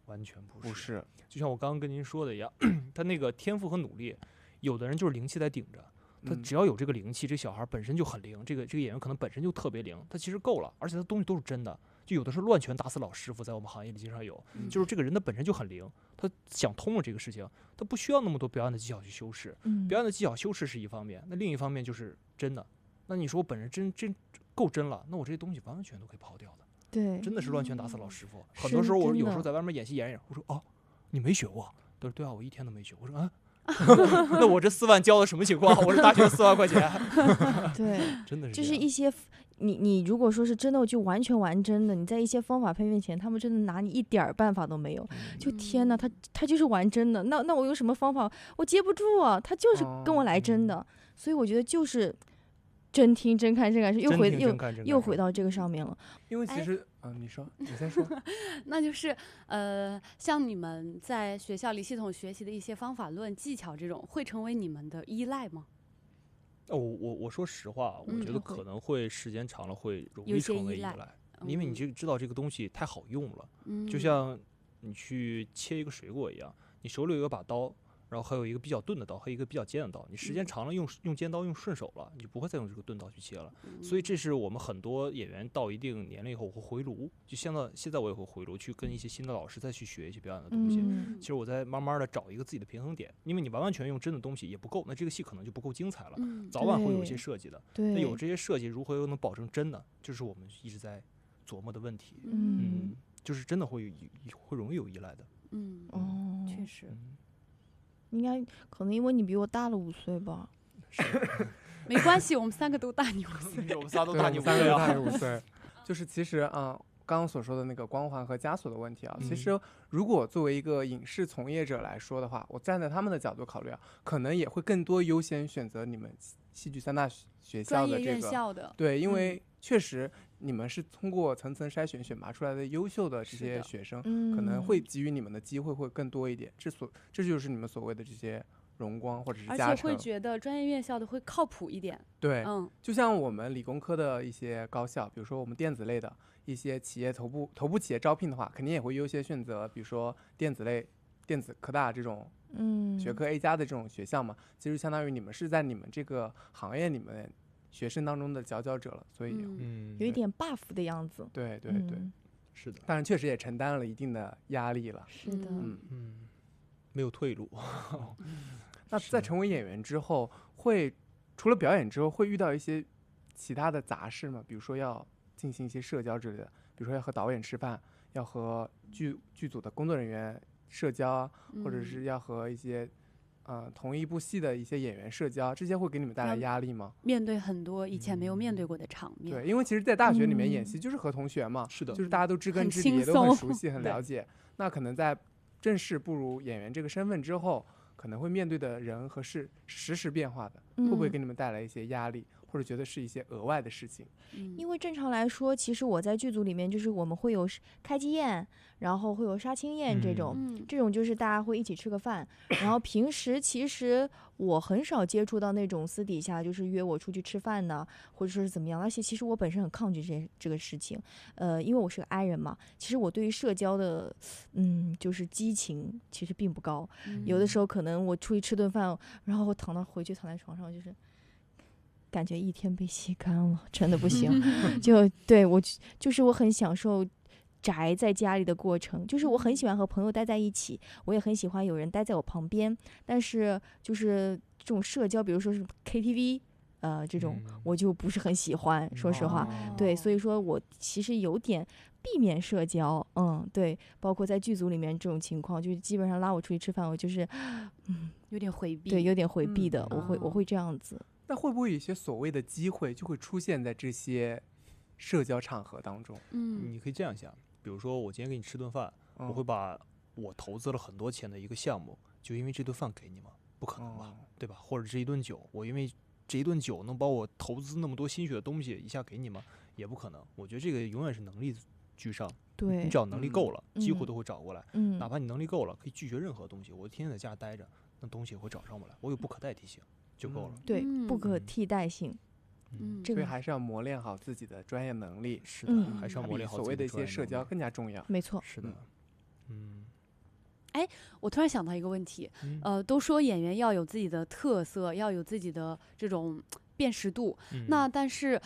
[SPEAKER 3] 完全
[SPEAKER 1] 不是，
[SPEAKER 3] 就像我刚刚跟您说的一样，他那个天赋和努力，有的人就是灵气在顶着。他只要有这个灵气，这小孩本身就很灵，这个演员可能本身就特别灵，他其实够了，而且他东西都是真的。就有的是乱拳打死老师傅，在我们行业里经常有，就是这个人他本身就很灵，他想通了这个事情，他不需要那么多表演的技巧去修饰。表演的技巧修饰是一方面，那另一方面就是真的。那你说我本人真够真了，那我这些东西完完全都可以抛掉的。
[SPEAKER 4] 对，
[SPEAKER 3] 真的是乱拳打死老师傅。很多时候我有时候在外面演戏，我说哦，你没学过？他说对啊，我1天都没学。我说啊。那我这4万交的什么情况？我这大学4万块钱。
[SPEAKER 4] 对，
[SPEAKER 3] 真的是
[SPEAKER 4] 就是一些你如果说是真的就完全玩真的，你在一些方法面前，他们真的拿你一点办法都没有。就天哪，他就是玩真的，那我用什么方法我接不住啊？他就是跟我来真的，所以我觉得就是真听真看真感受，又回到这个上面了。
[SPEAKER 1] 因为其实你先说。
[SPEAKER 2] 那就是像你们在学校里系统学习的一些方法论技巧，这种会成为你们的依赖吗？
[SPEAKER 3] 我说实话，我觉得可能会时间长了会容易成为依赖，因为你就知道这个东西太好用了。就像你去切一个水果一样，你手里有一把刀，然后还有一个比较钝的刀和一个比较尖的刀，你时间长了用尖刀用顺手了，你就不会再用这个钝刀去切了。所以这是我们很多演员到一定年龄以后会回炉，就现在我也会回炉去跟一些新的老师再去学一些表演的东西。其实我在慢慢的找一个自己的平衡点，因为你完完全用真的东西也不够，那这个戏可能就不够精彩了。早晚会有一些设计的，那有这些设计如何又能保证真的，就是我们一直在琢磨的问题。就是真的会容易有依赖的。
[SPEAKER 2] 确实。
[SPEAKER 4] 应该可能因为你比我大了5岁吧。
[SPEAKER 2] 没关系，我们3个都大你5岁。
[SPEAKER 3] 我们仨都大你
[SPEAKER 1] 5岁。就是其实刚刚所说的那个光环和枷锁的问题其实如果作为一个影视从业者来说的话，我站在他们的角度考虑可能也会更多优先选择你们戏剧3大学校的这个
[SPEAKER 2] 专业院校的。
[SPEAKER 1] 对，因为确实你们是通过层层筛选选拔出来的优秀的这些学生，可能会给予你们的机会会更多一点，这就是你们所谓的这些荣光或者是加成，
[SPEAKER 2] 而且会觉得专业院校的会靠谱一点。
[SPEAKER 1] 对，就像我们理工科的一些高校，比如说我们电子类的一些企业头部企业招聘的话，肯定也会优先选择比如说电子科大这种学科 A 加的这种学校嘛，其实相当于你们是在你们这个行业里面学生当中的佼佼者了，所以
[SPEAKER 4] 有一点 buff 的样子。
[SPEAKER 1] 对，
[SPEAKER 3] 是的，
[SPEAKER 1] 当然确实也承担了一定的压力了。
[SPEAKER 4] 是的，
[SPEAKER 3] 没有退路。
[SPEAKER 1] 那在成为演员之后，除了表演之后，会遇到一些其他的杂事吗？比如说要进行一些社交之类的，比如说要和导演吃饭，要和剧组的工作人员社交啊，或者是要和一些同一部戏的一些演员社交，这些会给你们带来压力吗？
[SPEAKER 2] 面对很多以前没有面对过的场面。
[SPEAKER 1] 对，因为其实在大学里面演戏就是和同学嘛，
[SPEAKER 3] 是的，
[SPEAKER 1] 就是大家都知根知底，也都很熟悉很了解。那可能在正式步入演员这个身份之后，可能会面对的人和事实时变化的，会不会给你们带来一些压力，或者觉得是一些额外的事情？
[SPEAKER 4] 因为正常来说，其实我在剧组里面就是我们会有开机宴，然后会有杀青宴这种就是大家会一起吃个饭。然后平时其实我很少接触到那种私底下就是约我出去吃饭的，或者说是怎么样。而且其实我本身很抗拒这个事情，因为我是个 I 人嘛，其实我对于社交的就是激情其实并不高。有的时候可能我出去吃顿饭，然后我回去躺在床上，就是感觉一天被吸干了，真的不行。对我就是我很享受宅在家里的过程，就是我很喜欢和朋友待在一起，我也很喜欢有人待在我旁边，但是就是这种社交，比如说是 KTV 这种我就不是很喜欢，说实话。对，所以说我其实有点避免社交。对，包括在剧组里面这种情况，就是基本上拉我出去吃饭，我就是
[SPEAKER 2] 有点回避。
[SPEAKER 4] 对，有点回避的。我会这样子。
[SPEAKER 1] 那会不会有一些所谓的机会就会出现在这些社交场合当中？
[SPEAKER 3] 你可以这样想，比如说我今天给你吃顿饭，我会把我投资了很多钱的一个项目，就因为这顿饭给你吗？不可能吧，对吧？或者这一顿酒，我因为这一顿酒能把我投资那么多心血的东西一下给你吗？也不可能。我觉得这个永远是能力居上。
[SPEAKER 4] 对，
[SPEAKER 3] 你只要能力够了，机会都会找过来。哪怕你能力够了，可以拒绝任何东西。我天天在家待着，那东西也会找上我来。我有不可代替性就够了。
[SPEAKER 4] 对，不可替代性。
[SPEAKER 1] 所以还是要磨练好自己的专业能力。
[SPEAKER 3] 是的，还是要磨练好
[SPEAKER 1] 所谓的一些社交更加重要。
[SPEAKER 4] 没错，
[SPEAKER 3] 是的。
[SPEAKER 2] 我突然想到一个问题，都说演员要有自己的特色，要有自己的这种辨识度，那但是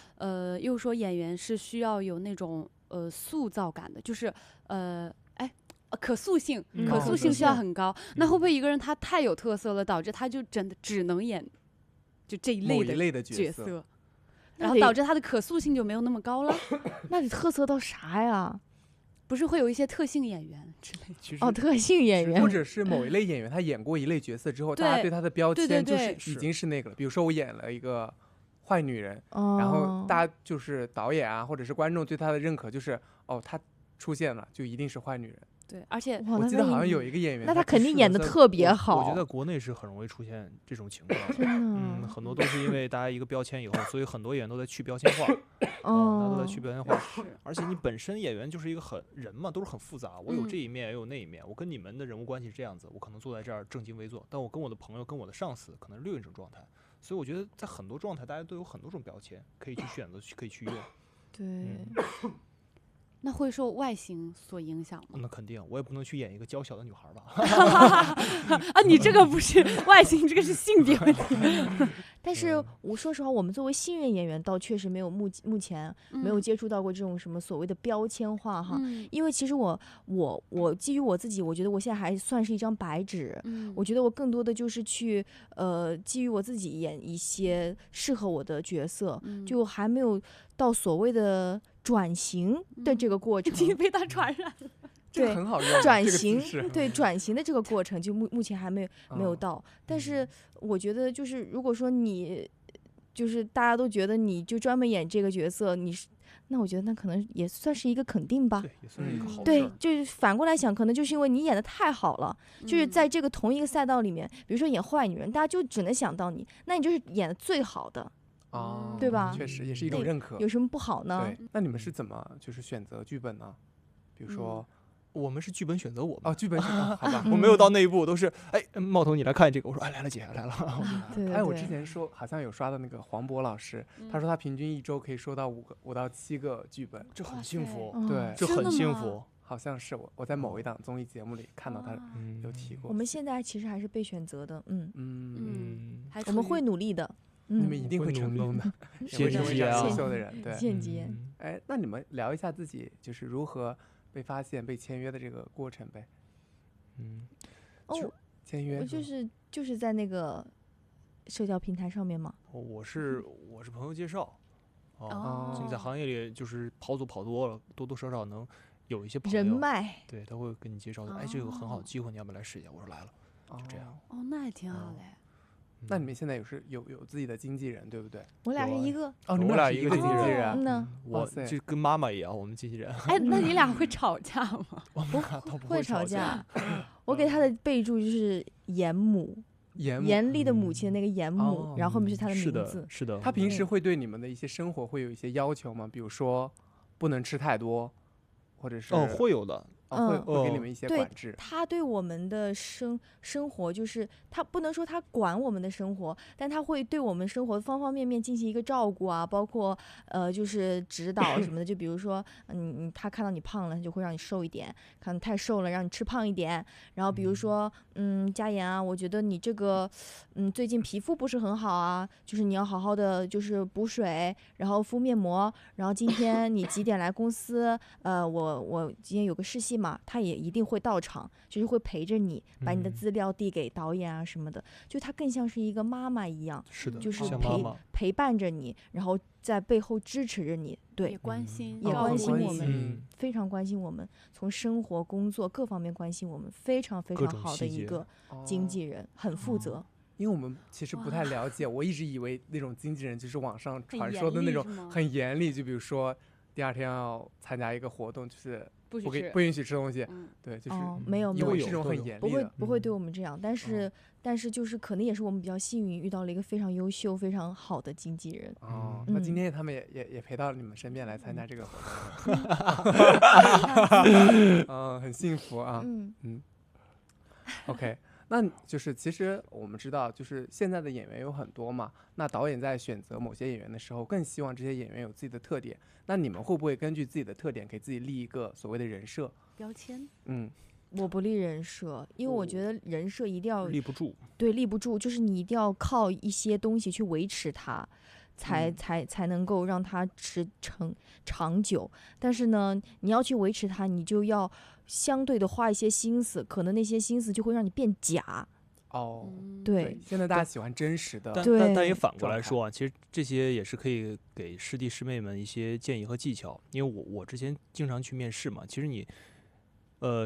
[SPEAKER 2] 又说演员是需要有那种塑造感的，就是可塑性需要很高。那会不会一个人他太有特色了，导致他就真的只能演就这一类的角色，然后导致他的可塑性就没有那么高了？
[SPEAKER 4] 那你特色到啥呀？
[SPEAKER 2] 不是会有一些特性演员之类
[SPEAKER 4] 的？特性演员，
[SPEAKER 1] 或者是某一类演员他演过一类角色之后，大家对他的标签就是已经是那个了。比如说我演了一个坏女人，然后大家就是导演啊或者是观众对他的认可就是他出现了就一定是坏女人。
[SPEAKER 2] 对，而且
[SPEAKER 1] 我记得好像有一个演员，
[SPEAKER 4] 那他肯定演得特别好。
[SPEAKER 3] 我觉得国内是很容易出现这种情况，很多都是因为大家一个标签以后，所以很多演员都在去标签化，大家都在去标签化。而且你本身演员就是一个人嘛，都是很复杂，我有这一面也有那一面。我跟你们的人物关系是这样子，我可能坐在这儿正襟危坐，但我跟我的朋友、跟我的上司可能是另一种状态。所以我觉得在很多状态，大家都有很多种标签可以去选择，可以去用。
[SPEAKER 4] 对。
[SPEAKER 2] 那会受外形所影响吗？
[SPEAKER 3] 那肯定，我也不能去演一个娇小的女孩吧。
[SPEAKER 2] 你这个不是外形，这个是性别问题。
[SPEAKER 4] 但是我说实话，我们作为新人演员，倒确实没有目前没有接触到过这种什么所谓的标签化哈。因为其实我基于我自己，我觉得我现在还算是一张白纸。我觉得我更多的就是去基于我自己演一些适合我的角色，就还没有到所谓的转型的这个过程。
[SPEAKER 2] 已经被他传染了。
[SPEAKER 1] 对，很好用。
[SPEAKER 4] 转型，对转型的这个过程，就目前还没有到。但是我觉得，就是如果说你，就是大家都觉得你就专门演这个角色，那我觉得那可能也算是一个肯定吧。
[SPEAKER 3] 对，也算是一个好事。
[SPEAKER 4] 对，就是反过来想，可能就是因为你演的太好了，就是在这个同一个赛道里面，比如说演坏女人，大家就只能想到你，那你就是演的最好的。对吧？
[SPEAKER 1] 确实也是一种认可。
[SPEAKER 4] 有什么不好呢？
[SPEAKER 1] 对，那你们是怎么就是选择剧本呢？比如说，
[SPEAKER 3] 我们是剧本选择我们。
[SPEAKER 1] 剧本好吧，
[SPEAKER 3] 我没有到那一步，都是茂头你来看这个，我说来了姐来了。
[SPEAKER 4] 对，
[SPEAKER 1] 我之前好像有刷到那个黄渤老师，他说他平均1周可以收到5到7个剧本，
[SPEAKER 3] 这很幸福，
[SPEAKER 1] 对，
[SPEAKER 3] 这很幸福。
[SPEAKER 1] 好像是我在某一档综艺节目里看到他有提过。
[SPEAKER 4] 我们现在其实还是被选择的，
[SPEAKER 2] 我
[SPEAKER 4] 们会努力的。
[SPEAKER 1] 你们一定会成功的，
[SPEAKER 3] 谢谢
[SPEAKER 1] 优秀的人。对，
[SPEAKER 4] 谢谢。
[SPEAKER 1] 那你们聊一下自己就是如何被发现、被签约的这个过程呗。签约
[SPEAKER 4] 就是在那个社交平台上面吗？
[SPEAKER 3] 我是朋友介绍。现在行业里就是跑组跑多了，多多少少能有一些朋友
[SPEAKER 4] 人脉，
[SPEAKER 3] 对，他会跟你介绍说，这有个很好的机会，你要不要来试一下？我说来了，就这样。
[SPEAKER 2] 那也挺好嘞。
[SPEAKER 1] 那你们现在有自己的经纪人，对不对？
[SPEAKER 4] 我俩是一个。
[SPEAKER 1] 你们俩一个经纪
[SPEAKER 4] 人。
[SPEAKER 3] 我就跟妈妈一样，我们经纪人。
[SPEAKER 2] 那你俩会吵架吗？
[SPEAKER 3] 不
[SPEAKER 4] 会吵架。我给他的备注就是严母，严厉的母亲的那个严母，然后后面是他的名字。
[SPEAKER 3] 是的。
[SPEAKER 1] 他平时会对你们的一些生活会有一些要求吗？比如说不能吃太多，或者是
[SPEAKER 3] 会有的。
[SPEAKER 1] 会给你们一些管制。
[SPEAKER 4] 他对我们的生活，就是他不能说他管我们的生活，但他会对我们生活方方面面进行一个照顾啊，包括就是指导什么的。就比如说，他看到你胖了，他就会让你瘦一点；看太瘦了，让你吃胖一点。然后比如说，佳妍啊，我觉得你这个，最近皮肤不是很好啊，就是你要好好的就是补水，然后敷面膜。然后今天你几点来公司？我今天有个试戏嘛，他也一定会到场，就是会陪着你，把你的资料递给导演啊什么的，就他更像是一个妈妈一样，
[SPEAKER 3] 是的，
[SPEAKER 4] 就是
[SPEAKER 3] 陪
[SPEAKER 4] 伴着你，然后在背后支持着你，对，
[SPEAKER 2] 也关心
[SPEAKER 4] 我们，非常关心我们，从生活、工作各方面关心我们，非常非常好的一个经纪人，很负责。
[SPEAKER 1] 因为我们其实不太了解，我一直以为那种经纪人就是网上传说的那种很严厉，就比如说第2天要参加一个活动，就是不允许吃东西，对，就是
[SPEAKER 4] 没有
[SPEAKER 1] 这种很严厉的，
[SPEAKER 4] 不会对我们这样，但是就是可能也是我们比较幸运，遇到了一个非常优秀、非常好的经纪人。
[SPEAKER 1] 那今天他们也陪到你们身边来参加这个活动，很幸福啊。OK。那就是其实我们知道，就是现在的演员有很多嘛，那导演在选择某些演员的时候，更希望这些演员有自己的特点。那你们会不会根据自己的特点给自己立一个所谓的人设
[SPEAKER 2] 标签？
[SPEAKER 4] 我不立人设，因为我觉得人设一定要
[SPEAKER 3] 立不住。
[SPEAKER 4] 对，立不住，就是你一定要靠一些东西去维持它，才能够让它长久。但是呢，你要去维持它，你就要相对的花一些心思，可能那些心思就会让你变假。对，
[SPEAKER 1] 现在大家喜欢真实的，
[SPEAKER 3] 但也反过来说啊，其实这些也是可以给师弟师妹们一些建议和技巧。因为我之前经常去面试嘛，其实你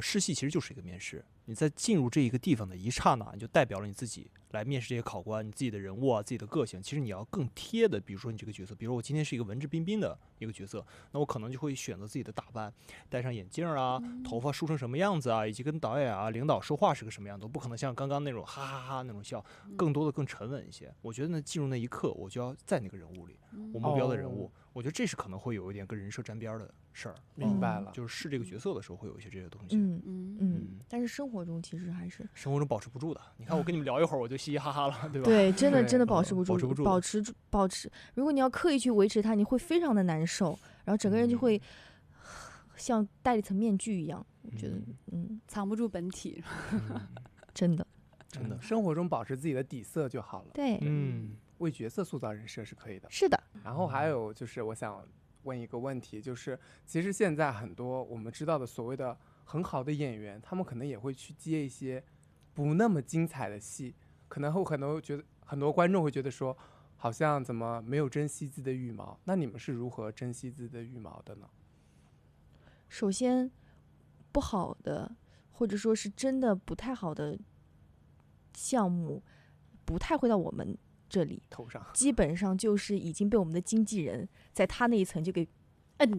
[SPEAKER 3] 试戏其实就是一个面试。你在进入这一个地方的一刹那，你就代表了你自己来面试这些考官，你自己的人物啊，自己的个性。其实你要更贴的，比如说你这个角色，比如说我今天是一个文质彬彬的一个角色，那我可能就会选择自己的打扮，戴上眼镜啊，头发梳成什么样子啊，以及跟导演啊、领导说话是个什么样子，我不可能像刚刚那种哈哈哈那种笑，更多的更沉稳一些。我觉得呢，进入那一刻，我就要在那个人物里，我目标的人物。我觉得这是可能会有一点跟人设沾边的事儿。
[SPEAKER 1] 明白了，
[SPEAKER 3] 就是试这个角色的时候会有一些这些东西。
[SPEAKER 4] 但是生活中其实还是
[SPEAKER 3] 生活中保持不住的。你看我跟你们聊一会儿，我就嘻嘻哈哈了，对吧？
[SPEAKER 4] 对，真的保持不住，
[SPEAKER 3] 保持。
[SPEAKER 4] 如果你要刻意去维持它，你会非常的难受，然后整个人就会像戴了一层面具一样。我觉得，
[SPEAKER 2] 藏不住本体，
[SPEAKER 4] 真的。
[SPEAKER 1] 生活中保持自己的底色就好了。
[SPEAKER 4] 对，
[SPEAKER 1] 为角色塑造人设是可以的。
[SPEAKER 4] 是的。
[SPEAKER 1] 然后还有就是我想问一个问题，就是其实现在很多我们知道的所谓的很好的演员，他们可能也会去接一些不那么精彩的戏，可能觉得很多观众会觉得说，好像怎么没有珍惜自己的羽毛？那你们是如何珍惜自己的羽毛的呢？
[SPEAKER 4] 首先，不好的或者说是真的不太好的项目，不太会到我们这里
[SPEAKER 1] 头上，
[SPEAKER 4] 基本上就是已经被我们的经纪人在他那一层就给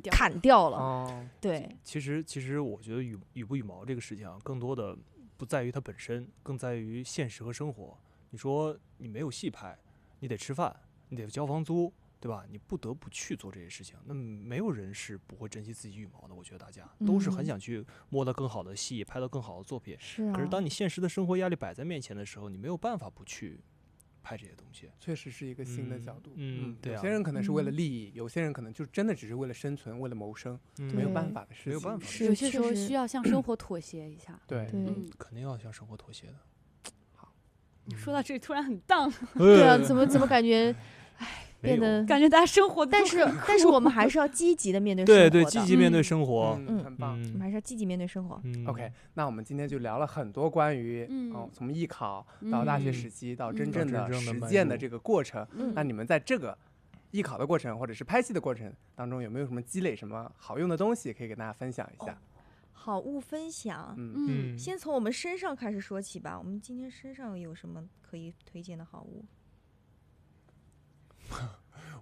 [SPEAKER 4] 砍
[SPEAKER 2] 掉
[SPEAKER 4] 了。对，
[SPEAKER 3] 其实我觉得羽不羽毛这个事情啊，更多的不在于它本身，更在于现实和生活。你说你没有戏拍，你得吃饭，你得交房租，对吧？你不得不去做这些事情。那没有人是不会珍惜自己羽毛的，我觉得大家都是很想去摸到更好的戏，拍到更好的作品。可是当你现实的生活压力摆在面前的时候，你没有办法不去拍这些东西。
[SPEAKER 1] 确实是一个新的角度。
[SPEAKER 3] 对啊，
[SPEAKER 1] 有些人可能是为了利益，有些人可能就真的只是为了生存，为了谋生，没有办法的事情。
[SPEAKER 3] 没有办法。
[SPEAKER 2] 有些时候需要向生活妥协一下。
[SPEAKER 1] 对，
[SPEAKER 3] 肯定要向生活妥协的。
[SPEAKER 1] 好，
[SPEAKER 2] 说到这里突然很荡。
[SPEAKER 4] 对啊，怎么感觉？变得
[SPEAKER 2] 感觉大家生活，
[SPEAKER 4] 但是我们还是要积极的面对生活的。
[SPEAKER 3] 对，积极面对生活，
[SPEAKER 1] 很棒。
[SPEAKER 4] 我们还是要积极面对生活。
[SPEAKER 1] OK， 那我们今天就聊了很多关于从艺考到大学时期到真正的实践的这个过程。那你们在这个艺考的过程或者是拍戏的过程当中，有没有什么积累什么好用的东西可以给大家分享一下？
[SPEAKER 4] 好物分享，先从我们身上开始说起吧。我们今天身上有什么可以推荐的好物？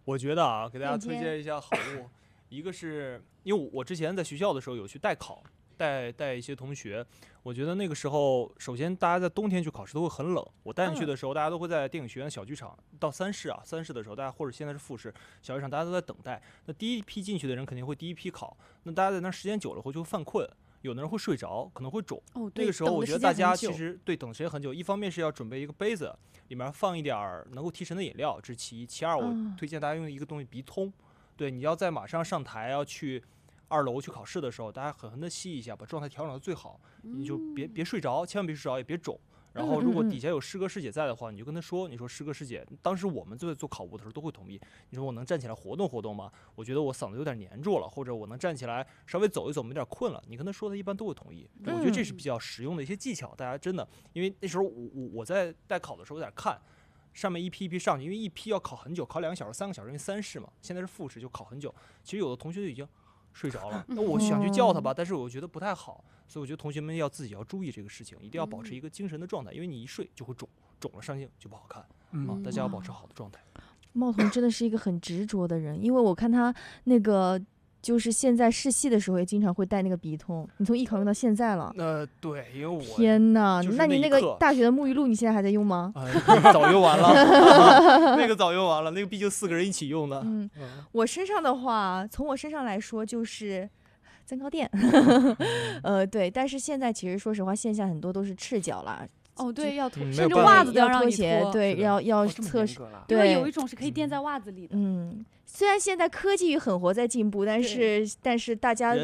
[SPEAKER 3] 我觉得啊，给大家推荐一下好物。一个是因为我之前在学校的时候有去代考，带一些同学。我觉得那个时候，首先大家在冬天去考试都会很冷。我带进去的时候，大家都会在电影学院小剧场。到三试的时候，大家或者现在是复试小剧场，大家都在等待。那第一批进去的人肯定会第一批考。那大家在那时间久了后就会犯困。有的人会睡着，可能会肿。那个时候我觉得大家其实等时间很久，一方面是要准备一个杯子，里面放一点能够提神的饮料，这是其一。其二，我推荐大家用一个东西鼻通。对，你要在马上上台要去2楼去考试的时候，大家狠狠的吸一下，把状态调整到最好。你就别睡着，千万别睡着，也别肿。然后如果底下有师哥师姐在的话，你就跟他说，你说师哥师姐，当时我们在做考务的时候都会同意，你说我能站起来活动活动吗？我觉得我嗓子有点黏住了，或者我能站起来稍微走一走，有点困了，你跟他说，他一般都会同意。我觉得这是比较实用的一些技巧，大家真的，因为那时候我在代考的时候有点看，上面一批一批上去，因为一批要考很久，考2个小时3个小时，因为3试嘛，现在是复试就考很久，其实有的同学就已经睡着了，那我想去叫他吧，但是我觉得不太好，所以我觉得同学们要自己要注意这个事情，一定要保持一个精神的状态，因为你一睡就会肿了上镜就不好看啊，大家要保持好的状态。
[SPEAKER 4] 茂彤真的是一个很执着的人，因为我看他那个就是现在试戏的时候也经常会带那个笔筒，你从艺考用到现在了。
[SPEAKER 3] 对，因为我
[SPEAKER 4] 天哪，那你那个大学的沐浴露你现在还在用吗？
[SPEAKER 3] 早用完了，那个早用完了，那个毕竟4个人一起用的。
[SPEAKER 4] 我身上的话，从我身上来说就是增高垫，对，但是现在其实说实话，线下很多都是赤脚啦。
[SPEAKER 2] 对，要脱，
[SPEAKER 3] 甚
[SPEAKER 2] 至袜子都要让你
[SPEAKER 4] 脱，对，要测试，
[SPEAKER 2] 因为有一种是可以垫在袜子里的。
[SPEAKER 4] 虽然现在科技与狠活在进步，但是大家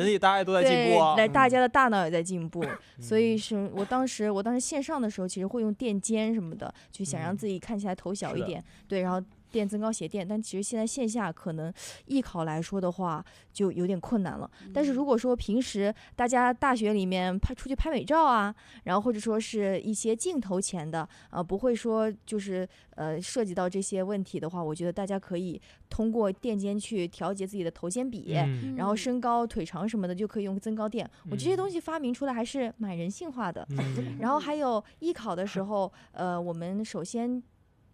[SPEAKER 3] 都在进步啊，
[SPEAKER 4] 大家的大脑也在进步，所以是我当时线上的时候，其实会用垫肩什么的，就想让自己看起来头小一点，对，然后垫增高鞋垫，但其实现在线下可能艺考来说的话就有点困难了。但是如果说平时大家大学里面出去拍美照啊，然后或者说是一些镜头前的不会说就是涉及到这些问题的话，我觉得大家可以通过垫肩去调节自己的头肩比，然后身高腿长什么的就可以用增高垫。我这些东西发明出来还是蛮人性化的。然后还有艺考的时候我们首先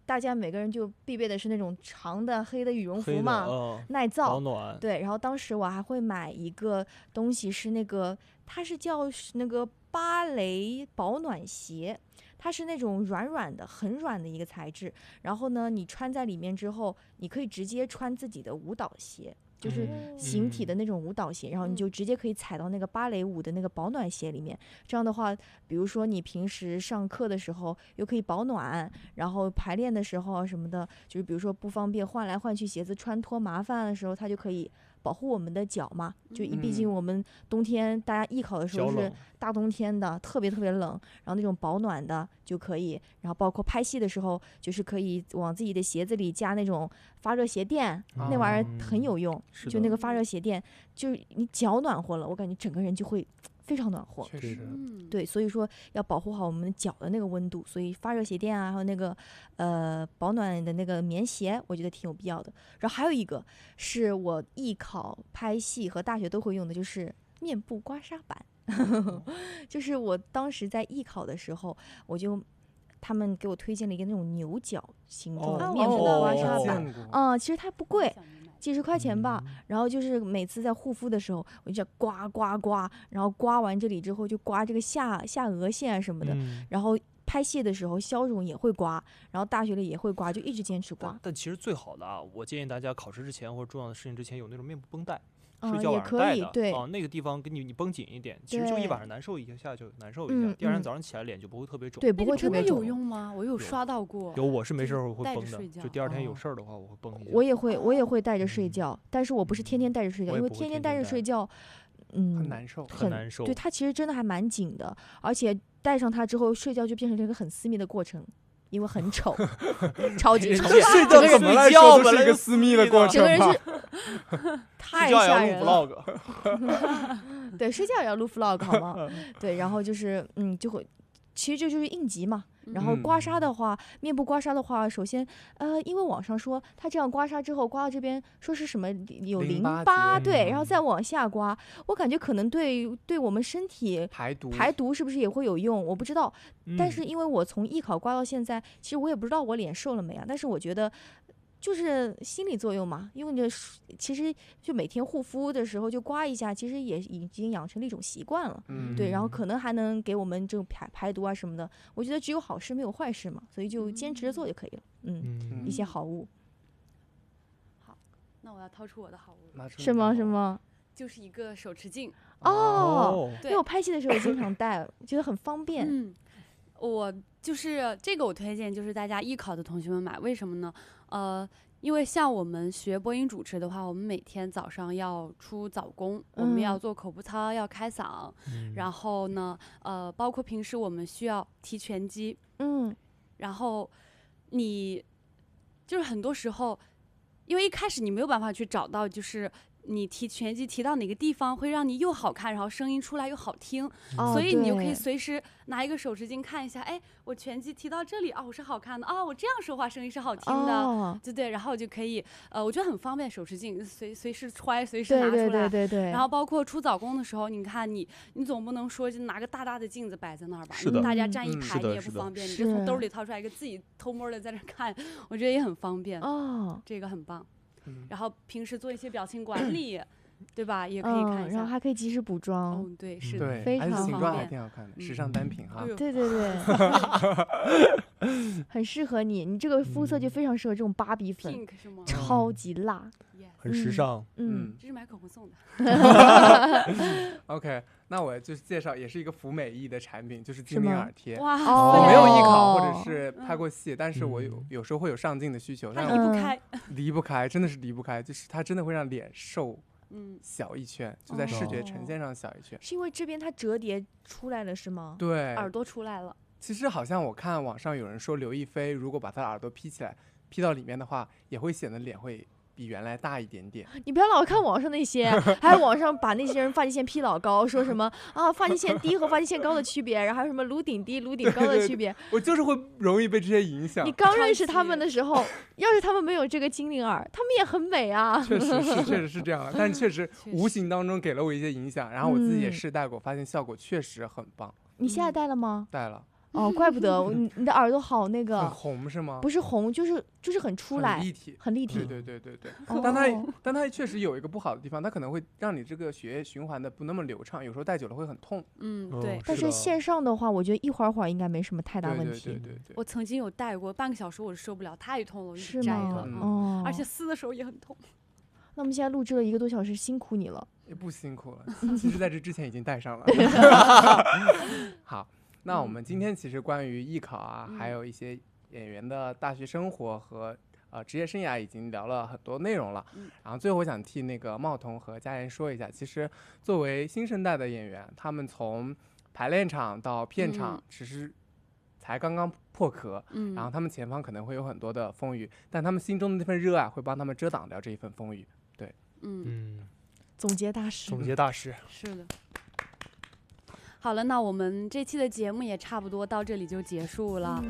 [SPEAKER 4] 大家每个人就必备的是那种长的黑的羽绒服嘛，耐造
[SPEAKER 3] 保暖。
[SPEAKER 4] 对，然后当时我还会买一个东西，是那个它是叫那个芭蕾保暖鞋，它是那种软软的很软的一个材质，然后呢你穿在里面之后，你可以直接穿自己的舞蹈鞋，就是形体的那种舞蹈鞋，然后你就直接可以踩到那个芭蕾舞的那个保暖鞋里面。这样的话，比如说你平时上课的时候又可以保暖，然后排练的时候什么的，就是比如说不方便换来换去鞋子穿脱麻烦的时候，它就可以保护我们的脚嘛。就毕竟我们冬天大家艺考的时候是大冬天的，特别特别冷，然后那种保暖的就可以。然后包括拍戏的时候，就是可以往自己的鞋子里加那种发热鞋垫，那玩意儿很有用。就那个发热鞋垫，就是你脚暖和了，我感觉整个人就会非常暖和。
[SPEAKER 1] 确实，
[SPEAKER 4] 对，所以说要保护好我们脚的那个温度，所以发热鞋垫啊，还有那个保暖的那个棉鞋，我觉得挺有必要的。然后还有一个是我艺考、拍戏和大学都会用的，就是面部刮痧板。就是我当时在艺考的时候，他们给我推荐了一个那种牛角形状的面部刮痧板，其实它不贵，几十块钱吧。然后就是每次在护肤的时候，我就刮，然后刮完这里之后就刮这个下颚线啊什么的，然后拍戏的时候消肿也会刮，然后大学里也会刮，就一直坚持刮。
[SPEAKER 3] 但其实最好的啊，我建议大家考试之前或者重要的事情之前有那种面部绷带。睡觉晚上带的，
[SPEAKER 4] 对
[SPEAKER 3] 那个地方给你绷紧一点，其实就一晚上难受一下就难受一下，第二天早上起来脸就不会特别肿。
[SPEAKER 4] 对，不会特别肿。
[SPEAKER 2] 有用吗？我有刷到过。
[SPEAKER 3] 有，我是没事会绷的，就第二天有事儿的话我会绷一下。
[SPEAKER 4] 我也会带着睡觉，但是我不是天天带着睡觉，因为天天带着睡觉，
[SPEAKER 1] 很难受，
[SPEAKER 3] 很难受。
[SPEAKER 4] 对，它其实真的还蛮紧的，而且戴上它之后睡觉就变成了一个很私密的过程。因为很丑，超级丑，
[SPEAKER 1] 睡觉怎么来说都是一个私密的过程，
[SPEAKER 4] 整个人是太吓人了。对，睡觉也要录 vlog 好吗？对，然后就是就会，其实这就是应急嘛。然后刮痧的话，面部刮痧的话，首先因为网上说它这样刮痧之后刮到这边说是什么有淋巴，对，然后再往下刮，我感觉可能对我们身体排毒是不是也会有用？我不知道。但是因为我从艺考刮到现在，其实我也不知道我脸瘦了没啊。但是我觉得就是心理作用嘛，因为你其实就每天护肤的时候就刮一下，其实也已经养成了一种习惯了。对，然后可能还能给我们这种排毒啊什么的。我觉得只有好事没有坏事嘛，所以就坚持着做就可以了。一些好物。
[SPEAKER 2] 好，那我要掏出我的好物。
[SPEAKER 4] 什么？
[SPEAKER 2] 就是一个手持镜。
[SPEAKER 4] 因为我拍戏的时候也经常戴，觉得很方便。
[SPEAKER 2] 我就是这个，我推荐就是大家艺考的同学们买，为什么呢？因为像我们学播音主持的话，我们每天早上要出早功，我们要做口部操，要开嗓，然后呢，包括平时我们需要提拳击，然后你就是很多时候，因为一开始你没有办法去找到就是。你提拳击提到哪个地方会让你又好看，然后声音出来又好听，所以你就可以随时拿一个手持镜看一下，哎，我拳击提到这里我是好看的我这样说话声音是好听的，对，然后我就可以我觉得很方便，手持镜随时揣，随时拿出来，
[SPEAKER 4] 对。
[SPEAKER 2] 然后包括出早功的时候，你看你总不能说就拿个大大的镜子摆在那儿吧，大家站一排你也不方便，你就从兜里掏出来一个自己偷摸的在这看，我觉得也很方便这个很棒。然后平时做一些表情管理，对吧？也可以看一下，
[SPEAKER 4] 然后还可以及时补妆。
[SPEAKER 2] 对，是的，
[SPEAKER 4] 非常
[SPEAKER 1] 形状还挺好看的，时尚单品哈。
[SPEAKER 4] 对，很适合你，你这个肤色就非常适合这种芭比粉，超级辣，
[SPEAKER 3] 很时尚。
[SPEAKER 2] 这是买口红送的。
[SPEAKER 1] OK， 那我就是介绍，也是一个服美役的产品，就是精灵耳贴。
[SPEAKER 2] 哇，
[SPEAKER 1] 我没有艺考或者是拍过戏，但是我有时候会有上镜的需求，但离不开，真的是离不开，就是它真的会让脸瘦。小一圈，就在视觉呈现上小一圈。
[SPEAKER 4] 是因为这边它折叠出来了是吗？
[SPEAKER 1] 对，
[SPEAKER 2] 耳朵出来了。
[SPEAKER 1] 其实好像我看网上有人说，刘亦菲如果把她的耳朵披起来，披到里面的话，也会显得脸会比原来大一点点。
[SPEAKER 4] 你不要老看网上那些，还有网上把那些人发际线 P 老高，说什么发际线低和发际线高的区别，然后还有什么颅顶低、颅顶高的区别。
[SPEAKER 1] 我就是会容易被这些影响。
[SPEAKER 4] 你刚认识他们的时候，要是他们没有这个精灵耳，他们也很美啊。
[SPEAKER 1] 确实是这样的，但是确实无形当中给了我一些影响，然后我自己也试戴过，发现效果确实很棒。
[SPEAKER 4] 你现在戴了吗？
[SPEAKER 1] 戴了。
[SPEAKER 4] 怪不得你的耳朵好那个
[SPEAKER 1] 很红是吗？
[SPEAKER 4] 不是红，就是很出来，很立体。
[SPEAKER 1] 对。但它确实有一个不好的地方，它可能会让你这个血液循环的不那么流畅，有时候戴久了会很痛。
[SPEAKER 2] 对。
[SPEAKER 4] 但是线上的话，我觉得一会儿应该没什么太大问题。
[SPEAKER 1] 对。
[SPEAKER 2] 我曾经有戴过半个小时，我受不了，太痛了，我就摘了。而且撕的时候也很痛。
[SPEAKER 4] 那我们现在录制了1个多小时，辛苦你了。
[SPEAKER 1] 也不辛苦了，其实在这之前已经戴上了。好。那我们今天其实关于艺考还有一些演员的大学生活和职业生涯已经聊了很多内容了。然后最后我想替那个茂彤和佳妍说一下，其实作为新生代的演员，他们从排练场到片场其实才刚刚破壳，然后他们前方可能会有很多的风雨，但他们心中的那份热爱会帮他们遮挡掉这一份风雨。对，
[SPEAKER 4] 总结大师，
[SPEAKER 2] 是的。好了，那我们这期的节目也差不多到这里就结束了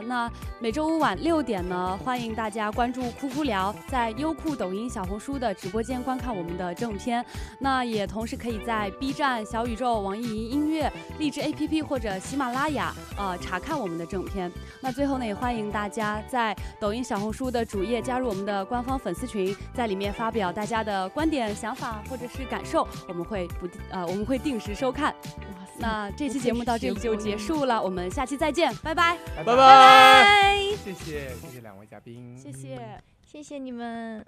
[SPEAKER 2] 那每周五晚6点呢，欢迎大家关注酷酷聊，在优酷、抖音、小红书的直播间观看我们的正片。那也同时可以在 B 站、小宇宙、网易云音乐、荔枝 APP 或者喜马拉雅查看我们的正片。那最后呢，也欢迎大家在抖音、小红书的主页加入我们的官方粉丝群，在里面发表大家的观点、想法或者是感受，我们会定时收看。那这期节目到这里就结束了，我们下期再见，拜拜，
[SPEAKER 3] 拜拜，
[SPEAKER 1] 谢谢2位嘉宾，
[SPEAKER 2] 谢谢
[SPEAKER 4] 你们。